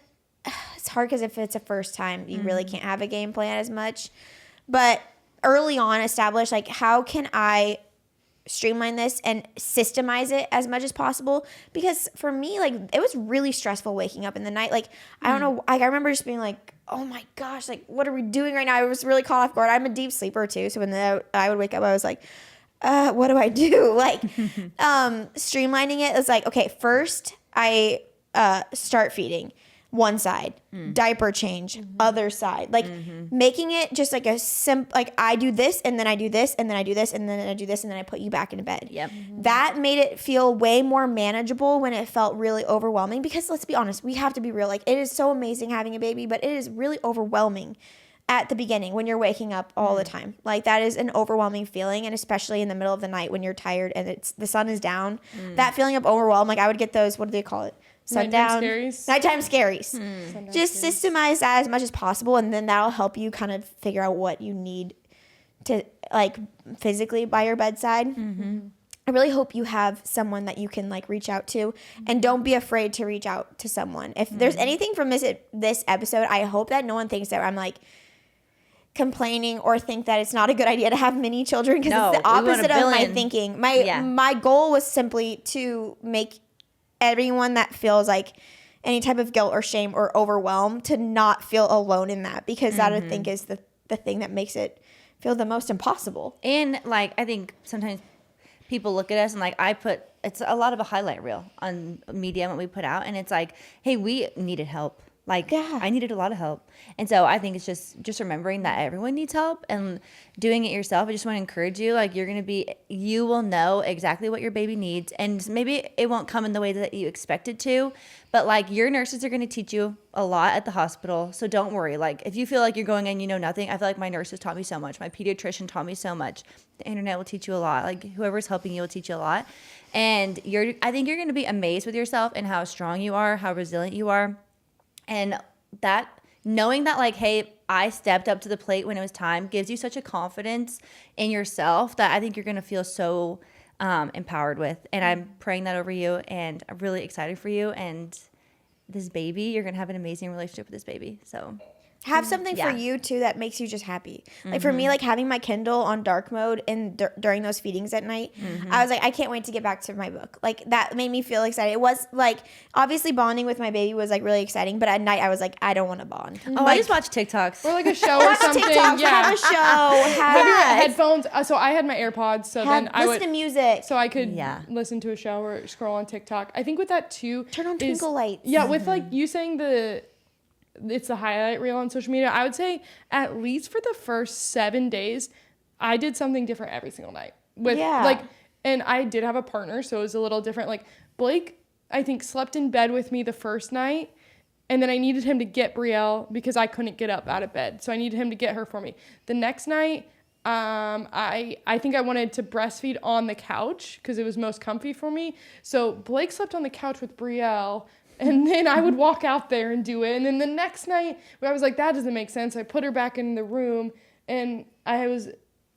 it's hard because if it's a first time, you really can't have a game plan as much. But early on, establish like how can I streamline this and systemize it as much as possible, because for me, like, it was really stressful waking up in the night. Like, I don't know, like, I remember just being like, oh my gosh, like, what are we doing right now? I was really caught off guard. I'm a deep sleeper too, so when I would wake up, I was like, what do I do? Like, streamlining it is like, okay, first I start feeding one side, diaper change, other side, like making it just like like I do this and then I do this and then I do this and then I do this and then I put you back into bed. Yep. That made it feel way more manageable when it felt really overwhelming, because let's be honest, we have to be real. Like, it is so amazing having a baby, but it is really overwhelming at the beginning when you're waking up all the time. Like, that is an overwhelming feeling, and especially in the middle of the night when you're tired and the sun is down, that feeling of overwhelm, like I would get those, what do they call it? Sundown. Nighttime scaries. Just systemize that as much as possible, and then that'll help you kind of figure out what you need to, like, physically by your bedside. I really hope you have someone that you can like reach out to, and don't be afraid to reach out to someone. If there's anything from this episode, I hope that no one thinks that I'm like complaining or think that it's not a good idea to have mini children, because No, it's the we want a opposite of my billion. thinking. Yeah. My goal was simply to make everyone that feels like any type of guilt or shame or overwhelm to not feel alone in that, because that I think is the thing that makes it feel the most impossible. And like, I think sometimes people look at us and like it's a lot of a highlight reel on media what we put out, and it's like, hey, we needed help. Like, Yeah. I needed a lot of help. And so I think it's just remembering that everyone needs help and doing it yourself. I just want to encourage you, like, you will know exactly what your baby needs. And maybe it won't come in the way that you expect it to, but like, your nurses are going to teach you a lot at the hospital. So don't worry. Like, if you feel like you're going in, you know nothing. I feel like my nurses taught me so much. My pediatrician taught me so much. The internet will teach you a lot. Like, whoever's helping you will teach you a lot. And I think you're going to be amazed with yourself and how strong you are, how resilient you are. And that, knowing that, like, hey, I stepped up to the plate when it was time, gives you such a confidence in yourself that I think you're going to feel so empowered with. And I'm praying that over you, and I'm really excited for you. And this baby, you're going to have an amazing relationship with this baby. So Have something for Yeah. you too that makes you just happy. Like for me, like having my Kindle on dark mode and during those feedings at night, I was like, I can't wait to get back to my book. Like that made me feel excited. It was like, obviously bonding with my baby was like really exciting, but at night I was like, I don't want to bond. Oh, I just watch TikToks. Or like a show or Have a something. TikTok, Yeah. have a show, Have your have, headphones. So I had my AirPods, so then I listen would to music. so I could Yeah. listen to a show or scroll on TikTok. I think with that too, Turn on is- twinkle lights. Yeah, with like you saying it's the highlight reel on social media. I would say at least for the first 7 days, I did something different every single night. With Yeah. like, and I did have a partner, so it was a little different. Like Blake, I think slept in bed with me the first night, and then I needed him to get Brielle because I couldn't get up out of bed, so I needed him to get her for me. The next night, I think I wanted to breastfeed on the couch because it was most comfy for me. So Blake slept on the couch with Brielle. And then I would walk out there and do it. And then the next night, I was like, that doesn't make sense. I put her back in the room, and I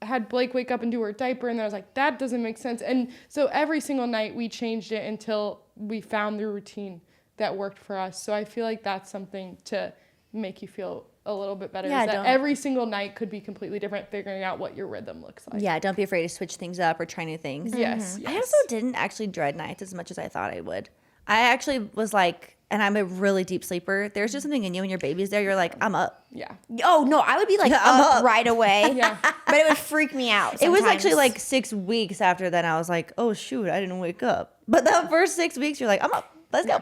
had Blake wake up and do her diaper, and then I was like, that doesn't make sense. And so every single night we changed it until we found the routine that worked for us. So I feel like that's something to make you feel a little bit better. Yeah, is that don't- every single night could be completely different, figuring out what your rhythm looks like. Yeah, don't be afraid to switch things up or try new things. Yes. I also didn't actually dread nights as much as I thought I would. I actually was like, and I'm a really deep sleeper. There's just something in you when your baby's there. You're like, I'm up. Yeah. Oh no, I would be like I'm up up. right away. Yeah. But it would freak me out. It was actually sometimes. like 6 weeks after that. I was like, oh shoot, I didn't wake up. But the first 6 weeks, you're like, I'm up. Let's go.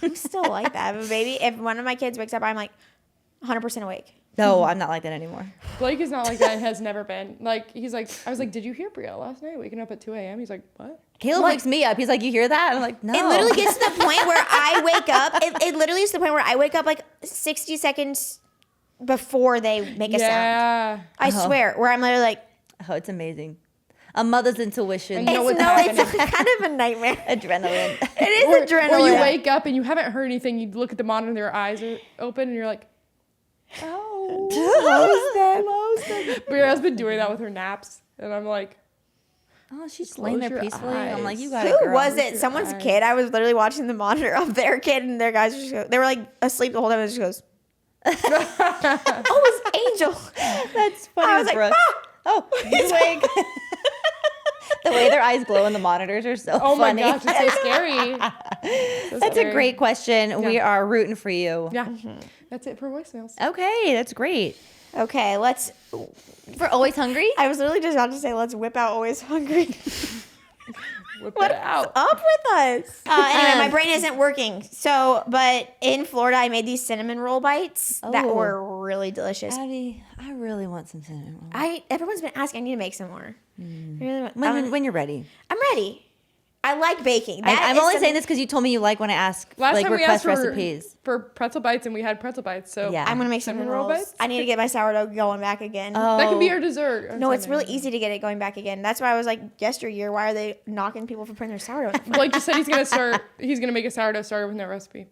I'm still like that. But baby, if one of my kids wakes up, I'm like 100% awake. No, I'm not like that anymore. Blake is not like that and has never been. Like, he's like, I was like, did you hear Brielle last night waking up at 2 a.m.? He's like, what? Caleb wakes me up. He's like, you hear that? I'm like, no. It literally gets to the point where I wake up. It literally is to the point where I wake up like 60 seconds before they make a sound. Yeah. I swear. Where I'm literally like, Oh, it's amazing. A mother's intuition. And know what's it's happening. kind of a nightmare. Adrenaline. It is Or adrenaline. you wake up and you haven't heard anything. You look at the monitor, their eyes are open, and you're like, oh. Brielle's been doing that with her naps. And I'm like, Oh, she's just laying there Close your peacefully. I'm like, eyes. you got it, Who girl. was it? Someone's eyes. kid. I was literally watching the monitor of their kid, and their guys just go, they were like asleep the whole time. It just goes, oh, it's Angel. That's funny. I was like, Brooke. Oh, he's awake. The way their eyes glow in the monitors are so oh funny. my gosh, it's so scary. So That's scary. a great question. We are rooting for you. Yeah. That's it for voicemails. Okay, that's great. Okay, let's. For Always Hungry? I was literally just about to say, let's whip out Always Hungry. Whip it out. Up with us. Anyway, my brain isn't working. So, but in Florida, I made these cinnamon roll bites that Oh. were really delicious. Abby, I really want some cinnamon rolls. Everyone's been asking. I need to make some more. I really want- When you're ready. I'm ready. I like baking. I'm only saying this because you told me you like when I ask, Last like, time we request asked recipes. for pretzel bites, and we had pretzel bites. So Yeah. I'm gonna make cinnamon Cinnamon roll rolls. bites? I need to get my sourdough going back again. that could be our dessert. on No, it's Sunday. really easy to get it going back again. That's why I was like, yesteryear, why are they knocking people for putting their sourdough in the front? Blake just said he's gonna make a sourdough starter with no recipe.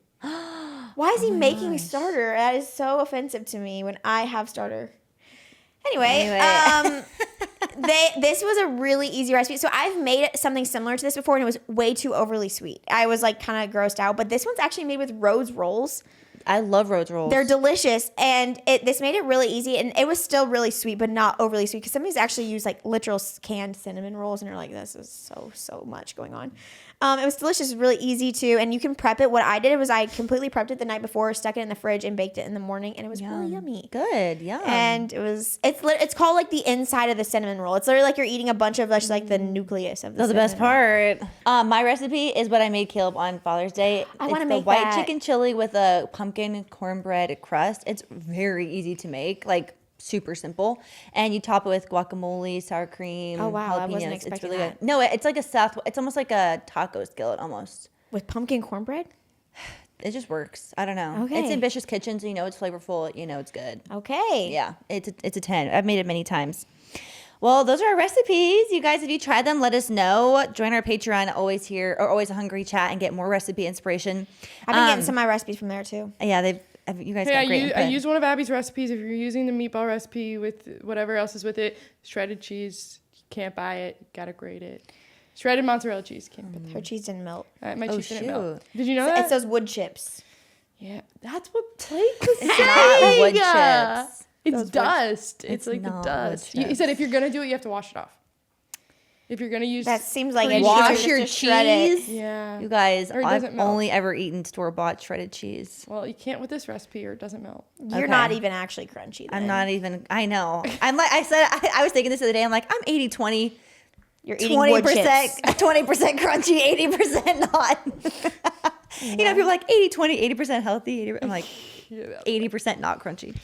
Why is he making starter? That is so offensive to me when I have starter. Anyway. This was a really easy recipe. So I've made something similar to this before, and it was way too overly sweet. I was like kind of grossed out, but this one's actually made with Rhodes rolls. I love Rhodes rolls. They're delicious, and this made it really easy, and it was still really sweet, but not overly sweet, because some of these actually use like literal canned cinnamon rolls, and you're like, this is so much going on. It was delicious, really easy too, and you can prep it. What I did was I completely prepped it the night before, stuck it in the fridge, and baked it in the morning, and it was really yummy. Good, yum. And it's called like the inside of the cinnamon roll. It's literally like you're eating a bunch of just like the nucleus of the That's the best cinnamon part. My recipe is what I made Caleb on Father's Day. I wanna It's make the white that. chicken chili with a pumpkin cornbread crust. It's very easy to make, like super simple. And you top it with guacamole, sour cream. Oh, wow, I jalapenos. wasn't It's expecting really that. good. No, it's like it's almost like a taco skillet almost. with pumpkin cornbread. It just works. I don't know. Okay. It's Ambitious Kitchen, so you know it's flavorful. You know it's good. Okay. Yeah, it's a 10. I've made it many times. Well, those are our recipes. You guys, if you tried them, let us know. Join our Patreon, Always Here, or Always a Hungry Chat, and get more recipe inspiration. I've been getting some of my recipes from there too. Yeah, you guys Hey, got great I input. used one of Abby's recipes. If you're using the meatball recipe with whatever else is with it, shredded cheese, you can't buy it. You gotta grate it. Shredded mozzarella cheese, can't put that. Her cheese didn't melt. My Oh, cheese didn't melt. shoot. Did you know that? It's those wood chips. Yeah, that's what Blake was saying. not wood chips. It's dust. It's like the not wood dust. He chips. said if you're gonna do it, you have to wash it off. If you're gonna use That seems like it. Wash should your just shred it. cheese. yeah. You guys, Or it I've doesn't melt. only ever eaten store-bought shredded cheese. Well, you can't with this recipe, or it doesn't melt. You're Okay. not even actually crunchy. I'm then. not even, I know. I'm like, I was thinking this the other day. I'm like, I'm 80-20. You're eating wood chips. 20% crunchy, 80% not. You know, people are like 80-20, 80% healthy. I'm like 80% not crunchy.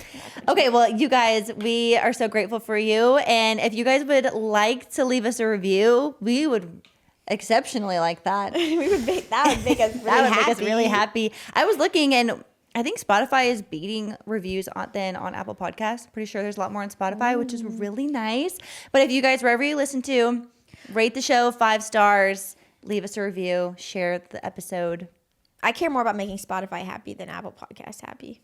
Okay, well, you guys, we are so grateful for you. And if you guys would like to leave us a review, we would exceptionally like that. That would make us really That would happy. make us really happy. I was looking, and I think Spotify is beating reviews than on Apple Podcasts. Pretty sure there's a lot more on Spotify, which is really nice. But if you guys, wherever you listen to, rate the show 5 stars, leave us a review, share the episode. I care more about making Spotify happy than Apple Podcasts happy.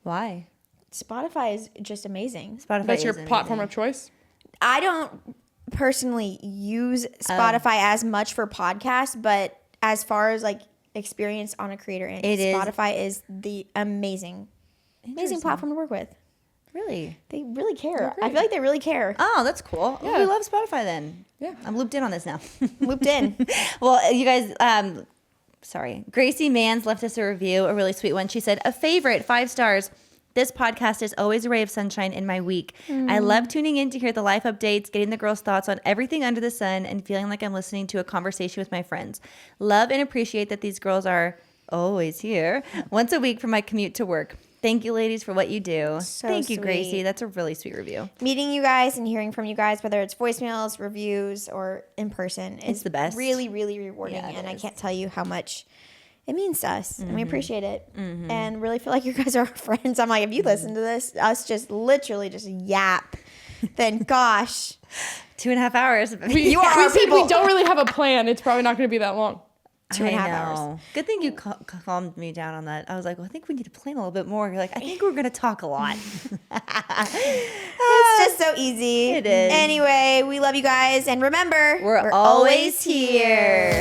Why? Spotify is just amazing. Spotify That's your is platform amazing. of choice. I don't personally use Spotify as much for podcasts, but as far as like experience on a creator end, It is. Spotify is the amazing platform to work with. Really? They really care. I feel like they really care. Oh, that's cool. Yeah. We love Spotify then. Yeah. I'm looped in on this now. Looped in. Well, you guys, sorry. Gracie Mans left us a review, a really sweet one. She said, a favorite, 5 stars. This podcast is always a ray of sunshine in my week. I love tuning in to hear the life updates, getting the girls' thoughts on everything under the sun, and feeling like I'm listening to a conversation with my friends. Love and appreciate that these girls are always here once a week for my commute to work. Thank you, ladies, for what you do. So Thank you, Gracie. sweet. That's a really sweet review. Meeting you guys and hearing from you guys, whether it's voicemails, reviews, or in person, is the best. really, really rewarding. Yeah, it and I is. can't tell you how much it means to us. And we appreciate it. And really feel like you guys are our friends. I'm like, if you listen to this, us just literally just yap, then gosh. 2.5 hours. You are our said people. we don't really have a plan. It's probably not going to be that long. 2.5 I hours. know. Good thing you calmed me down on that. I was like, well, I think we need to plan a little bit more. You're like, I think we're going to talk a lot. It's just so easy. It is. Anyway, we love you guys. And remember, We're always here.